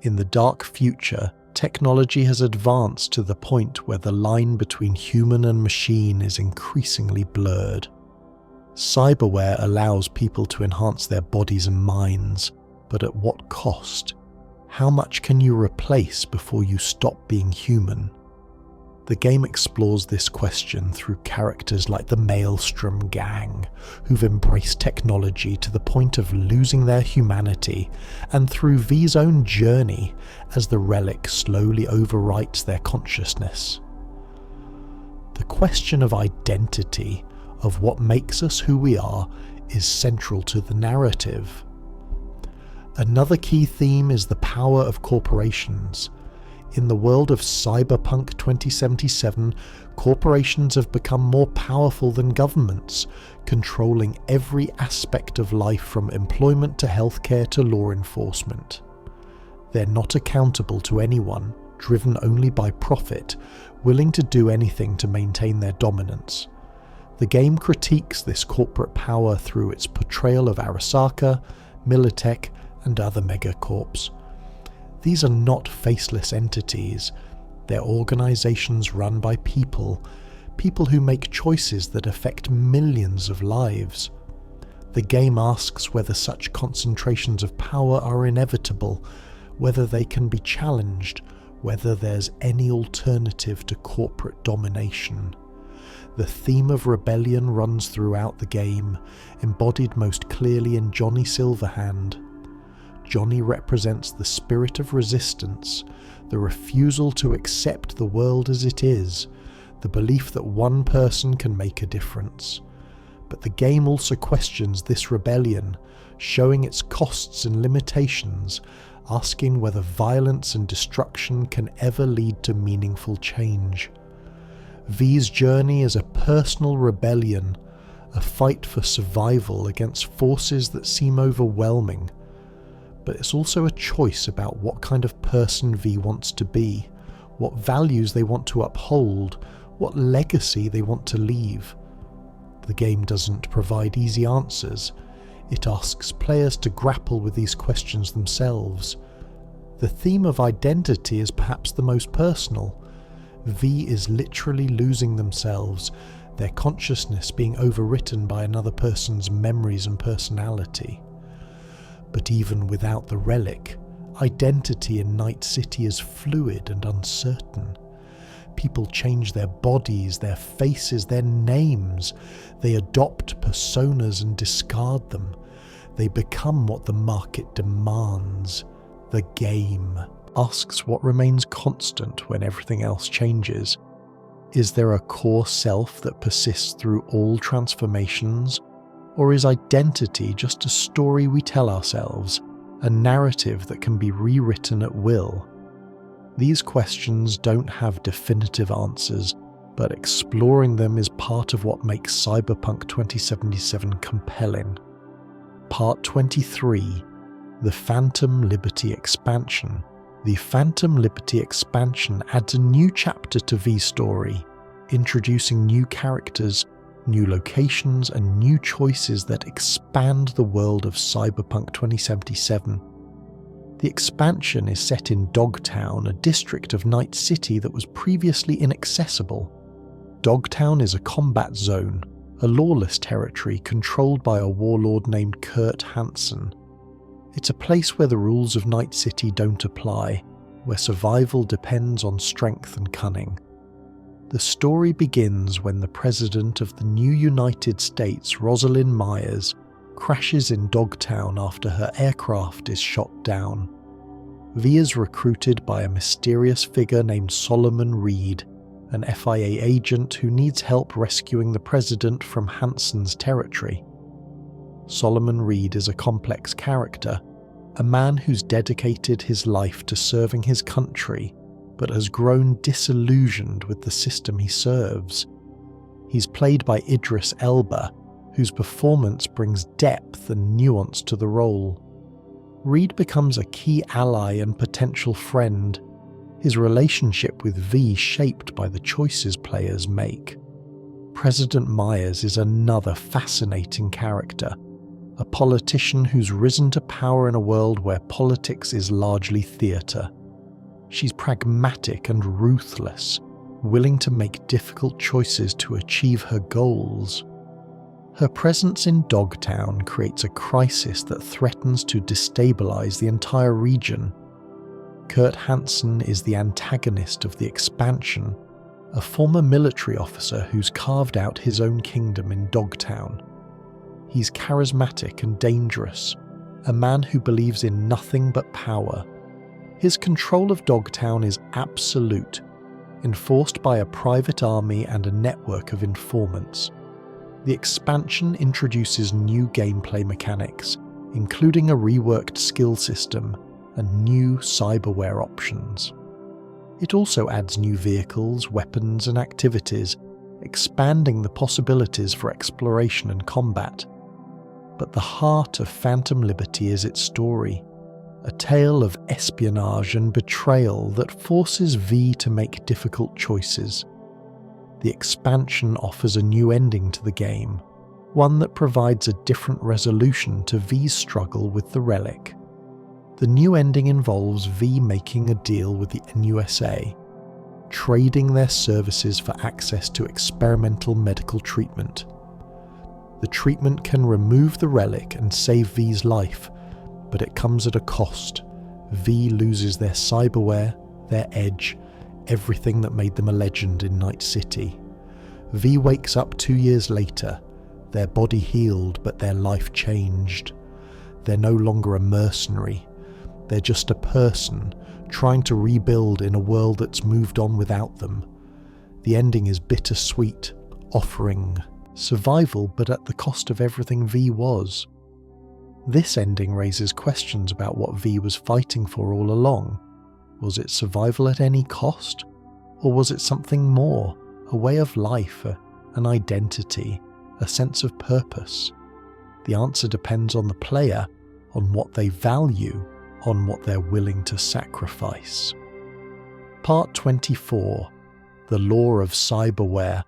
In the dark future, technology has advanced to the point where the line between human and machine is increasingly blurred. Cyberware allows people to enhance their bodies and minds, but at what cost? How much can you replace before you stop being human? The game explores this question through characters like the Maelstrom Gang, who've embraced technology to the point of losing their humanity, and through V's own journey as the Relic slowly overwrites their consciousness. The question of identity, of what makes us who we are, is central to the narrative. Another key theme is the power of corporations. In the world of Cyberpunk 2077, corporations have become more powerful than governments, controlling every aspect of life from employment to healthcare to law enforcement. They're not accountable to anyone, driven only by profit, willing to do anything to maintain their dominance. The game critiques this corporate power through its portrayal of Arasaka, Militech, and other megacorps. These are not faceless entities. They're organizations run by people who make choices that affect millions of lives. The game asks whether such concentrations of power are inevitable, whether they can be challenged, whether there's any alternative to corporate domination. The theme of rebellion runs throughout the game, embodied most clearly in Johnny Silverhand. Johnny represents the spirit of resistance, the refusal to accept the world as it is, the belief that one person can make a difference. But the game also questions this rebellion, showing its costs and limitations, asking whether violence and destruction can ever lead to meaningful change. V's journey is a personal rebellion, a fight for survival against forces that seem overwhelming. But it's also a choice about what kind of person V wants to be, what values they want to uphold, what legacy they want to leave. The game doesn't provide easy answers. It asks players to grapple with these questions themselves. The theme of identity is perhaps the most personal. V is literally losing themselves, their consciousness being overwritten by another person's memories and personality. But even without the relic, identity in Night City is fluid and uncertain. People change their bodies, their faces, their names. They adopt personas and discard them. They become what the market demands. The game asks what remains constant when everything else changes. Is there a core self that persists through all transformations? Or is identity just a story we tell ourselves, a narrative that can be rewritten at will? These questions don't have definitive answers, but exploring them is part of what makes Cyberpunk 2077 compelling. Part 23, The Phantom Liberty Expansion. The Phantom Liberty expansion adds a new chapter to V's story, introducing new characters, new locations, and new choices that expand the world of Cyberpunk 2077. The expansion is set in Dogtown, a district of Night City that was previously inaccessible. Dogtown is a combat zone, a lawless territory controlled by a warlord named Kurt Hansen. It's a place where the rules of Night City don't apply, where survival depends on strength and cunning. The story begins when the president of the new United States, Rosalind Myers, crashes in Dogtown after her aircraft is shot down. V is recruited by a mysterious figure named Solomon Reed, an FIA agent who needs help rescuing the president from Hansen's territory. Solomon Reed is a complex character, a man who's dedicated his life to serving his country, but has grown disillusioned with the system he serves. He's played by Idris Elba, whose performance brings depth and nuance to the role. Reed becomes a key ally and potential friend, his relationship with V shaped by the choices players make. President Myers is another fascinating character, a politician who's risen to power in a world where politics is largely theatre. She's pragmatic and ruthless, willing to make difficult choices to achieve her goals. Her presence in Dogtown creates a crisis that threatens to destabilize the entire region. Kurt Hansen is the antagonist of the expansion, a former military officer who's carved out his own kingdom in Dogtown. He's charismatic and dangerous, a man who believes in nothing but power. His control of Dogtown is absolute, enforced by a private army and a network of informants. The expansion introduces new gameplay mechanics, including a reworked skill system and new cyberware options. It also adds new vehicles, weapons, and activities, expanding the possibilities for exploration and combat. But the heart of Phantom Liberty is its story, a tale of espionage and betrayal that forces V to make difficult choices. The expansion offers a new ending to the game, one that provides a different resolution to V's struggle with the Relic. The new ending involves V making a deal with the NUSA, trading their services for access to experimental medical treatment. The treatment can remove the relic and save V's life, but it comes at a cost. V loses their cyberware, their edge, everything that made them a legend in Night City. V wakes up 2 years later, their body healed but their life changed. They're no longer a mercenary, they're just a person trying to rebuild in a world that's moved on without them. The ending is bittersweet, offering survival but at the cost of everything V was. This ending raises questions about what V was fighting for all along. Was it survival at any cost? Or was it something more, a way of life, an identity, a sense of purpose? The answer depends on the player, on what they value, on what they're willing to sacrifice. Part 24. The Law of Cyberware.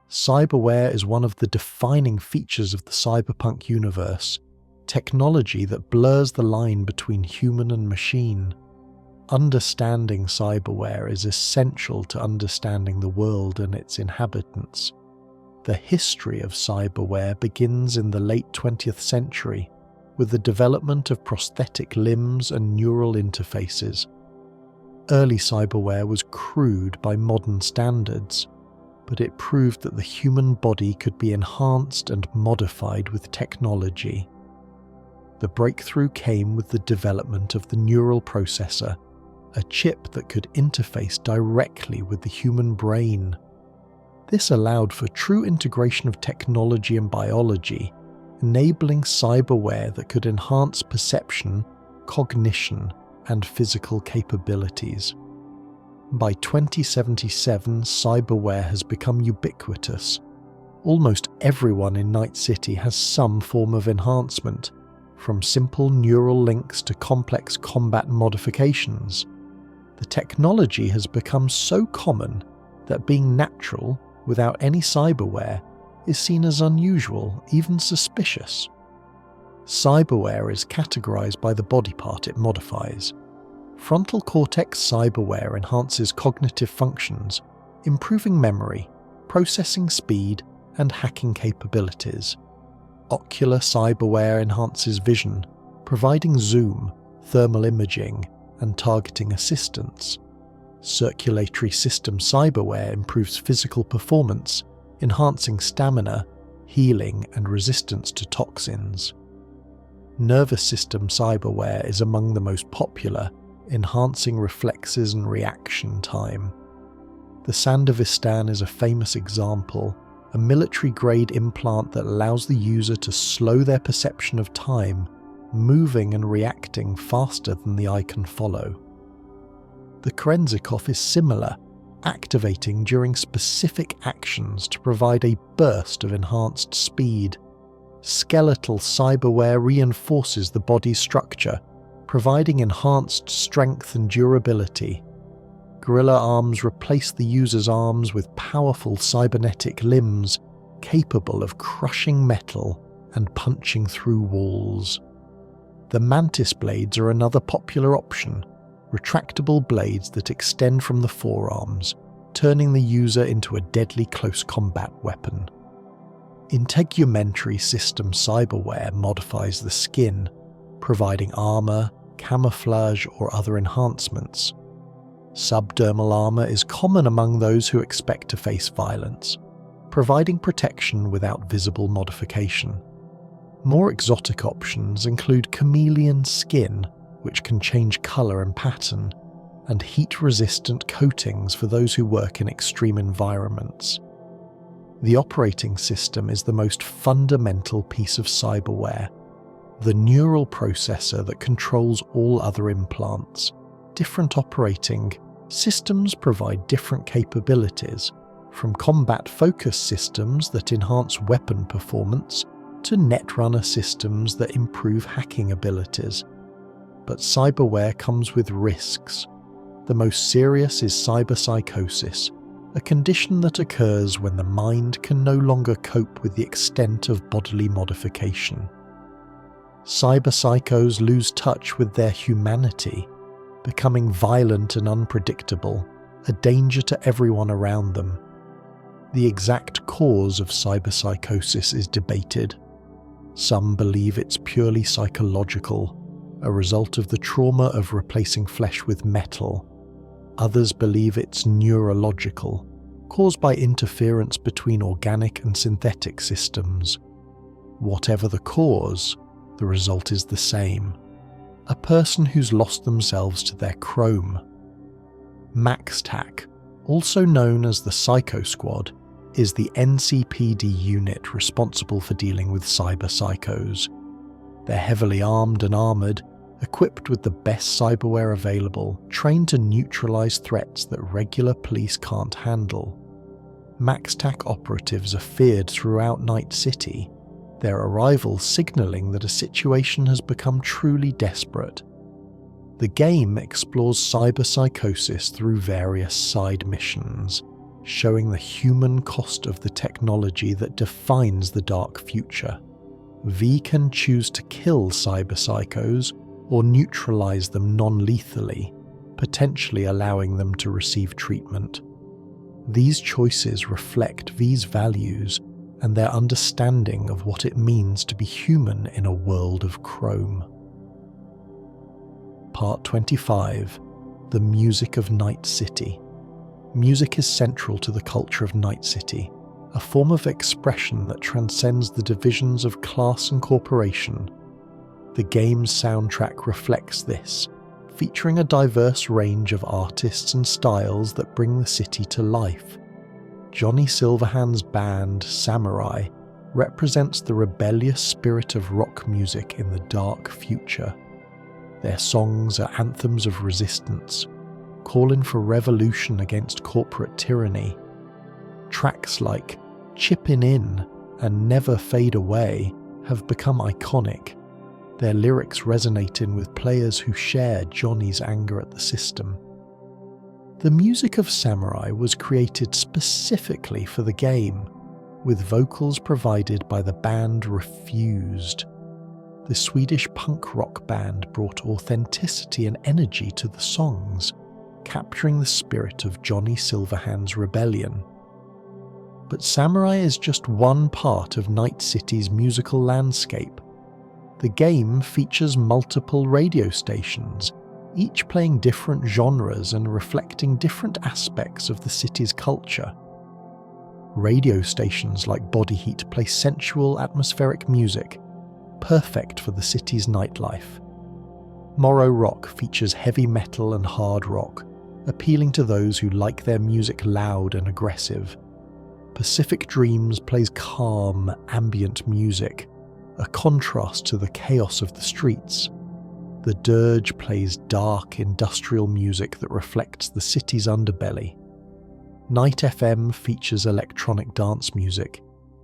Cyberware is one of the defining features of the cyberpunk universe, technology that blurs the line between human and machine. Understanding cyberware is essential to understanding the world and its inhabitants. The history of cyberware begins in the late 20th century, with the development of prosthetic limbs and neural interfaces. Early cyberware was crude by modern standards, but it proved that the human body could be enhanced and modified with technology. The breakthrough came with the development of the neural processor, a chip that could interface directly with the human brain. This allowed for true integration of technology and biology, enabling cyberware that could enhance perception, cognition, and physical capabilities. By 2077, cyberware has become ubiquitous. Almost everyone in Night City has some form of enhancement, from simple neural links to complex combat modifications. The technology has become so common that being natural, without any cyberware, is seen as unusual, even suspicious. Cyberware is categorized by the body part it modifies. Frontal cortex cyberware enhances cognitive functions, improving memory, processing speed, and hacking capabilities. Ocular cyberware enhances vision, providing zoom, thermal imaging, and targeting assistance. Circulatory system cyberware improves physical performance, enhancing stamina, healing, and resistance to toxins. Nervous system cyberware is among the most popular, enhancing reflexes and reaction time. The Sandevistan is a famous example, a military-grade implant that allows the user to slow their perception of time, moving and reacting faster than the eye can follow. The Kerenzikov is similar, activating during specific actions to provide a burst of enhanced speed. Skeletal cyberware reinforces the body's structure, providing enhanced strength and durability. Gorilla arms replace the user's arms with powerful cybernetic limbs, capable of crushing metal and punching through walls. The mantis blades are another popular option, retractable blades that extend from the forearms, turning the user into a deadly close combat weapon. Integumentary system cyberware modifies the skin, providing armor, camouflage, or other enhancements. Subdermal armor is common among those who expect to face violence, providing protection without visible modification. More exotic options include chameleon skin, which can change color and pattern, and heat-resistant coatings for those who work in extreme environments. The operating system is the most fundamental piece of cyberware, the neural processor that controls all other implants. Different operating systems provide different capabilities, from combat-focused systems that enhance weapon performance to netrunner systems that improve hacking abilities. But cyberware comes with risks. The most serious is cyberpsychosis, a condition that occurs when the mind can no longer cope with the extent of bodily modification. cyberpsychos lose touch with their humanity, becoming violent and unpredictable, a danger to everyone around them. The exact cause of cyberpsychosis is debated. Some believe it's purely psychological, a result of the trauma of replacing flesh with metal. Others believe it's neurological, caused by interference between organic and synthetic systems. Whatever the cause, the result is the same: a person who's lost themselves to their chrome. MaxTac, also known as the Psycho Squad, is the NCPD unit responsible for dealing with cyberpsychos. They're heavily armed and armoured, equipped with the best cyberware available, trained to neutralise threats that regular police can't handle. MaxTac operatives are feared throughout Night City, their arrival signalling that a situation has become truly desperate. The game explores cyberpsychosis through various side missions, showing the human cost of the technology that defines the dark future. V can choose to kill cyberpsychos or neutralise them non-lethally, potentially allowing them to receive treatment. These choices reflect V's values and their understanding of what it means to be human in a world of chrome. Part 25. The Music of Night City. Music is central to the culture of Night City, a form of expression that transcends the divisions of class and corporation. The game's soundtrack reflects this, featuring a diverse range of artists and styles that bring the city to life. Johnny Silverhand's band, Samurai, represents the rebellious spirit of rock music in the dark future. Their songs are anthems of resistance, calling for revolution against corporate tyranny. Tracks like Chippin' In and Never Fade Away have become iconic, their lyrics resonating with players who share Johnny's anger at the system. The music of Samurai was created specifically for the game, with vocals provided by the band Refused. The Swedish punk rock band brought authenticity and energy to the songs, capturing the spirit of Johnny Silverhand's rebellion. But Samurai is just one part of Night City's musical landscape. The game features multiple radio stations, each playing different genres and reflecting different aspects of the city's culture. Radio stations like Body Heat play sensual, atmospheric music, perfect for the city's nightlife. Morrow Rock features heavy metal and hard rock, appealing to those who like their music loud and aggressive. Pacific Dreams plays calm, ambient music, a contrast to the chaos of the streets. The Dirge plays dark, industrial music that reflects the city's underbelly. Night FM features electronic dance music,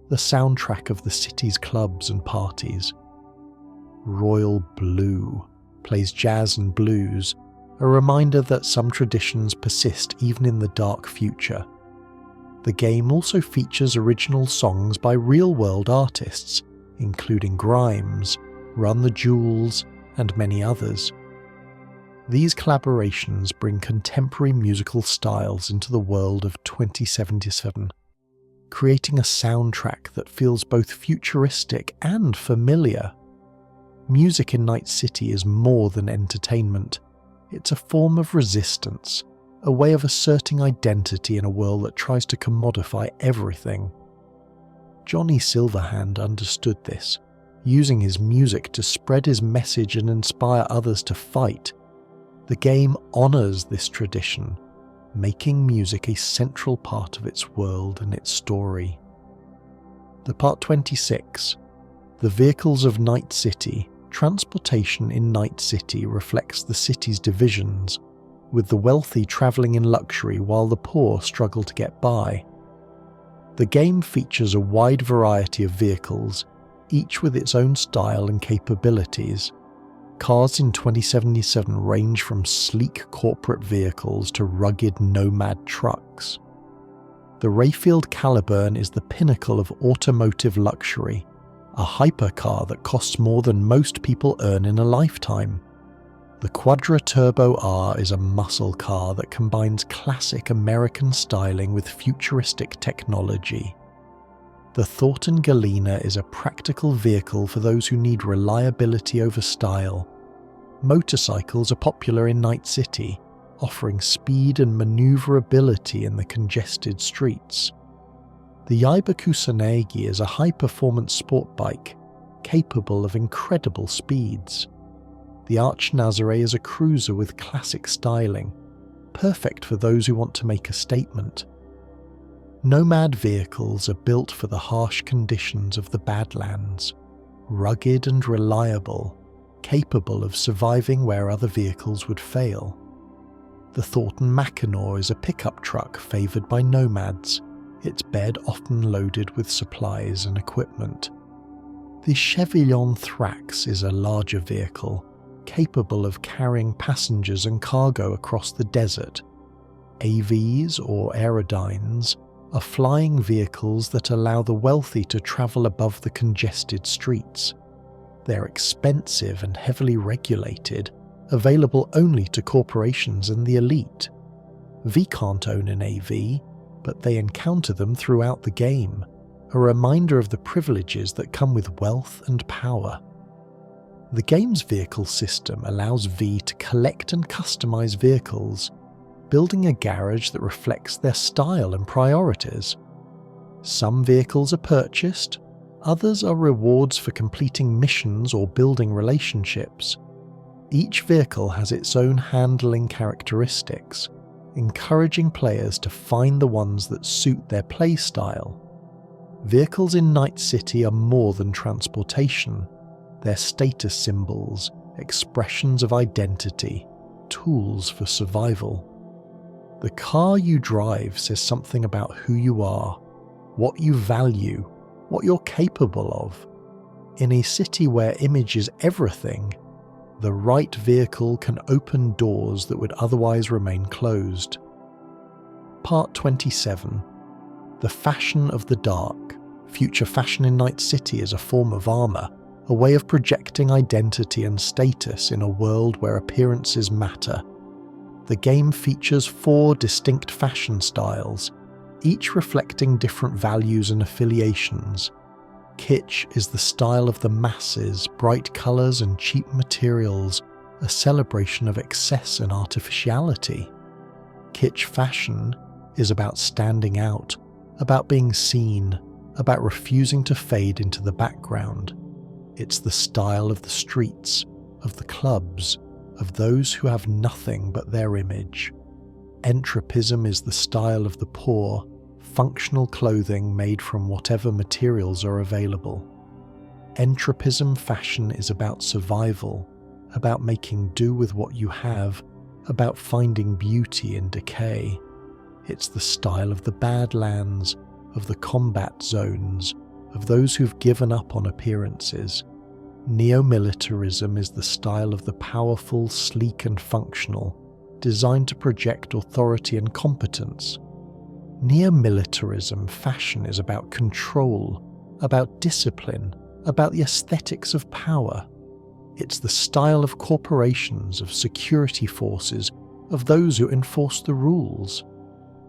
the soundtrack of the city's clubs and parties. Royal Blue plays jazz and blues, a reminder that some traditions persist even in the dark future. The game also features original songs by real-world artists, including Grimes, Run the Jewels, and many others. These collaborations bring contemporary musical styles into the world of 2077, creating a soundtrack that feels both futuristic and familiar. Music in Night City is more than entertainment. It's a form of resistance, a way of asserting identity in a world that tries to commodify everything. Johnny Silverhand understood this, using his music to spread his message and inspire others to fight. The game honours this tradition, making music a central part of its world and its story. The Part 26. The Vehicles of Night City. Transportation in Night City reflects the city's divisions, with the wealthy travelling in luxury while the poor struggle to get by. The game features a wide variety of vehicles, each with its own style and capabilities. Cars in 2077 range from sleek corporate vehicles to rugged nomad trucks. The Rayfield Caliburn is the pinnacle of automotive luxury, a hypercar that costs more than most people earn in a lifetime. The Quadra Turbo R is a muscle car that combines classic American styling with futuristic technology. The Thornton Galena is a practical vehicle for those who need reliability over style. Motorcycles are popular in Night City, offering speed and maneuverability in the congested streets. The Yiba Kusanagi is a high-performance sport bike, capable of incredible speeds. The Arch Nazare is a cruiser with classic styling, perfect for those who want to make a statement. Nomad vehicles are built for the harsh conditions of the Badlands, rugged and reliable, capable of surviving where other vehicles would fail. The Thornton Mackinac is a pickup truck favoured by nomads, its bed often loaded with supplies and equipment. The Chevillon Thrax is a larger vehicle, capable of carrying passengers and cargo across the desert. AVs, or aerodynes, are flying vehicles that allow the wealthy to travel above the congested streets. They're expensive and heavily regulated, available only to corporations and the elite. V can't own an AV, but they encounter them throughout the game, a reminder of the privileges that come with wealth and power. The game's vehicle system allows V to collect and customize vehicles, building a garage that reflects their style and priorities. Some vehicles are purchased, others are rewards for completing missions or building relationships. Each vehicle has its own handling characteristics, encouraging players to find the ones that suit their play style. Vehicles in Night City are more than transportation. They're status symbols, expressions of identity, tools for survival. The car you drive says something about who you are, what you value, what you're capable of. In a city where image is everything, the right vehicle can open doors that would otherwise remain closed. Part 27. The Fashion of the Dark. Future fashion in Night City is a form of armour, a way of projecting identity and status in a world where appearances matter. The game features 4 distinct fashion styles, each reflecting different values and affiliations. Kitsch is the style of the masses, bright colours and cheap materials, a celebration of excess and artificiality. Kitsch fashion is about standing out, about being seen, about refusing to fade into the background. It's the style of the streets, of the clubs, of those who have nothing but their image. Entropism is the style of the poor, functional clothing made from whatever materials are available. Entropism fashion is about survival, about making do with what you have, about finding beauty in decay. It's the style of the Badlands, of the combat zones, of those who've given up on appearances. Neo-militarism is the style of the powerful, sleek and functional, designed to project authority and competence. Neo-militarism fashion is about control, about discipline, about the aesthetics of power. It's the style of corporations, of security forces, of those who enforce the rules.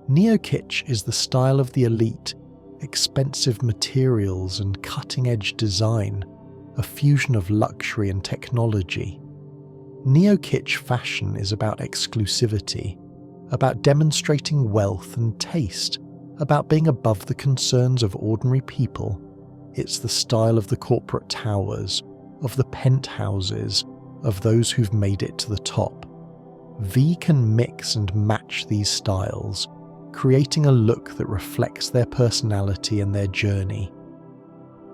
Neo-kitsch is the style of the elite, expensive materials and cutting-edge design, a fusion of luxury and technology. Neo-kitsch fashion is about exclusivity, about demonstrating wealth and taste, about being above the concerns of ordinary people. It's the style of the corporate towers, of the penthouses, of those who've made it to the top. V can mix and match these styles, creating a look that reflects their personality and their journey.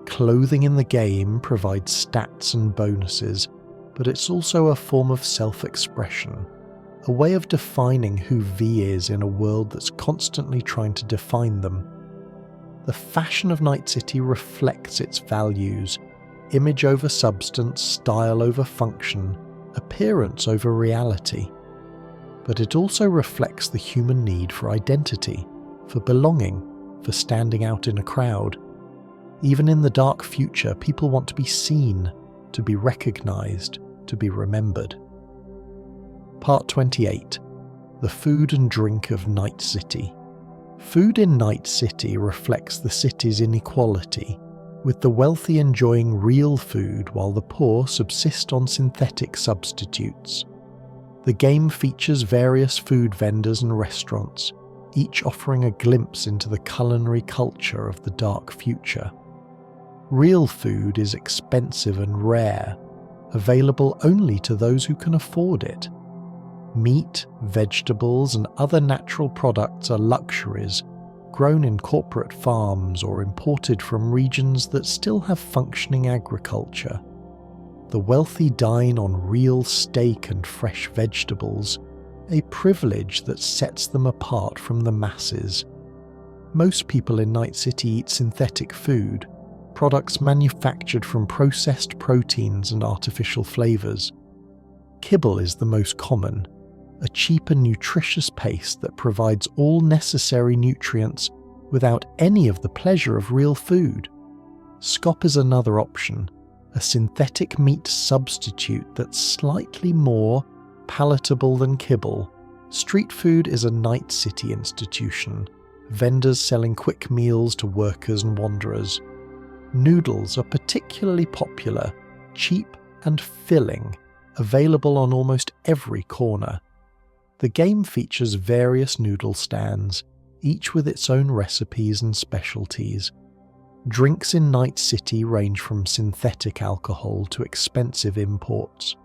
Clothing in the game provides stats and bonuses, but it's also a form of self-expression, a way of defining who V is in a world that's constantly trying to define them. The fashion of Night City reflects its values: image over substance, style over function, appearance over reality. But it also reflects the human need for identity, for belonging, for standing out in a crowd. Even in the dark future, people want to be seen, to be recognised, to be remembered. Part 28. The food and drink of Night City. Food in Night City reflects the city's inequality, with the wealthy enjoying real food while the poor subsist on synthetic substitutes. The game features various food vendors and restaurants, each offering a glimpse into the culinary culture of the dark future. Real food is expensive and rare, available only to those who can afford it. Meat, vegetables, and other natural products are luxuries, grown in corporate farms or imported from regions that still have functioning agriculture. The wealthy dine on real steak and fresh vegetables, a privilege that sets them apart from the masses. Most people in Night City eat synthetic food, products manufactured from processed proteins and artificial flavours. Kibble is the most common, a cheap and nutritious paste that provides all necessary nutrients without any of the pleasure of real food. Skop is another option, a synthetic meat substitute that's slightly more palatable than kibble. Street food is a Night City institution, vendors selling quick meals to workers and wanderers. Noodles are particularly popular, cheap and filling, available on almost every corner. The game features various noodle stands, each with its own recipes and specialties. Drinks in Night City range from synthetic alcohol to expensive imports.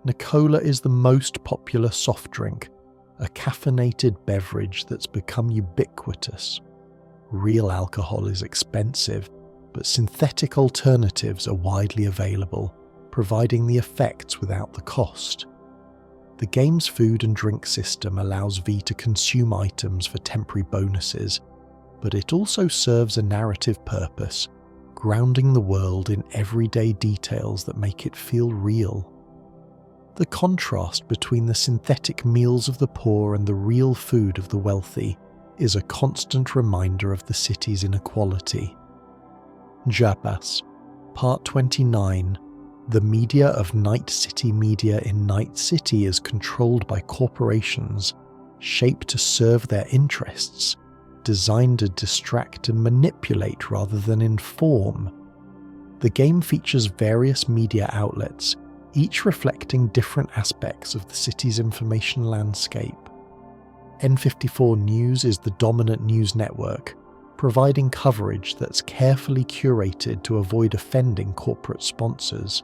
Nicola is the most popular soft drink, a caffeinated beverage that's become ubiquitous. Real alcohol is expensive, but synthetic alternatives are widely available, providing the effects without the cost. The game's food and drink system allows V to consume items for temporary bonuses, but it also serves a narrative purpose, grounding the world in everyday details that make it feel real. The contrast between the synthetic meals of the poor and the real food of the wealthy is a constant reminder of the city's inequality. Jabas, Part 29. The media of Night City. Media in Night City is controlled by corporations, shaped to serve their interests, designed to distract and manipulate rather than inform. The game features various media outlets, each reflecting different aspects of the city's information landscape. N54 News is the dominant news network, providing coverage that's carefully curated to avoid offending corporate sponsors.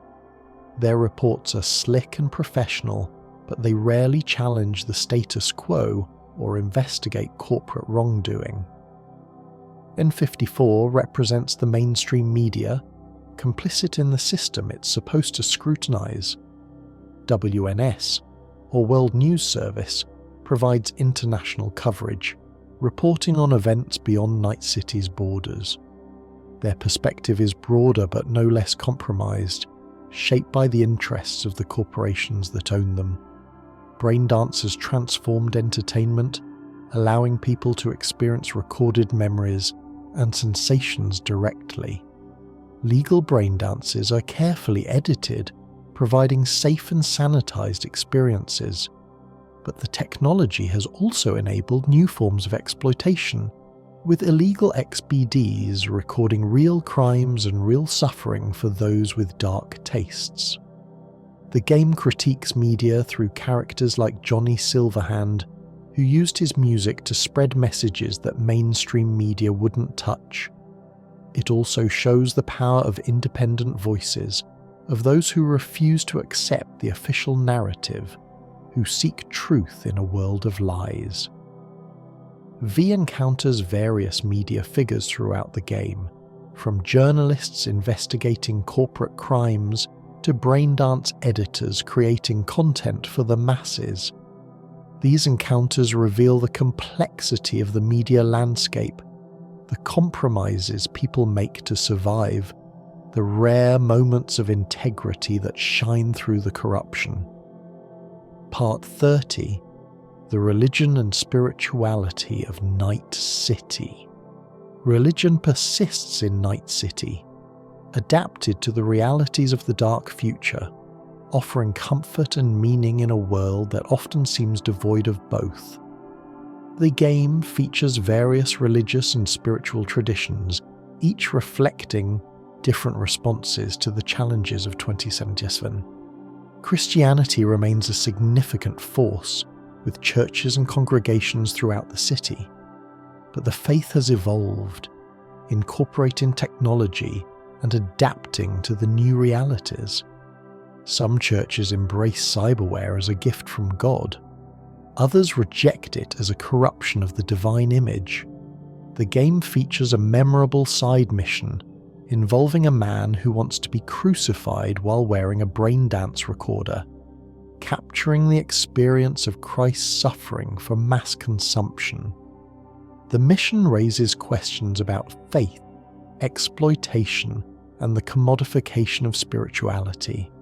Their reports are slick and professional, but they rarely challenge the status quo or investigate corporate wrongdoing. N54 represents the mainstream media, complicit in the system it's supposed to scrutinize. WNS, or World News Service, provides international coverage, reporting on events beyond Night City's borders. Their perspective is broader but no less compromised, shaped by the interests of the corporations that own them. Braindance has transformed entertainment, allowing people to experience recorded memories and sensations directly. Legal braindances are carefully edited, providing safe and sanitized experiences. But the technology has also enabled new forms of exploitation, with illegal XBDs recording real crimes and real suffering for those with dark tastes. The game critiques media through characters like Johnny Silverhand, who used his music to spread messages that mainstream media wouldn't touch. It also shows the power of independent voices, of those who refuse to accept the official narrative, who seek truth in a world of lies. V encounters various media figures throughout the game, from journalists investigating corporate crimes to braindance editors creating content for the masses. These encounters reveal the complexity of the media landscape, the compromises people make to survive, the rare moments of integrity that shine through the corruption. Part 30. The religion and spirituality of Night City. religion persists in Night City, adapted to the realities of the dark future, offering comfort and meaning in a world that often seems devoid of both. The game features various religious and spiritual traditions, each reflecting different responses to the challenges of 2077. Christianity remains a significant force, with churches and congregations throughout the city. But the faith has evolved, incorporating technology and adapting to the new realities. Some churches embrace cyberware as a gift from God. Others reject it as a corruption of the divine image. The game features a memorable side mission involving a man who wants to be crucified while wearing a brain dance recorder, capturing the experience of Christ's suffering for mass consumption. The mission raises questions about faith, exploitation, and the commodification of spirituality.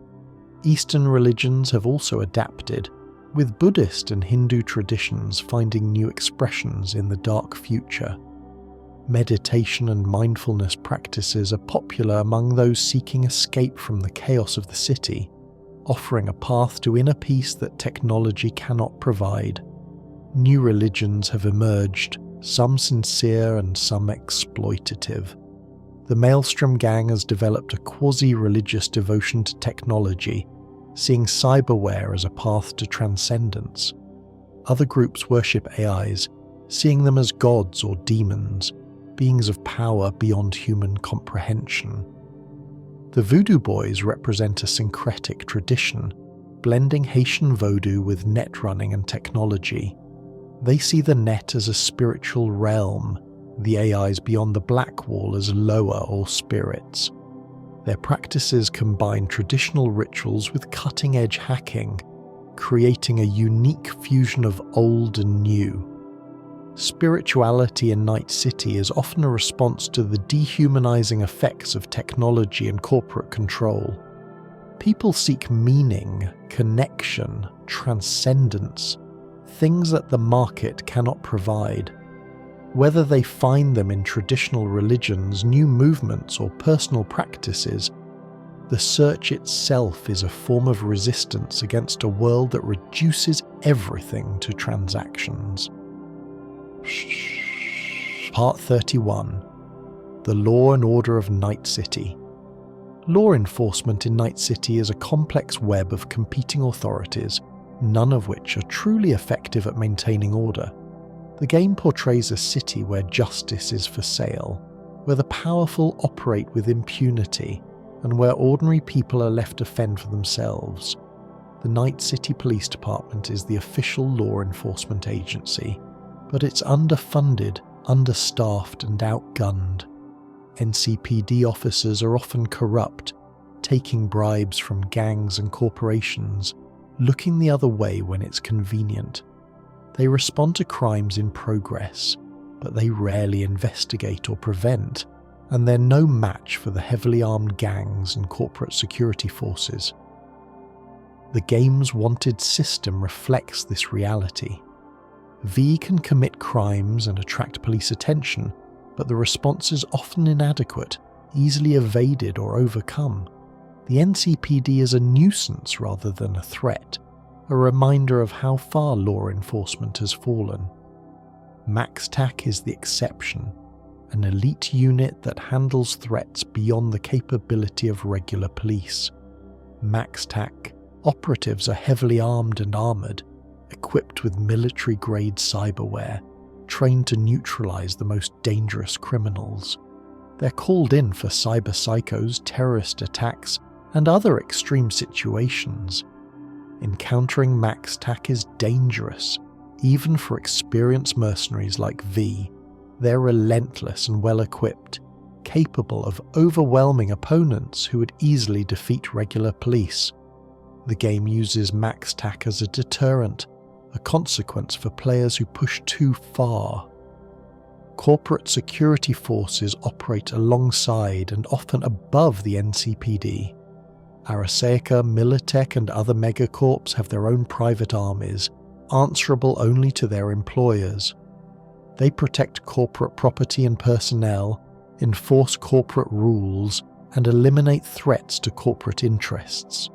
Eastern religions have also adapted, with Buddhist and Hindu traditions finding new expressions in the dark future. Meditation and mindfulness practices are popular among those seeking escape from the chaos of the city, offering a path to inner peace that technology cannot provide. New religions have emerged, some sincere and some exploitative. The Maelstrom Gang has developed a quasi-religious devotion to technology, seeing cyberware as a path to transcendence. Other groups worship AIs, seeing them as gods or demons, beings of power beyond human comprehension. The Voodoo Boys represent a syncretic tradition, blending Haitian Vodou with net running and technology. They see the net as a spiritual realm, the AIs beyond the black wall as lower or spirits. Their practices combine traditional rituals with cutting-edge hacking, creating a unique fusion of old and new. Spirituality in Night City is often a response to the dehumanizing effects of technology and corporate control. People seek meaning, connection, transcendence, things that the market cannot provide. Whether they find them in traditional religions, new movements, or personal practices, the search itself is a form of resistance against a world that reduces everything to transactions. Part 31. The Law and Order of Night City. Law enforcement in Night City is a complex web of competing authorities, none of which are truly effective at maintaining order. The game portrays a city where justice is for sale, where the powerful operate with impunity, and where ordinary people are left to fend for themselves. The Night City Police Department is the official law enforcement agency, but it's underfunded, understaffed, and outgunned. NCPD officers are often corrupt, taking bribes from gangs and corporations, looking the other way when it's convenient. They respond to crimes in progress, but they rarely investigate or prevent, and they're no match for the heavily armed gangs and corporate security forces. The game's wanted system reflects this reality. V can commit crimes and attract police attention, but the response is often inadequate, easily evaded or overcome. The NCPD is a nuisance rather than a threat, a reminder of how far law enforcement has fallen. MaxTac is the exception, an elite unit that handles threats beyond the capability of regular police. MaxTac operatives are heavily armed and armoured, equipped with military-grade cyberware, trained to neutralize the most dangerous criminals. They're called in for cyber psychos, terrorist attacks, and other extreme situations. Encountering MaxTac is dangerous, even for experienced mercenaries like V. They're relentless and well-equipped, capable of overwhelming opponents who would easily defeat regular police. The game uses MaxTac as a deterrent, a consequence for players who push too far. Corporate security forces operate alongside and often above the NCPD. Arasaka, Militech and other megacorps have their own private armies, answerable only to their employers. They protect corporate property and personnel, enforce corporate rules, and eliminate threats to corporate interests.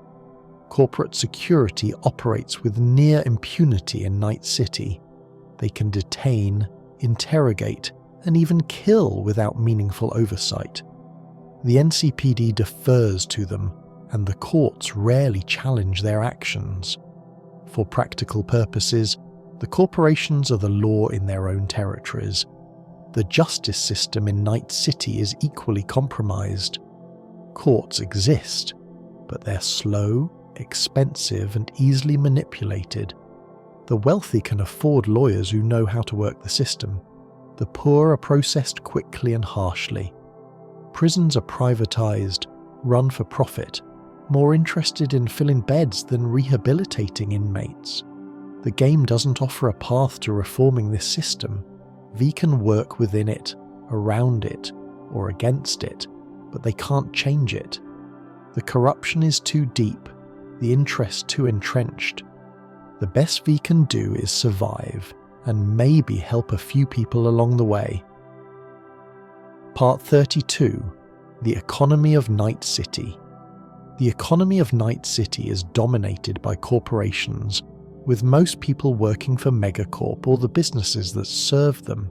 Corporate security operates with near impunity in Night City. They can detain, interrogate, and even kill without meaningful oversight. The NCPD defers to them, and the courts rarely challenge their actions. For practical purposes, the corporations are the law in their own territories. The justice system in Night City is equally compromised. Courts exist, but they're slow, expensive, and easily manipulated. The wealthy can afford lawyers who know how to work the system. The poor are processed quickly and harshly. Prisons are privatized, run for profit, more interested in filling beds than rehabilitating inmates. The game doesn't offer a path to reforming this system. V can work within it, around it, or against it, but they can't change it. The corruption is too deep, the interest too entrenched. The best V can do is survive, and maybe help a few people along the way. Part 32. The Economy of Night City. The economy of Night City is dominated by corporations, with most people working for megacorp or the businesses that serve them.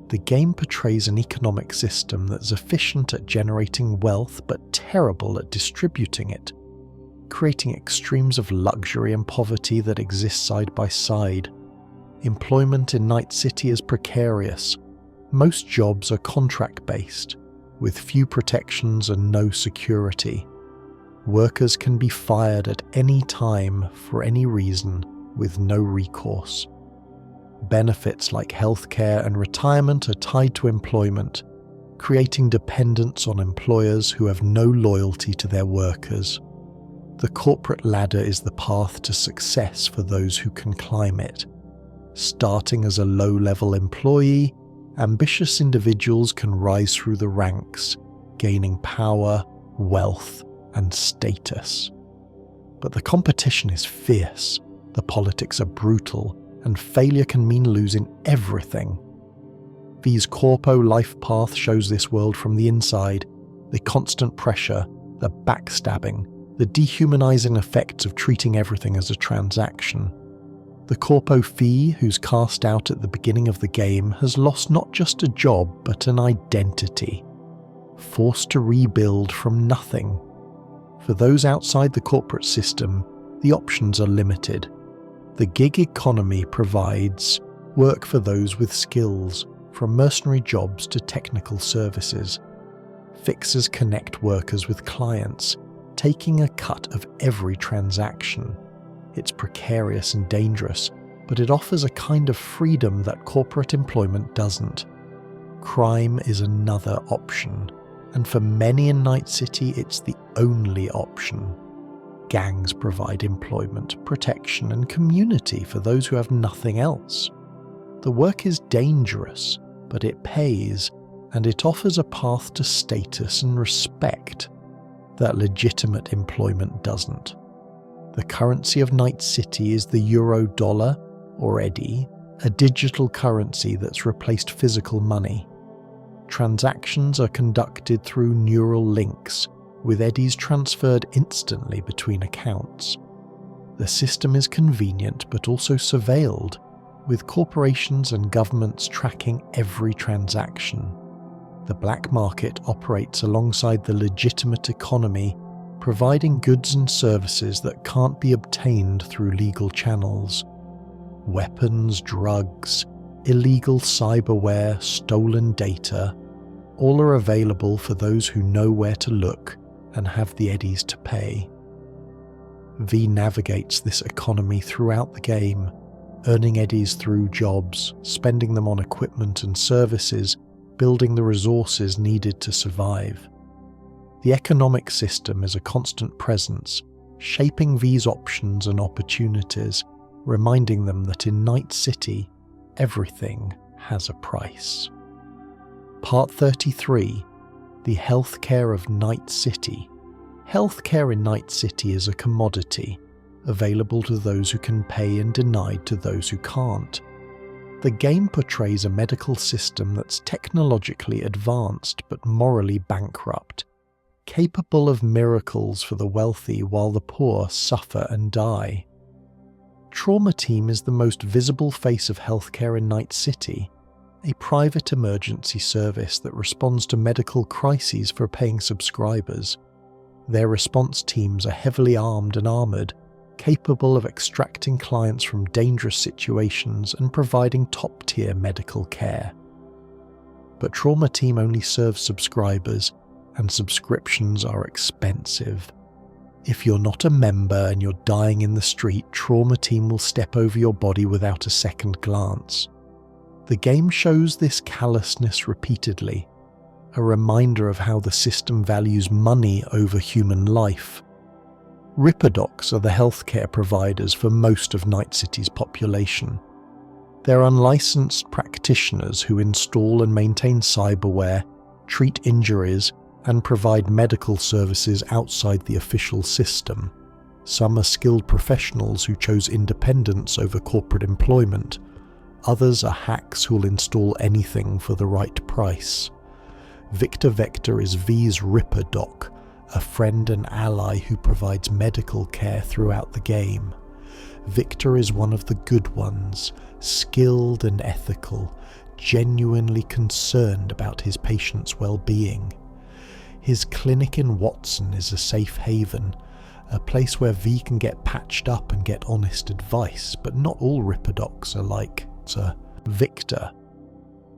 The game portrays an economic system that's efficient at generating wealth but terrible at distributing it, creating extremes of luxury and poverty that exist side by side. Employment in Night City is precarious. Most jobs are contract-based, with few protections and no security. Workers can be fired at any time for any reason, with no recourse. Benefits like healthcare and retirement are tied to employment, creating dependence on employers who have no loyalty to their workers. The corporate ladder is the path to success for those who can climb it. Starting as a low-level employee, ambitious individuals can rise through the ranks, gaining power, wealth, and status. But the competition is fierce, the politics are brutal, and failure can mean losing everything. V's Corpo life path shows this world from the inside: the constant pressure, the backstabbing, the dehumanizing effects of treating everything as a transaction. The Corpo fee, who's cast out at the beginning of the game, has lost not just a job but an identity, forced to rebuild from nothing. For those outside the corporate system, the options are limited. The gig economy provides work for those with skills, from mercenary jobs to technical services. Fixers connect workers with clients, taking a cut of every transaction. It's precarious and dangerous, but it offers a kind of freedom that corporate employment doesn't. Crime is another option, and for many in Night City it's the only option. Gangs provide employment, protection, and community for those who have nothing else. The work is dangerous, but it pays, and it offers a path to status and respect that legitimate employment doesn't. The currency of Night City is the euro dollar, or eddy, a digital currency that's replaced physical money. Transactions are conducted through neural links, with eddies transferred instantly between accounts. The system is convenient but also surveilled, with corporations and governments tracking every transaction. The black market operates alongside the legitimate economy, providing goods and services that can't be obtained through legal channels. Weapons, drugs, illegal cyberware, stolen data, all are available for those who know where to look and have the eddies to pay. V navigates this economy throughout the game, earning eddies through jobs, spending them on equipment and services, building the resources needed to survive. The economic system is a constant presence, shaping V's options and opportunities, reminding them that in Night City, everything has a price. Part 33. The Healthcare of Night City. Healthcare in Night City is a commodity, available to those who can pay and denied to those who can't. The game portrays a medical system that's technologically advanced but morally bankrupt, capable of miracles for the wealthy while the poor suffer and die. Trauma Team is the most visible face of healthcare in Night City, a private emergency service that responds to medical crises for paying subscribers. Their response teams are heavily armed and armoured, capable of extracting clients from dangerous situations and providing top-tier medical care. But Trauma Team only serves subscribers, and subscriptions are expensive. If you're not a member and you're dying in the street, Trauma Team will step over your body without a second glance. The game shows this callousness repeatedly, a reminder of how the system values money over human life. Ripperdocs are the healthcare providers for most of Night City's population. They're unlicensed practitioners who install and maintain cyberware, treat injuries, and provide medical services outside the official system. Some are skilled professionals who chose independence over corporate employment. Others are hacks who'll install anything for the right price. Victor Vector is V's Ripperdoc, a friend and ally who provides medical care throughout the game. Victor is one of the good ones, skilled and ethical, genuinely concerned about his patients' well-being. His clinic in Watson is a safe haven, a place where V can get patched up and get honest advice, but not all Ripperdocs are like Sir Victor.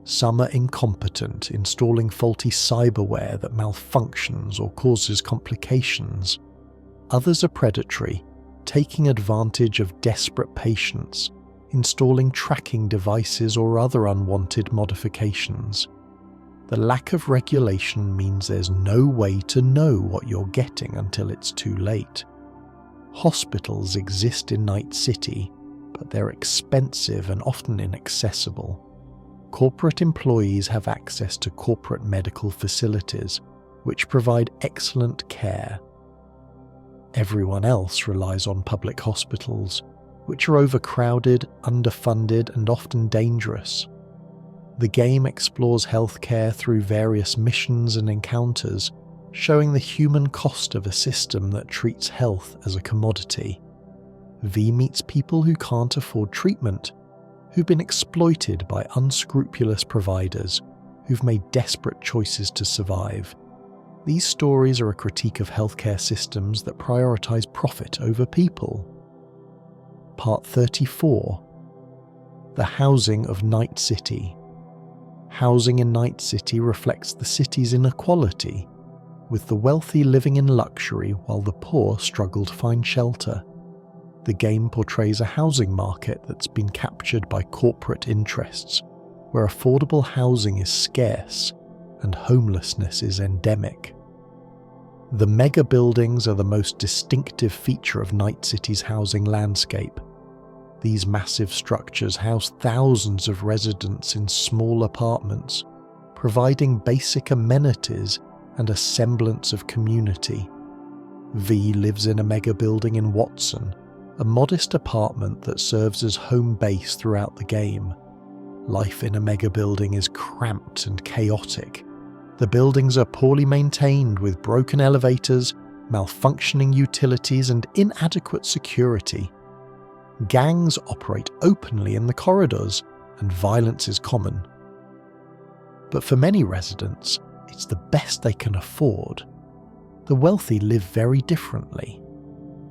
Some are incompetent, installing faulty cyberware that malfunctions or causes complications. Others are predatory, taking advantage of desperate patients, installing tracking devices or other unwanted modifications. The lack of regulation means there's no way to know what you're getting until it's too late. Hospitals exist in Night City, but they're expensive and often inaccessible. Corporate employees have access to corporate medical facilities, which provide excellent care. Everyone else relies on public hospitals, which are overcrowded, underfunded, and often dangerous. The game explores healthcare through various missions and encounters, showing the human cost of a system that treats health as a commodity. V meets people who can't afford treatment, who've been exploited by unscrupulous providers, who've made desperate choices to survive. These stories are a critique of healthcare systems that prioritize profit over people. Part 34. The housing of Night City. Housing in Night City reflects the city's inequality, with the wealthy living in luxury while the poor struggle to find shelter. The game portrays a housing market that's been captured by corporate interests, where affordable housing is scarce and homelessness is endemic. The mega buildings are the most distinctive feature of Night City's housing landscape. These massive structures house thousands of residents in small apartments, providing basic amenities and a semblance of community. V lives in a mega building in Watson, a modest apartment that serves as home base throughout the game. Life in a mega building is cramped and chaotic. The buildings are poorly maintained with broken elevators, malfunctioning utilities, and inadequate security. Gangs operate openly in the corridors, and violence is common. But for many residents, it's the best they can afford. The wealthy live very differently.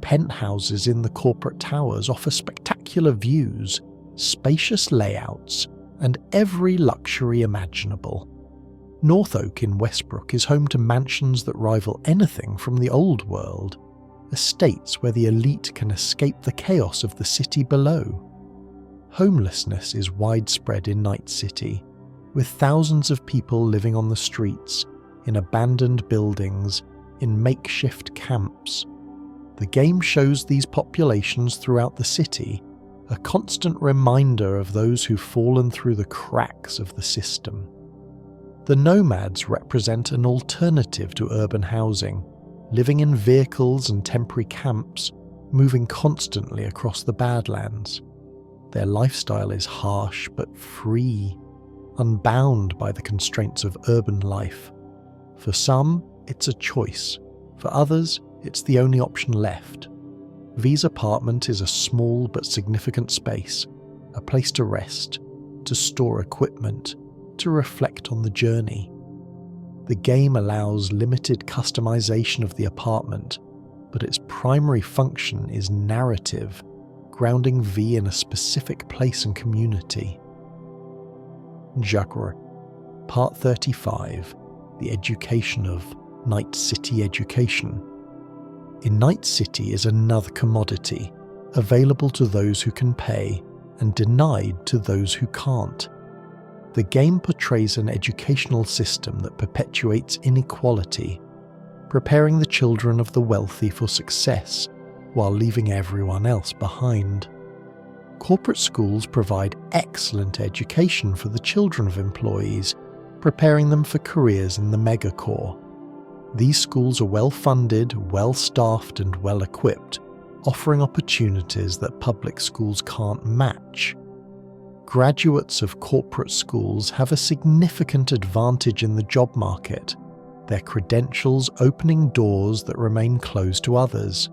Penthouses in the corporate towers offer spectacular views, spacious layouts, and every luxury imaginable. North Oak in Westbrook is home to mansions that rival anything from the old world, estates where the elite can escape the chaos of the city below. Homelessness is widespread in Night City, with thousands of people living on the streets, in abandoned buildings, in makeshift camps. The game shows these populations throughout the city, a constant reminder of those who've fallen through the cracks of the system. The nomads represent an alternative to urban housing, living in vehicles and temporary camps, moving constantly across the Badlands. Their lifestyle is harsh but free, unbound by the constraints of urban life. For some, it's a choice. For others, it's the only option left. V's apartment is a small but significant space, a place to rest, to store equipment, to reflect on the journey. The game allows limited customization of the apartment, but its primary function is narrative, grounding V in a specific place and community. Jagr, Part 35, The Education of Night City Education. In Night City is another commodity, available to those who can pay and denied to those who can't. The game portrays an educational system that perpetuates inequality, preparing the children of the wealthy for success while leaving everyone else behind. Corporate schools provide excellent education for the children of employees, preparing them for careers in the megacorps. These schools are well-funded, well-staffed and well-equipped, offering opportunities that public schools can't match. Graduates of corporate schools have a significant advantage in the job market, their credentials opening doors that remain closed to others.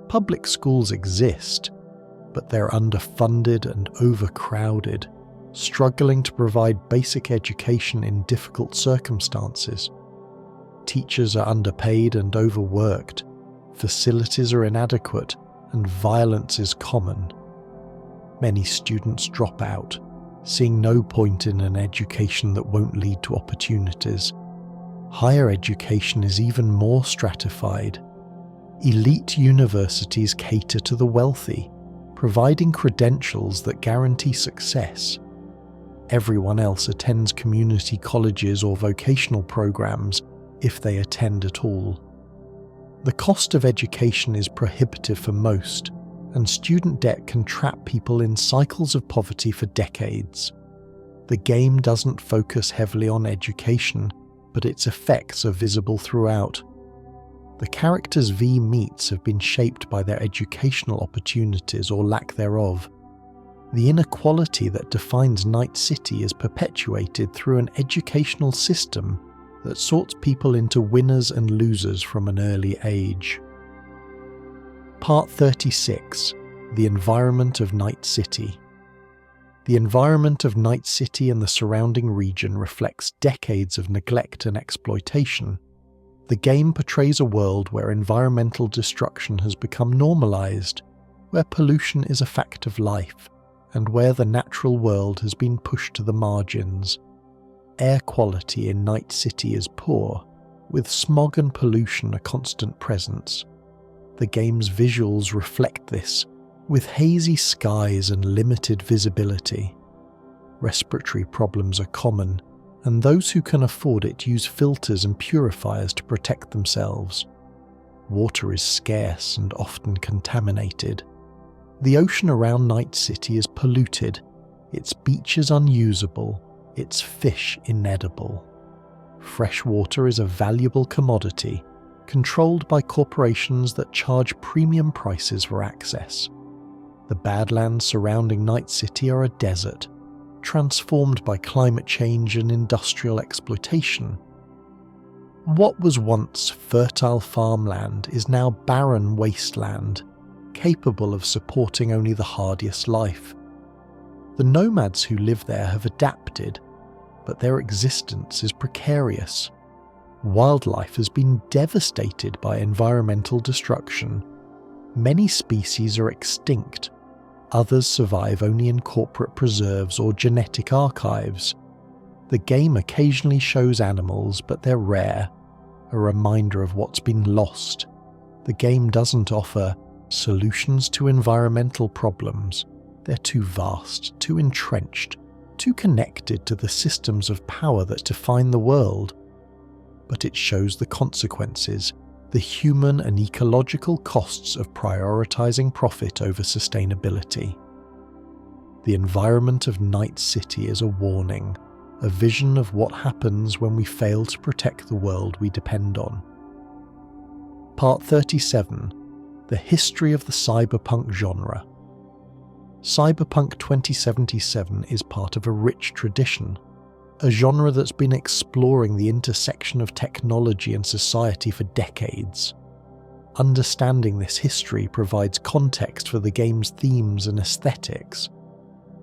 Public schools exist, but they're underfunded and overcrowded, struggling to provide basic education in difficult circumstances. Teachers are underpaid and overworked, facilities are inadequate, and violence is common. Many students drop out, seeing no point in an education that won't lead to opportunities. Higher education is even more stratified. Elite universities cater to the wealthy, providing credentials that guarantee success. Everyone else attends community colleges or vocational programs, if they attend at all. The cost of education is prohibitive for most, and student debt can trap people in cycles of poverty for decades. The game doesn't focus heavily on education, but its effects are visible throughout. The characters V meets have been shaped by their educational opportunities or lack thereof. The inequality that defines Night City is perpetuated through an educational system that sorts people into winners and losers from an early age. Part 36, The Environment of Night City. The environment of Night City and the surrounding region reflects decades of neglect and exploitation. The game portrays a world where environmental destruction has become normalized, where pollution is a fact of life, and where the natural world has been pushed to the margins. Air quality in Night City is poor, with smog and pollution a constant presence. The game's visuals reflect this, with hazy skies and limited visibility. Respiratory problems are common, and those who can afford it use filters and purifiers to protect themselves. Water is scarce and often contaminated. The ocean around Night City is polluted, its beaches unusable, its fish inedible. Fresh water is a valuable commodity, controlled by corporations that charge premium prices for access. The Badlands surrounding Night City are a desert, transformed by climate change and industrial exploitation. What was once fertile farmland is now barren wasteland, capable of supporting only the hardiest life. The nomads who live there have adapted, but their existence is precarious. Wildlife has been devastated by environmental destruction. Many species are extinct. Others survive only in corporate preserves or genetic archives. The game occasionally shows animals, but they're rare, a reminder of what's been lost. The game doesn't offer solutions to environmental problems. They're too vast, too entrenched, too connected to the systems of power that define the world. But it shows the consequences, the human and ecological costs of prioritizing profit over sustainability. The environment of Night City is a warning, a vision of what happens when we fail to protect the world we depend on. Part 37, The History of the Cyberpunk Genre. Cyberpunk 2077 is part of a rich tradition, a genre that's been exploring the intersection of technology and society for decades. Understanding this history provides context for the game's themes and aesthetics.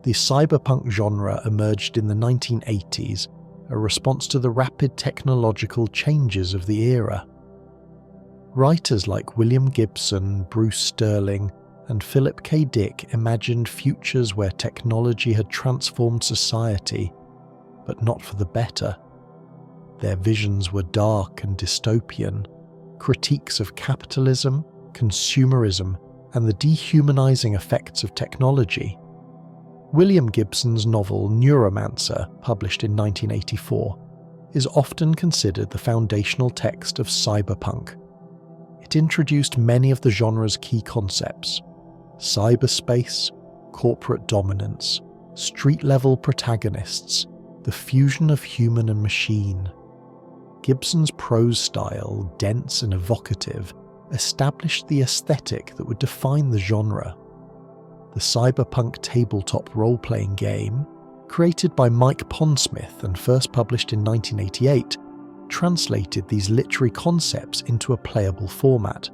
The cyberpunk genre emerged in the 1980s, a response to the rapid technological changes of the era. Writers like William Gibson, Bruce Sterling, and Philip K. Dick imagined futures where technology had transformed society, but not for the better. Their visions were dark and dystopian, critiques of capitalism, consumerism, and the dehumanizing effects of technology. William Gibson's novel Neuromancer, published in 1984, is often considered the foundational text of cyberpunk. It introduced many of the genre's key concepts: cyberspace, corporate dominance, street-level protagonists, the fusion of human and machine. Gibson's prose style, dense and evocative, established the aesthetic that would define the genre. The cyberpunk tabletop role-playing game, created by Mike Pondsmith and first published in 1988, translated these literary concepts into a playable format.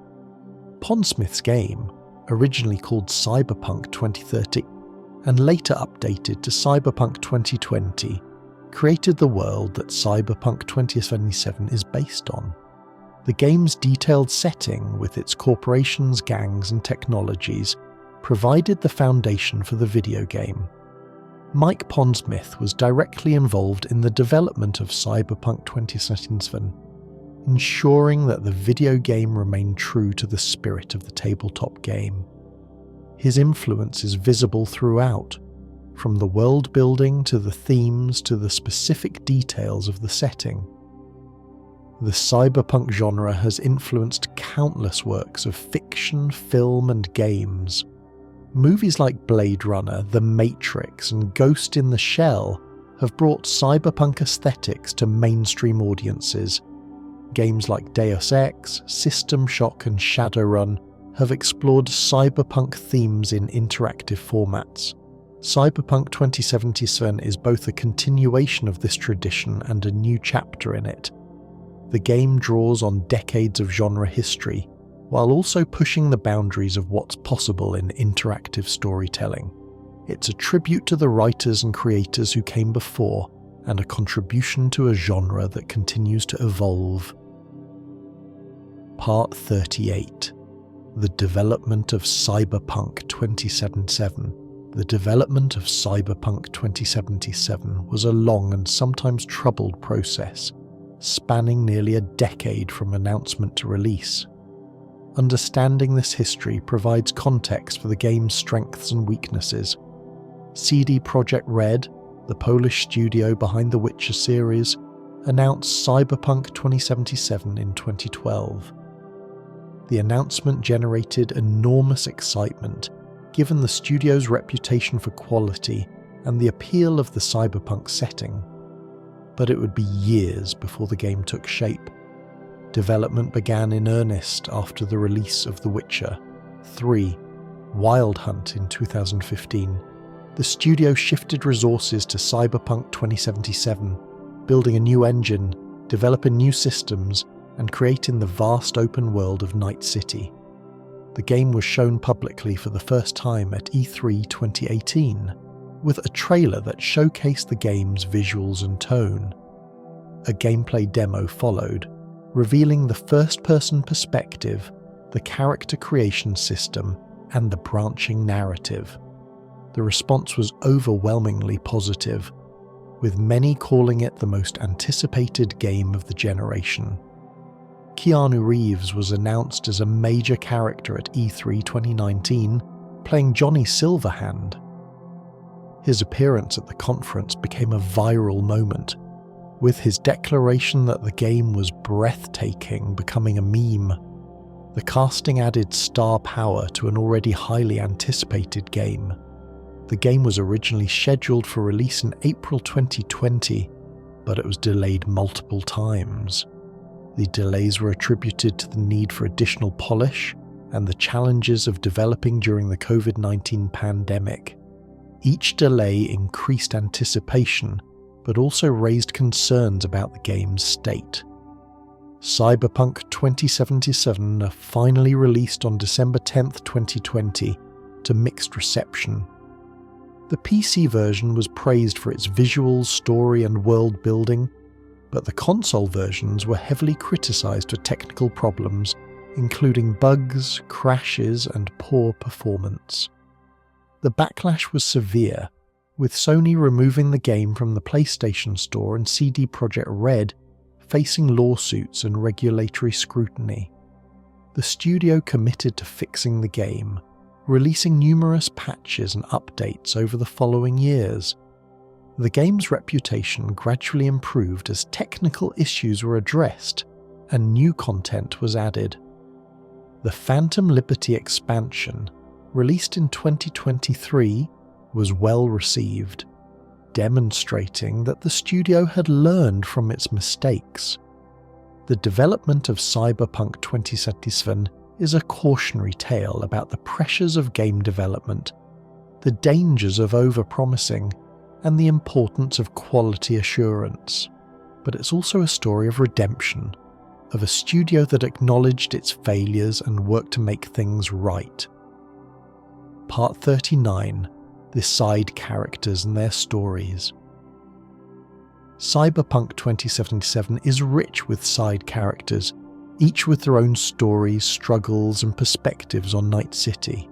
Pondsmith's game, originally called Cyberpunk 2030 and later updated to Cyberpunk 2020, created the world that Cyberpunk 2077 is based on. The game's detailed setting, with its corporations, gangs and technologies, provided the foundation for the video game. Mike Pondsmith was directly involved in the development of Cyberpunk 2077, ensuring that the video game remained true to the spirit of the tabletop game. His influence is visible throughout, from the world building to the themes to the specific details of the setting. The cyberpunk genre has influenced countless works of fiction, film and games. Movies like Blade Runner, The Matrix and Ghost in the Shell have brought cyberpunk aesthetics to mainstream audiences. Games like Deus Ex, System Shock and Shadowrun have explored cyberpunk themes in interactive formats. Cyberpunk 2077 is both a continuation of this tradition and a new chapter in it. The game draws on decades of genre history, while also pushing the boundaries of what's possible in interactive storytelling. It's a tribute to the writers and creators who came before, and a contribution to a genre that continues to evolve. Part 38. The development of Cyberpunk 2077. The development of Cyberpunk 2077 was a long and sometimes troubled process, spanning nearly a decade from announcement to release. Understanding this history provides context for the game's strengths and weaknesses. CD Projekt Red, the Polish studio behind the Witcher series, announced Cyberpunk 2077 in 2012. The announcement generated enormous excitement, given the studio's reputation for quality and the appeal of the cyberpunk setting. But it would be years before the game took shape. Development began in earnest after the release of The Witcher 3: Wild Hunt in 2015. The studio shifted resources to Cyberpunk 2077, building a new engine, developing new systems, and creating the vast open world of Night City. The game was shown publicly for the first time at E3 2018, with a trailer that showcased the game's visuals and tone. A gameplay demo followed, revealing the first-person perspective, the character creation system, and the branching narrative. The response was overwhelmingly positive, with many calling it the most anticipated game of the generation. Keanu Reeves was announced as a major character at E3 2019, playing Johnny Silverhand. His appearance at the conference became a viral moment, with his declaration that the game was breathtaking becoming a meme. The casting added star power to an already highly anticipated game. The game was originally scheduled for release in April 2020, but it was delayed multiple times. The delays were attributed to the need for additional polish and the challenges of developing during the COVID-19 pandemic. Each delay increased anticipation, but also raised concerns about the game's state. Cyberpunk 2077 finally released on December 10, 2020, to mixed reception. The PC version was praised for its visuals, story and world building, but the console versions were heavily criticised for technical problems, including bugs, crashes and poor performance. The backlash was severe, with Sony removing the game from the PlayStation Store and CD Projekt Red facing lawsuits and regulatory scrutiny. The studio committed to fixing the game, releasing numerous patches and updates over the following years. The game's reputation gradually improved as technical issues were addressed and new content was added. The Phantom Liberty expansion, released in 2023, was well received, demonstrating that the studio had learned from its mistakes. The development of Cyberpunk 2077 is a cautionary tale about the pressures of game development, the dangers of overpromising, and the importance of quality assurance. But it's also a story of redemption, of a studio that acknowledged its failures and worked to make things right. Part 39. The side characters and their stories. Cyberpunk 2077 is rich with side characters, each with their own stories, struggles and perspectives on Night City.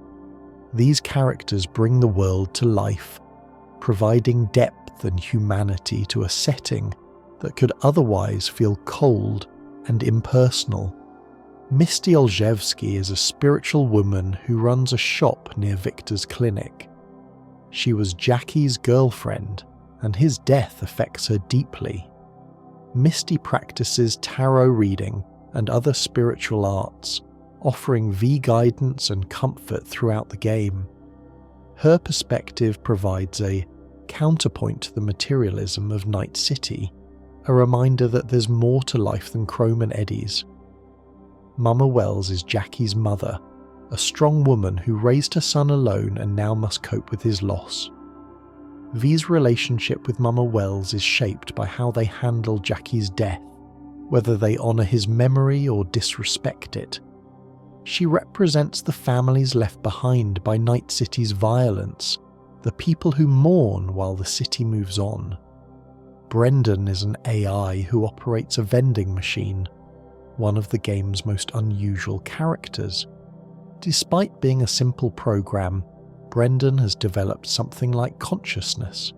These characters bring the world to life, providing depth and humanity to a setting that could otherwise feel cold and impersonal. Misty Olszewski is a spiritual woman who runs a shop near Victor's clinic. She was Jackie's girlfriend, and his death affects her deeply. Misty practices tarot reading and other spiritual arts, offering V guidance and comfort throughout the game. Her perspective provides a counterpoint to the materialism of Night City, a reminder that there's more to life than chrome and eddies. Mama Wells is Jackie's mother, a strong woman who raised her son alone and now must cope with his loss. V's relationship with Mama Wells is shaped by how they handle Jackie's death, whether they honour his memory or disrespect it. She represents the families left behind by Night City's violence, the people who mourn while the city moves on. Brendan is an AI who operates a vending machine, one of the game's most unusual characters. Despite being a simple program, Brendan has developed something like consciousness,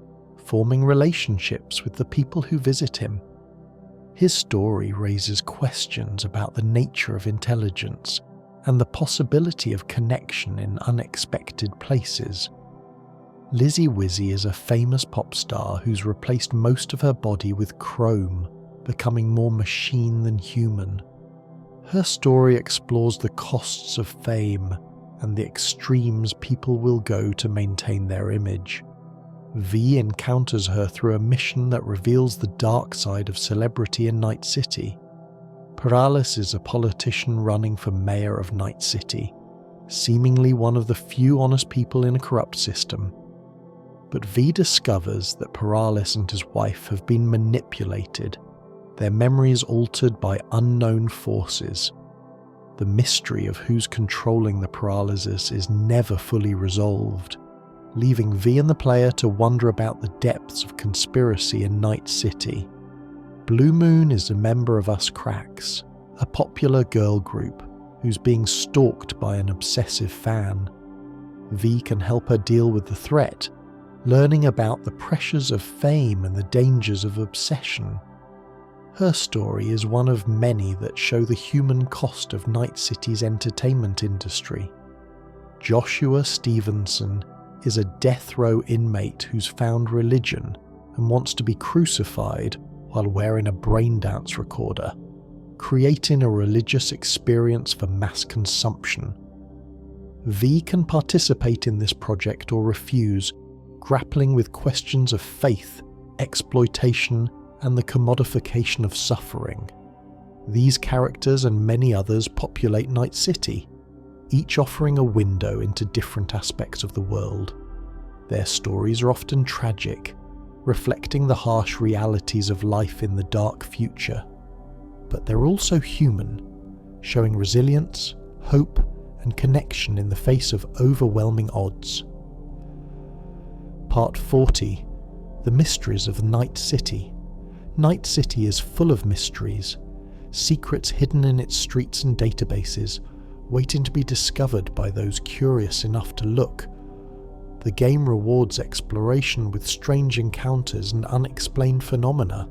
forming relationships with the people who visit him. His story raises questions about the nature of intelligence and the possibility of connection in unexpected places. Lizzie Wizzy is a famous pop star who's replaced most of her body with chrome, becoming more machine than human. Her story explores the costs of fame and the extremes people will go to maintain their image. V encounters her through a mission that reveals the dark side of celebrity in Night City. Perales is a politician running for mayor of Night City, seemingly one of the few honest people in a corrupt system. But V discovers that Perales and his wife have been manipulated, their memories altered by unknown forces. The mystery of who's controlling the Peraleses is never fully resolved, leaving V and the player to wonder about the depths of conspiracy in Night City. Blue Moon is a member of Us Cracks, a popular girl group who's being stalked by an obsessive fan. V can help her deal with the threat, learning about the pressures of fame and the dangers of obsession. Her story is one of many that show the human cost of Night City's entertainment industry. Joshua Stevenson is a death row inmate who's found religion and wants to be crucified while wearing a braindance recorder, creating a religious experience for mass consumption. V can participate in this project or refuse, grappling with questions of faith, exploitation, and the commodification of suffering. These characters and many others populate Night City, each offering a window into different aspects of the world. Their stories are often tragic, reflecting the harsh realities of life in the dark future. But they're also human, showing resilience, hope, and connection in the face of overwhelming odds. Part 40. The Mysteries of Night City. Night City is full of mysteries, secrets hidden in its streets and databases, waiting to be discovered by those curious enough to look. The game rewards exploration with strange encounters and unexplained phenomena.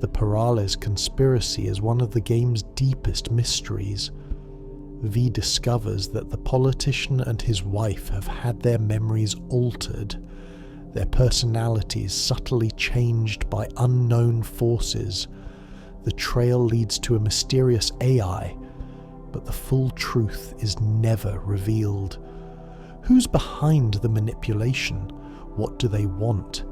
The Perales conspiracy is one of the game's deepest mysteries. V discovers that the politician and his wife have had their memories altered, their personalities subtly changed by unknown forces. The trail leads to a mysterious AI, but the full truth is never revealed. Who's behind the manipulation? What do they want?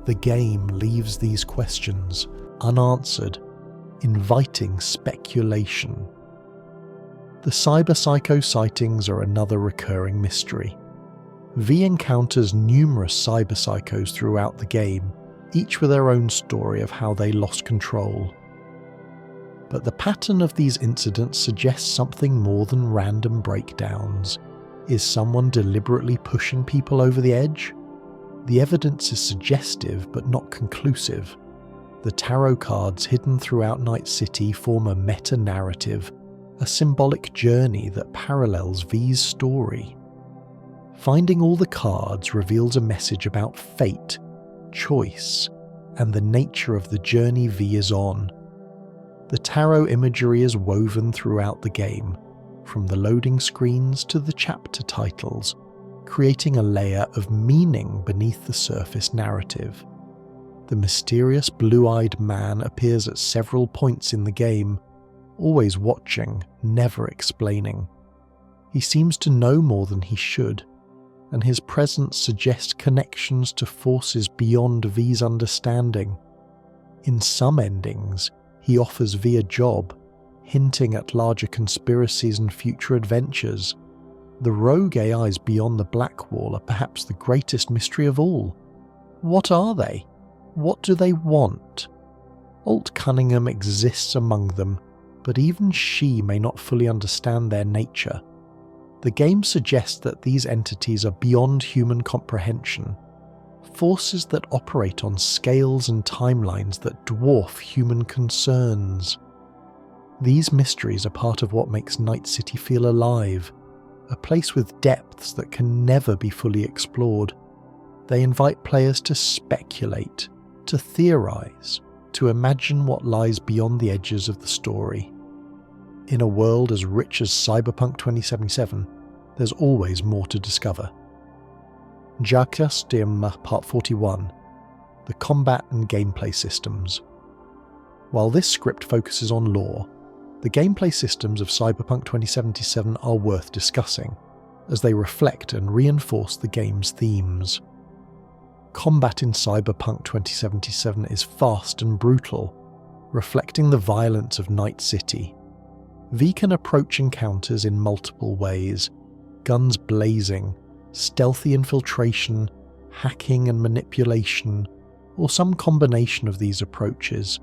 The game leaves these questions unanswered, inviting speculation. The cyber-psycho sightings are another recurring mystery. V encounters numerous cyber-psychos throughout the game, each with their own story of how they lost control. But the pattern of these incidents suggests something more than random breakdowns. Is someone deliberately pushing people over the edge? The evidence is suggestive but not conclusive. The tarot cards hidden throughout Night City form a meta-narrative, a symbolic journey that parallels V's story. Finding all the cards reveals a message about fate, choice, and the nature of the journey V is on. The tarot imagery is woven throughout the game, from the loading screens to the chapter titles, creating a layer of meaning beneath the surface narrative. The mysterious blue-eyed man appears at several points in the game, always watching, never explaining. He seems to know more than he should, and his presence suggests connections to forces beyond V's understanding. In some endings, he offers V a job, hinting at larger conspiracies and future adventures. The rogue AIs beyond the Black Wall are perhaps the greatest mystery of all. What are they? What do they want? Alt Cunningham exists among them, but even she may not fully understand their nature. The game suggests that these entities are beyond human comprehension, forces that operate on scales and timelines that dwarf human concerns. These mysteries are part of what makes Night City feel alive, a place with depths that can never be fully explored. They invite players to speculate, to theorize, to imagine what lies beyond the edges of the story. In a world as rich as Cyberpunk 2077, there's always more to discover. Jagastim Part 41. The Combat and Gameplay Systems. While this script focuses on lore, the gameplay systems of Cyberpunk 2077 are worth discussing, as they reflect and reinforce the game's themes. Combat in Cyberpunk 2077 is fast and brutal, reflecting the violence of Night City. V can approach encounters in multiple ways: guns blazing, stealthy infiltration, hacking and manipulation, or some combination of these approaches.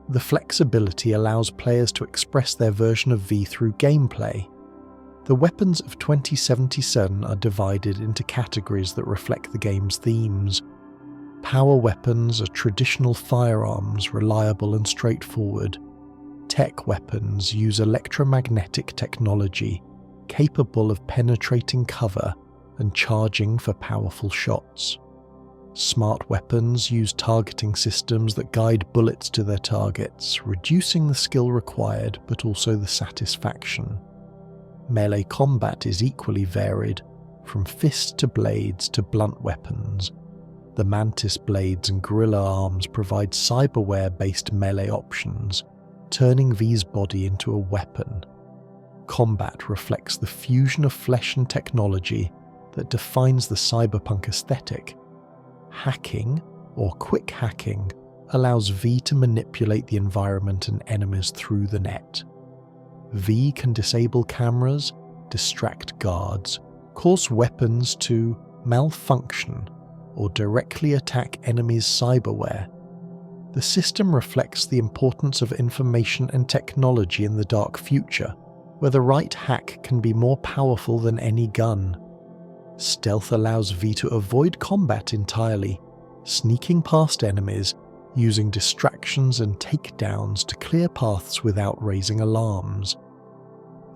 The flexibility allows players to express their version of V through gameplay. The weapons of 2077 are divided into categories that reflect the game's themes. Power weapons are traditional firearms, reliable and straightforward. Tech weapons use electromagnetic technology, capable of penetrating cover and charging for powerful shots. Smart weapons use targeting systems that guide bullets to their targets, reducing the skill required but also the satisfaction. Melee combat is equally varied, from fists to blades to blunt weapons. The Mantis blades and Gorilla arms provide cyberware-based melee options, turning V's body into a weapon. Combat reflects the fusion of flesh and technology that defines the cyberpunk aesthetic. Hacking, or quick hacking, allows V to manipulate the environment and enemies through the net. V can disable cameras, distract guards, cause weapons to malfunction, or directly attack enemies' cyberware. The system reflects the importance of information and technology in the dark future, where the right hack can be more powerful than any gun. Stealth allows V to avoid combat entirely, sneaking past enemies, using distractions and takedowns to clear paths without raising alarms.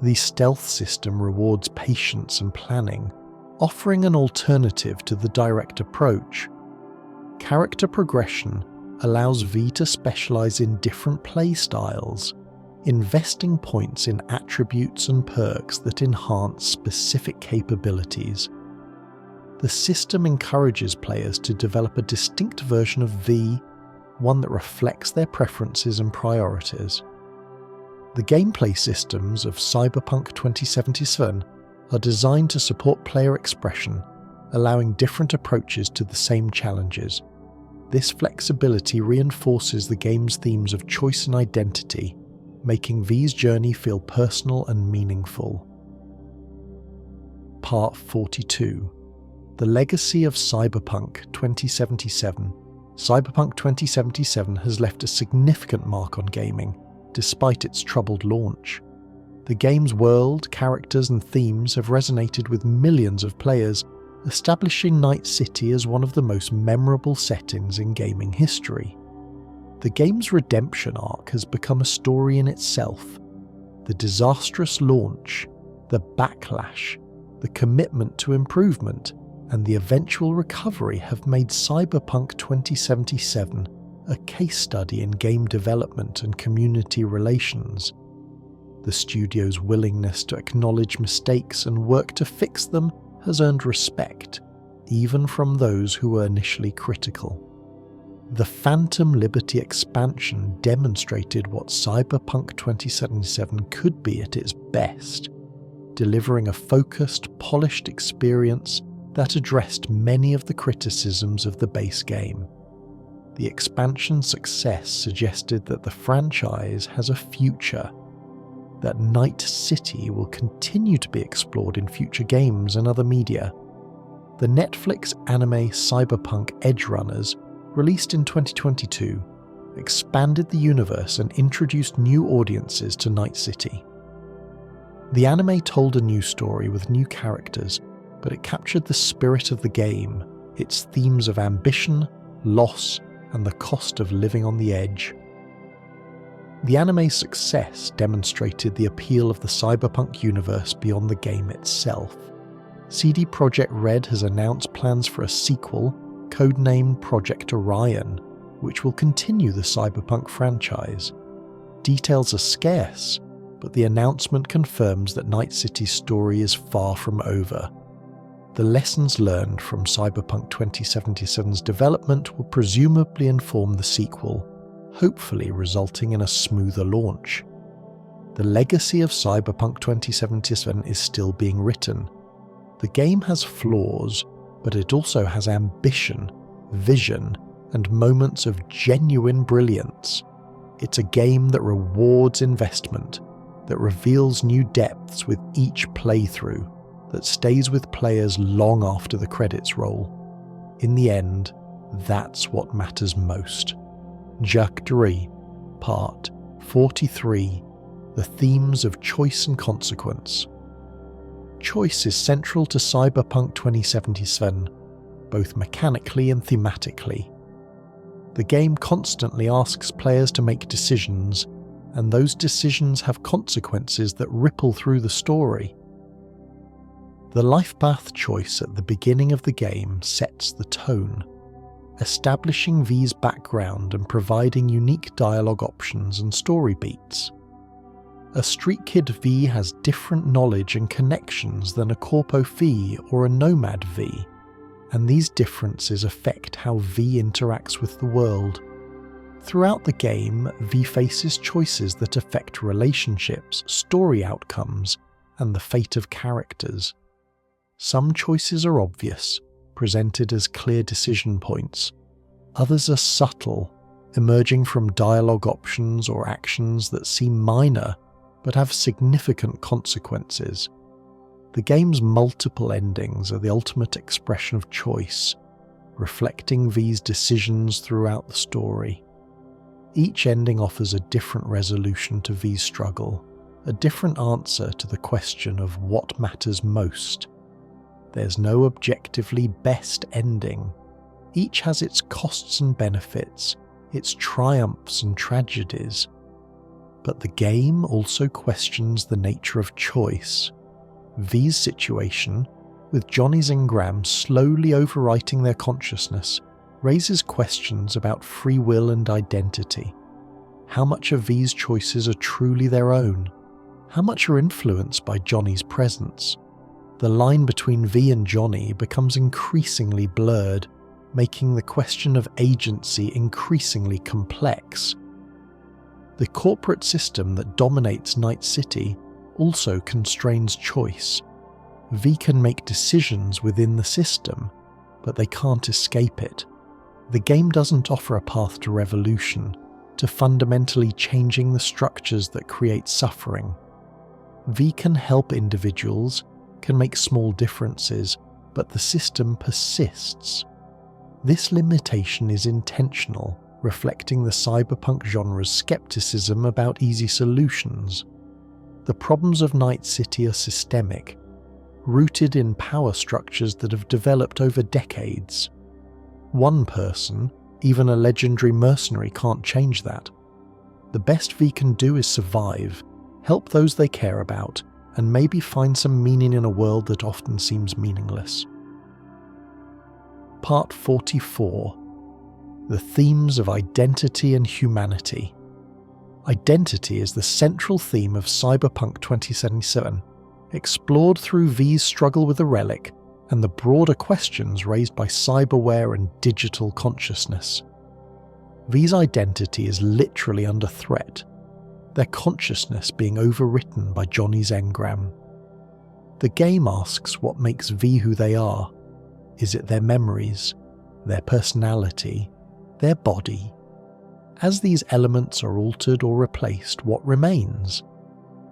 The stealth system rewards patience and planning, offering an alternative to the direct approach. Character progression allows V to specialize in different playstyles, investing points in attributes and perks that enhance specific capabilities. The system encourages players to develop a distinct version of V, one that reflects their preferences and priorities. The gameplay systems of Cyberpunk 2077 are designed to support player expression, allowing different approaches to the same challenges. This flexibility reinforces the game's themes of choice and identity, making V's journey feel personal and meaningful. Part 42. The Legacy of Cyberpunk 2077. Cyberpunk 2077 has left a significant mark on gaming, despite its troubled launch. The game's world, characters and themes have resonated with millions of players, establishing Night City as one of the most memorable settings in gaming history. The game's redemption arc has become a story in itself. The disastrous launch, the backlash, the commitment to improvement, and the eventual recovery have made Cyberpunk 2077 a case study in game development and community relations. The studio's willingness to acknowledge mistakes and work to fix them has earned respect, even from those who were initially critical. The Phantom Liberty expansion demonstrated what Cyberpunk 2077 could be at its best, delivering a focused, polished experience that addressed many of the criticisms of the base game. The expansion's success suggested that the franchise has a future, that Night City will continue to be explored in future games and other media. The Netflix anime Cyberpunk Edgerunners, released in 2022, expanded the universe and introduced new audiences to Night City. The anime told a new story with new characters, but it captured the spirit of the game, its themes of ambition, loss, and the cost of living on the edge. The anime's success demonstrated the appeal of the Cyberpunk universe beyond the game itself. CD Projekt Red has announced plans for a sequel, codenamed Project Orion, which will continue the Cyberpunk franchise. Details are scarce, but the announcement confirms that Night City's story is far from over. The lessons learned from Cyberpunk 2077's development will presumably inform the sequel, hopefully resulting in a smoother launch. The legacy of Cyberpunk 2077 is still being written. The game has flaws, but it also has ambition, vision, and moments of genuine brilliance. It's a game that rewards investment, that reveals new depths with each playthrough, that stays with players long after the credits roll. In the end, that's what matters most. Jak 3, Part 43, The Themes of Choice and Consequence. Choice is central to Cyberpunk 2077, both mechanically and thematically. The game constantly asks players to make decisions, and those decisions have consequences that ripple through the story. The life path choice at the beginning of the game sets the tone, establishing V's background and providing unique dialogue options and story beats. A street kid V has different knowledge and connections than a corpo V or a nomad V, and these differences affect how V interacts with the world. Throughout the game, V faces choices that affect relationships, story outcomes, and the fate of characters. Some choices are obvious, presented as clear decision points. Others are subtle, emerging from dialogue options or actions that seem minor but have significant consequences. The game's multiple endings are the ultimate expression of choice, reflecting V's decisions throughout the story. Each ending offers a different resolution to V's struggle, a different answer to the question of what matters most. There's no objectively best ending. Each has its costs and benefits, its triumphs and tragedies. But the game also questions the nature of choice. V's situation, with Johnny's engram slowly overwriting their consciousness, raises questions about free will and identity. How much of V's choices are truly their own? How much are influenced by Johnny's presence? The line between V and Johnny becomes increasingly blurred, making the question of agency increasingly complex. The corporate system that dominates Night City also constrains choice. V can make decisions within the system, but they can't escape it. The game doesn't offer a path to revolution, to fundamentally changing the structures that create suffering. V can help individuals, can make small differences, but the system persists. This limitation is intentional, reflecting the cyberpunk genre's skepticism about easy solutions. The problems of Night City are systemic, rooted in power structures that have developed over decades. One person, even a legendary mercenary, can't change that. The best V can do is survive, help those they care about, and maybe find some meaning in a world that often seems meaningless. Part 44. The themes of identity and humanity. Identity is the central theme of Cyberpunk 2077, explored through V's struggle with the Relic and the broader questions raised by cyberware and digital consciousness. V's identity is literally under threat, their consciousness being overwritten by Johnny's engram. The game asks what makes V who they are. Is it their memories, their personality, their body? As these elements are altered or replaced, what remains?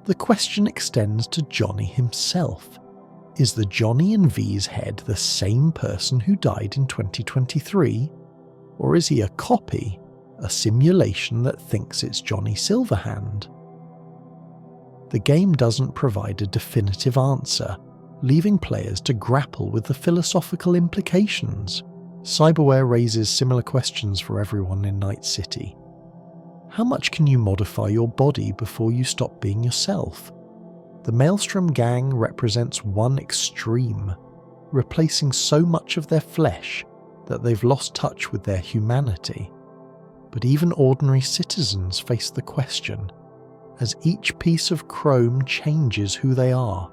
The question extends to Johnny himself. Is the Johnny in V's head the same person who died in 2023? Or is he a copy, a simulation that thinks it's Johnny Silverhand? The game doesn't provide a definitive answer, leaving players to grapple with the philosophical implications. Cyberware raises similar questions for everyone in Night City. How much can you modify your body before you stop being yourself? The Maelstrom gang represents one extreme, replacing so much of their flesh that they've lost touch with their humanity. But even ordinary citizens face the question, as each piece of chrome changes who they are.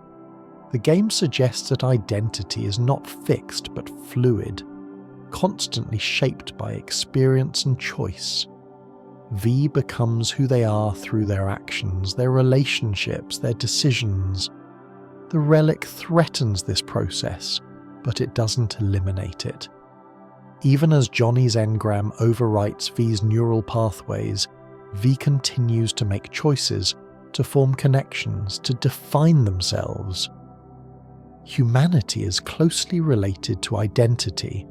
The game suggests that identity is not fixed but fluid, constantly shaped by experience and choice. V becomes who they are through their actions, their relationships, their decisions. The Relic threatens this process, but it doesn't eliminate it. Even as Johnny's engram overwrites V's neural pathways, V continues to make choices, to form connections, to define themselves. Humanity is closely related to identity.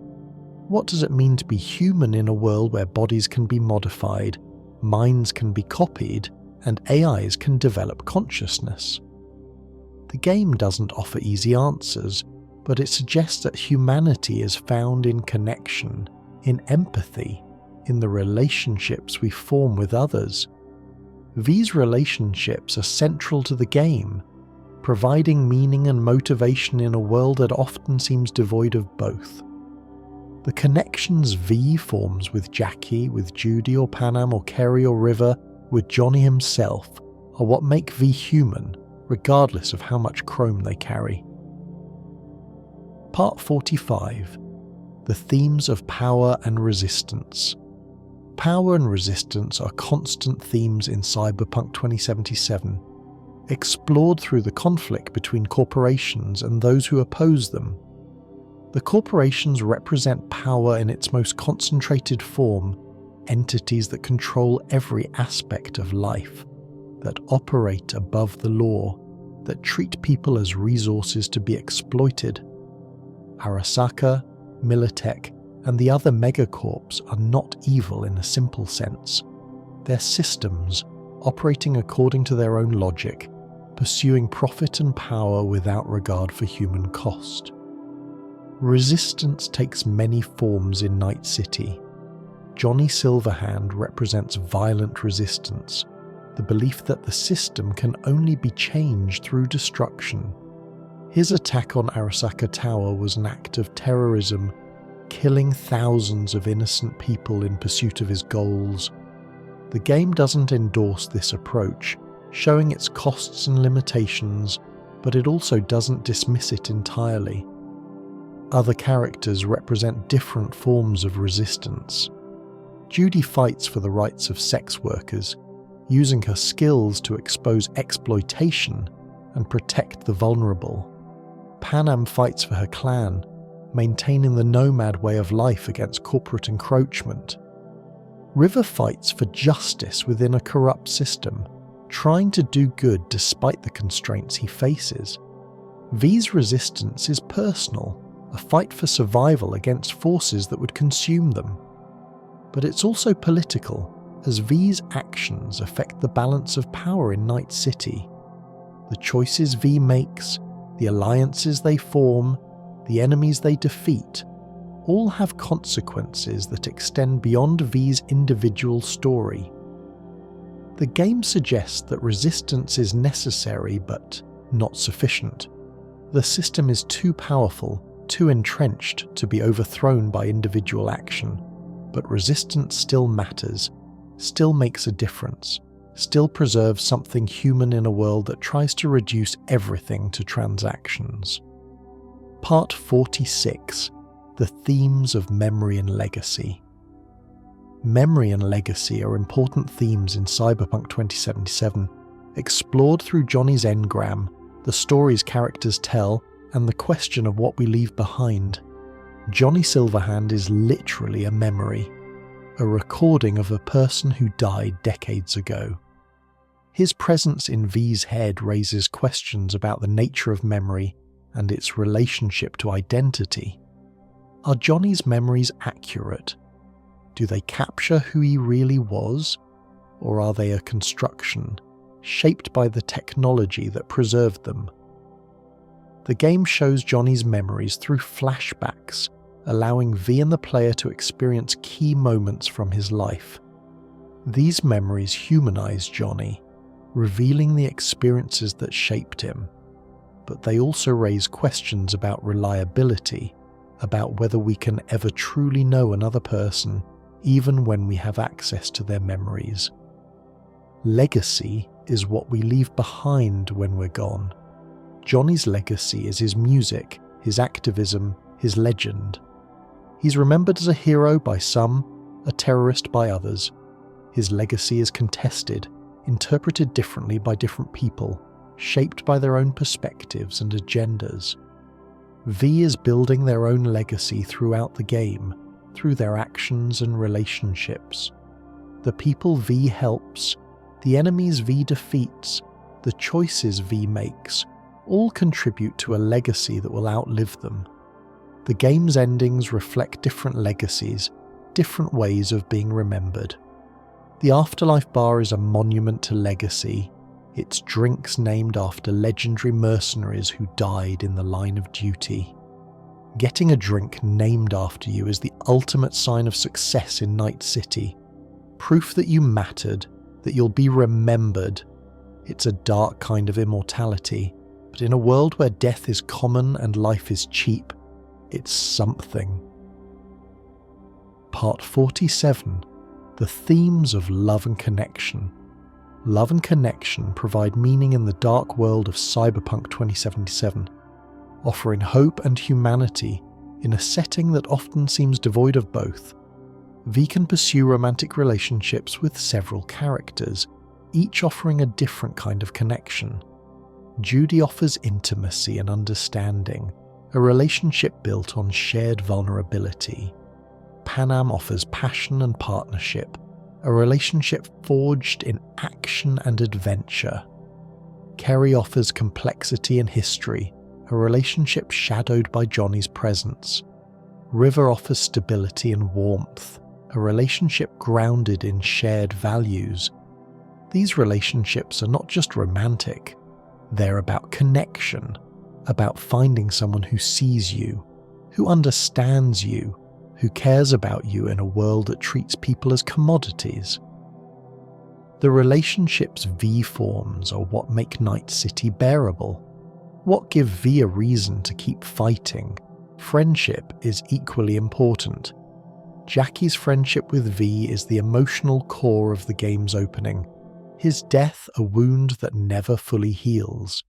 What does it mean to be human in a world where bodies can be modified, minds can be copied, and AIs can develop consciousness? The game doesn't offer easy answers, but it suggests that humanity is found in connection, in empathy, in the relationships we form with others. These relationships are central to the game, providing meaning and motivation in a world that often seems devoid of both. The connections V forms with Jackie, with Judy or Panam or Kerry or River, with Johnny himself, are what make V human, regardless of how much chrome they carry. Part 45. The themes of power and resistance. Power and resistance are constant themes in Cyberpunk 2077, explored through the conflict between corporations and those who oppose them. The corporations represent power in its most concentrated form, entities that control every aspect of life, that operate above the law, that treat people as resources to be exploited. Arasaka, Militech, and the other megacorps are not evil in a simple sense. They're systems, operating according to their own logic, pursuing profit and power without regard for human cost. Resistance takes many forms in Night City. Johnny Silverhand represents violent resistance, the belief that the system can only be changed through destruction. His attack on Arasaka Tower was an act of terrorism, killing thousands of innocent people in pursuit of his goals. The game doesn't endorse this approach, showing its costs and limitations, but it also doesn't dismiss it entirely. Other characters represent different forms of resistance. Judy fights for the rights of sex workers, using her skills to expose exploitation and protect the vulnerable. Panam fights for her clan, maintaining the nomad way of life against corporate encroachment. River fights for justice within a corrupt system, trying to do good despite the constraints he faces. V's resistance is personal, a fight for survival against forces that would consume them. But it's also political, as V's actions affect the balance of power in Night City. The choices V makes, the alliances they form, the enemies they defeat, all have consequences that extend beyond V's individual story. The game suggests that resistance is necessary but not sufficient. The system is too powerful, too entrenched to be overthrown by individual action, but resistance still matters, still makes a difference, still preserves something human in a world that tries to reduce everything to transactions. Part 46. The themes of memory and legacy. Memory and legacy are important themes in Cyberpunk 2077, explored through Johnny's engram, the stories characters tell, and the question of what we leave behind. Johnny Silverhand is literally a memory, a recording of a person who died decades ago. His presence in V's head raises questions about the nature of memory and its relationship to identity. Are Johnny's memories accurate? Do they capture who he really was? Or are they a construction, shaped by the technology that preserved them? The game shows Johnny's memories through flashbacks, allowing V and the player to experience key moments from his life. These memories humanize Johnny, revealing the experiences that shaped him, but they also raise questions about reliability, about whether we can ever truly know another person, even when we have access to their memories. Legacy is what we leave behind when we're gone. Johnny's legacy is his music, his activism, his legend. He's remembered as a hero by some, a terrorist by others. His legacy is contested, interpreted differently by different people, shaped by their own perspectives and agendas. V is building their own legacy throughout the game, through their actions and relationships. The people V helps, the enemies V defeats, the choices V makes, all contribute to a legacy that will outlive them. The game's endings reflect different legacies, different ways of being remembered. The Afterlife bar is a monument to legacy, its drinks named after legendary mercenaries who died in the line of duty. Getting a drink named after you is the ultimate sign of success in Night City. Proof that you mattered, that you'll be remembered. It's a dark kind of immortality, but in a world where death is common and life is cheap, it's something. Part 47. The themes of love and connection. Love and connection provide meaning in the dark world of Cyberpunk 2077, offering hope and humanity in a setting that often seems devoid of both. V can pursue romantic relationships with several characters, each offering a different kind of connection. Judy offers intimacy and understanding, a relationship built on shared vulnerability. Panam offers passion and partnership, a relationship forged in action and adventure. Kerry offers complexity and history, a relationship shadowed by Johnny's presence. River offers stability and warmth, a relationship grounded in shared values. These relationships are not just romantic, they're about connection, about finding someone who sees you, who understands you, who cares about you in a world that treats people as commodities. The relationship's V-forms are what make Night City bearable, what give V a reason to keep fighting. Friendship is equally important. Jackie's friendship with V is the emotional core of the game's opening, his death a wound that never fully heals.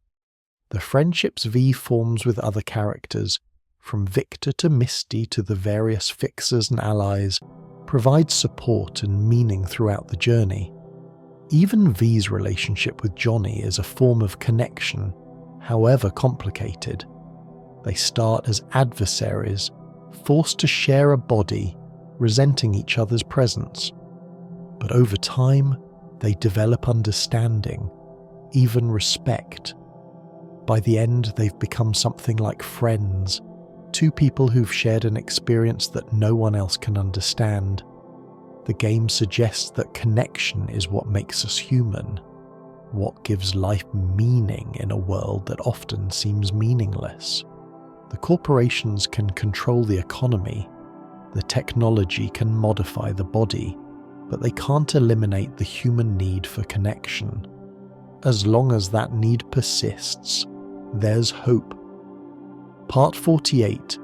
The friendships V forms with other characters, from Victor to Misty to the various fixers and allies, provide support and meaning throughout the journey. Even V's relationship with Johnny is a form of connection, however complicated. They start as adversaries, forced to share a body, resenting each other's presence. But over time, they develop understanding, even respect. By the end, they've become something like friends, two people who've shared an experience that no one else can understand. The game suggests that connection is what makes us human, what gives life meaning in a world that often seems meaningless. The corporations can control the economy, the technology can modify the body, but they can't eliminate the human need for connection. As long as that need persists, there's hope. Part 48.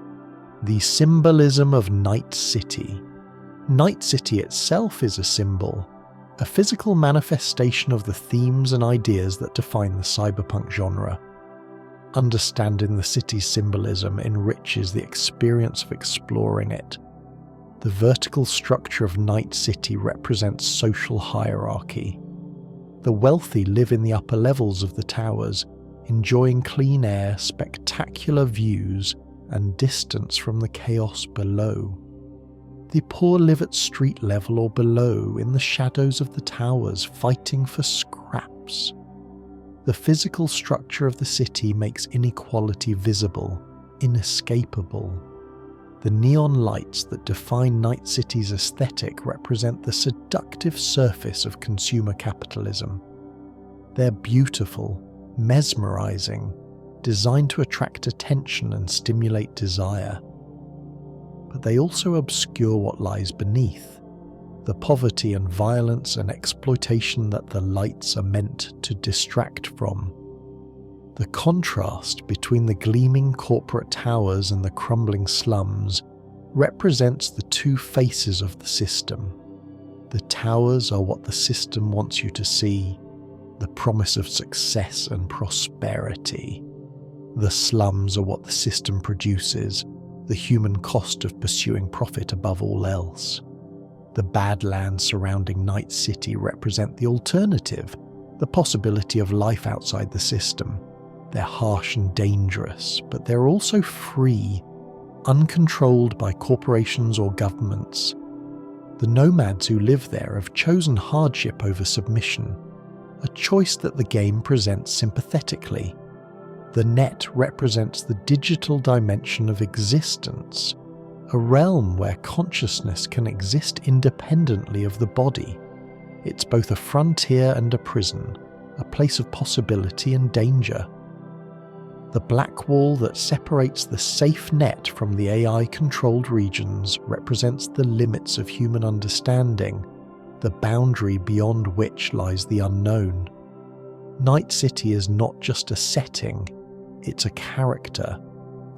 The Symbolism of Night City. Night City itself is a symbol, a physical manifestation of the themes and ideas that define the cyberpunk genre. Understanding the city's symbolism enriches the experience of exploring it. The vertical structure of Night City represents social hierarchy. The wealthy live in the upper levels of the towers, enjoying clean air, spectacular views, and distance from the chaos below. The poor live at street level or below, in the shadows of the towers, fighting for scraps. The physical structure of the city makes inequality visible, inescapable. The neon lights that define Night City's aesthetic represent the seductive surface of consumer capitalism. They're beautiful, mesmerizing, designed to attract attention and stimulate desire. But they also obscure what lies beneath, the poverty and violence and exploitation that the lights are meant to distract from. The contrast between the gleaming corporate towers and the crumbling slums represents the two faces of the system. The towers are what the system wants you to see, the promise of success and prosperity. The slums are what the system produces, the human cost of pursuing profit above all else. The badlands surrounding Night City represent the alternative, the possibility of life outside the system. They're harsh and dangerous, but they're also free, uncontrolled by corporations or governments. The nomads who live there have chosen hardship over submission, a choice that the game presents sympathetically. The net represents the digital dimension of existence, a realm where consciousness can exist independently of the body. It's both a frontier and a prison, a place of possibility and danger. The black wall that separates the safe net from the AI-controlled regions represents the limits of human understanding, the boundary beyond which lies the unknown. Night City is not just a setting, it's a character,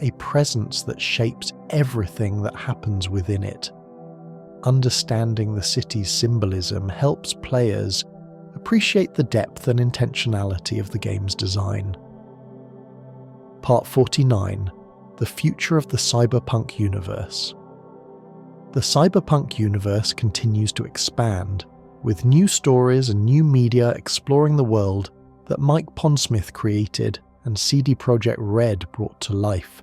a presence that shapes everything that happens within it. Understanding the city's symbolism helps players appreciate the depth and intentionality of the game's design. Part 49. The Future of the Cyberpunk Universe. The Cyberpunk universe continues to expand, with new stories and new media exploring the world that Mike Pondsmith created and CD Projekt Red brought to life.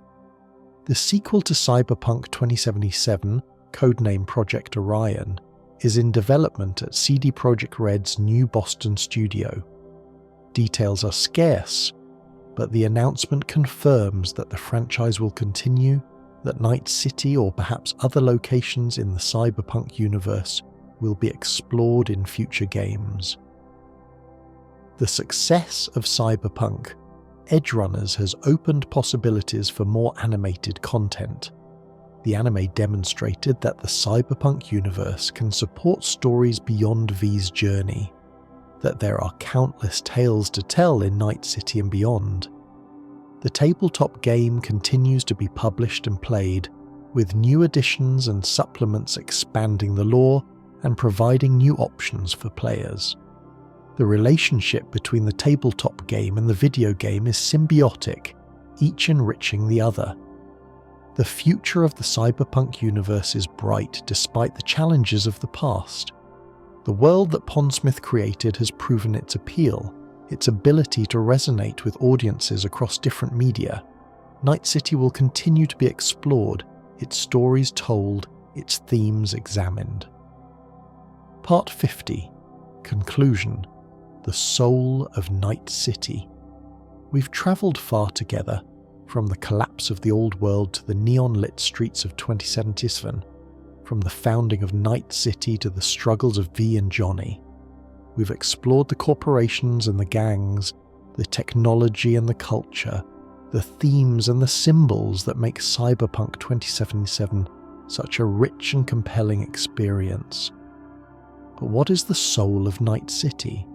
The sequel to Cyberpunk 2077, codename Project Orion, is in development at CD Projekt Red's new Boston studio. Details are scarce, but the announcement confirms that the franchise will continue, that Night City or perhaps other locations in the Cyberpunk universe will be explored in future games. The success of Cyberpunk, Edgerunners has opened possibilities for more animated content. The anime demonstrated that the Cyberpunk universe can support stories beyond V's journey, that there are countless tales to tell in Night City and beyond. The tabletop game continues to be published and played, with new additions and supplements expanding the lore and providing new options for players. The relationship between the tabletop game and the video game is symbiotic, each enriching the other. The future of the Cyberpunk universe is bright despite the challenges of the past. The world that Pondsmith created has proven its appeal, its ability to resonate with audiences across different media. Night City will continue to be explored, its stories told, its themes examined. Part 50. Conclusion. The soul of Night City. We've travelled far together, from the collapse of the old world to the neon-lit streets of 2077, from the founding of Night City to the struggles of V and Johnny. We've explored the corporations and the gangs, the technology and the culture, the themes and the symbols that make Cyberpunk 2077 such a rich and compelling experience. But what is the soul of Night City?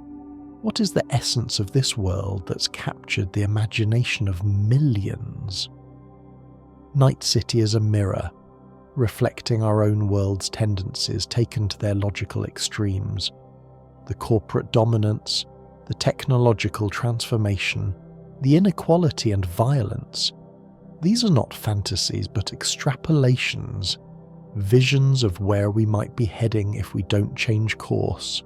What is the essence of this world that's captured the imagination of millions? Night City is a mirror, reflecting our own world's tendencies taken to their logical extremes. The corporate dominance, the technological transformation, the inequality and violence. These are not fantasies but extrapolations, visions of where we might be heading if we don't change course.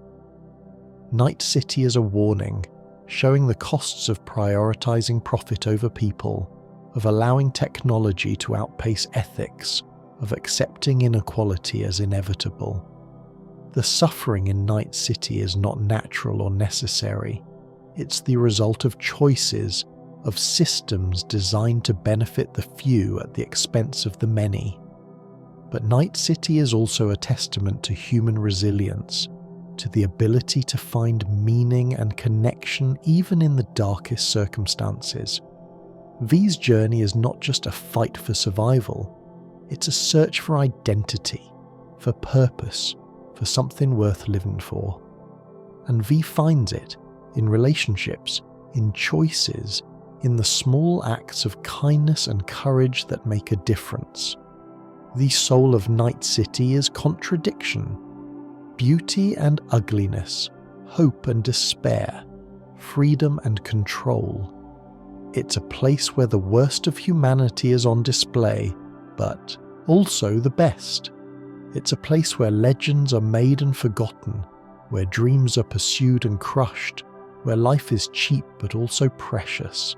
Night City is a warning, showing the costs of prioritizing profit over people, of allowing technology to outpace ethics, of accepting inequality as inevitable. The suffering in Night City is not natural or necessary. It's the result of choices, of systems designed to benefit the few at the expense of the many. But Night City is also a testament to human resilience, to the ability to find meaning and connection even in the darkest circumstances. V's journey is not just a fight for survival, it's a search for identity, for purpose, for something worth living for. And V finds it in relationships, in choices, in the small acts of kindness and courage that make a difference. The soul of Night City is contradiction, beauty and ugliness, hope and despair, freedom and control. It's a place where the worst of humanity is on display, but also the best. It's a place where legends are made and forgotten, where dreams are pursued and crushed, where life is cheap but also precious.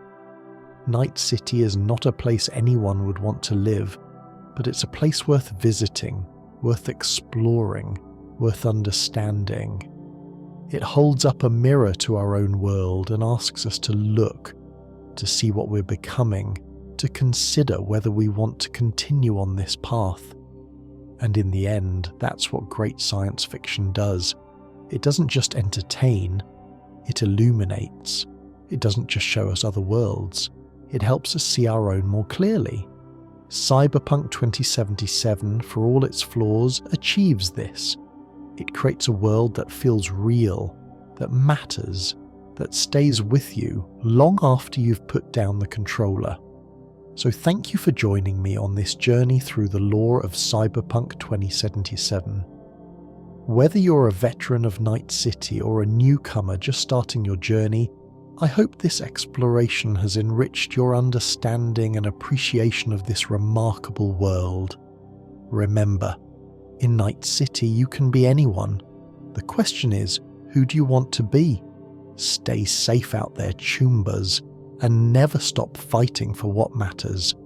Night City is not a place anyone would want to live, but it's a place worth visiting, worth exploring, worth understanding. It holds up a mirror to our own world and asks us to look, to see what we're becoming, to consider whether we want to continue on this path. And in the end, that's what great science fiction does. It doesn't just entertain, it illuminates. It doesn't just show us other worlds, it helps us see our own more clearly. Cyberpunk 2077, for all its flaws, achieves this. It creates a world that feels real, that matters, that stays with you long after you've put down the controller. So thank you for joining me on this journey through the lore of Cyberpunk 2077. Whether you're a veteran of Night City or a newcomer just starting your journey, I hope this exploration has enriched your understanding and appreciation of this remarkable world. Remember, in Night City you can be anyone. The question is, who do you want to be? Stay safe out there, Chumbas, and never stop fighting for what matters.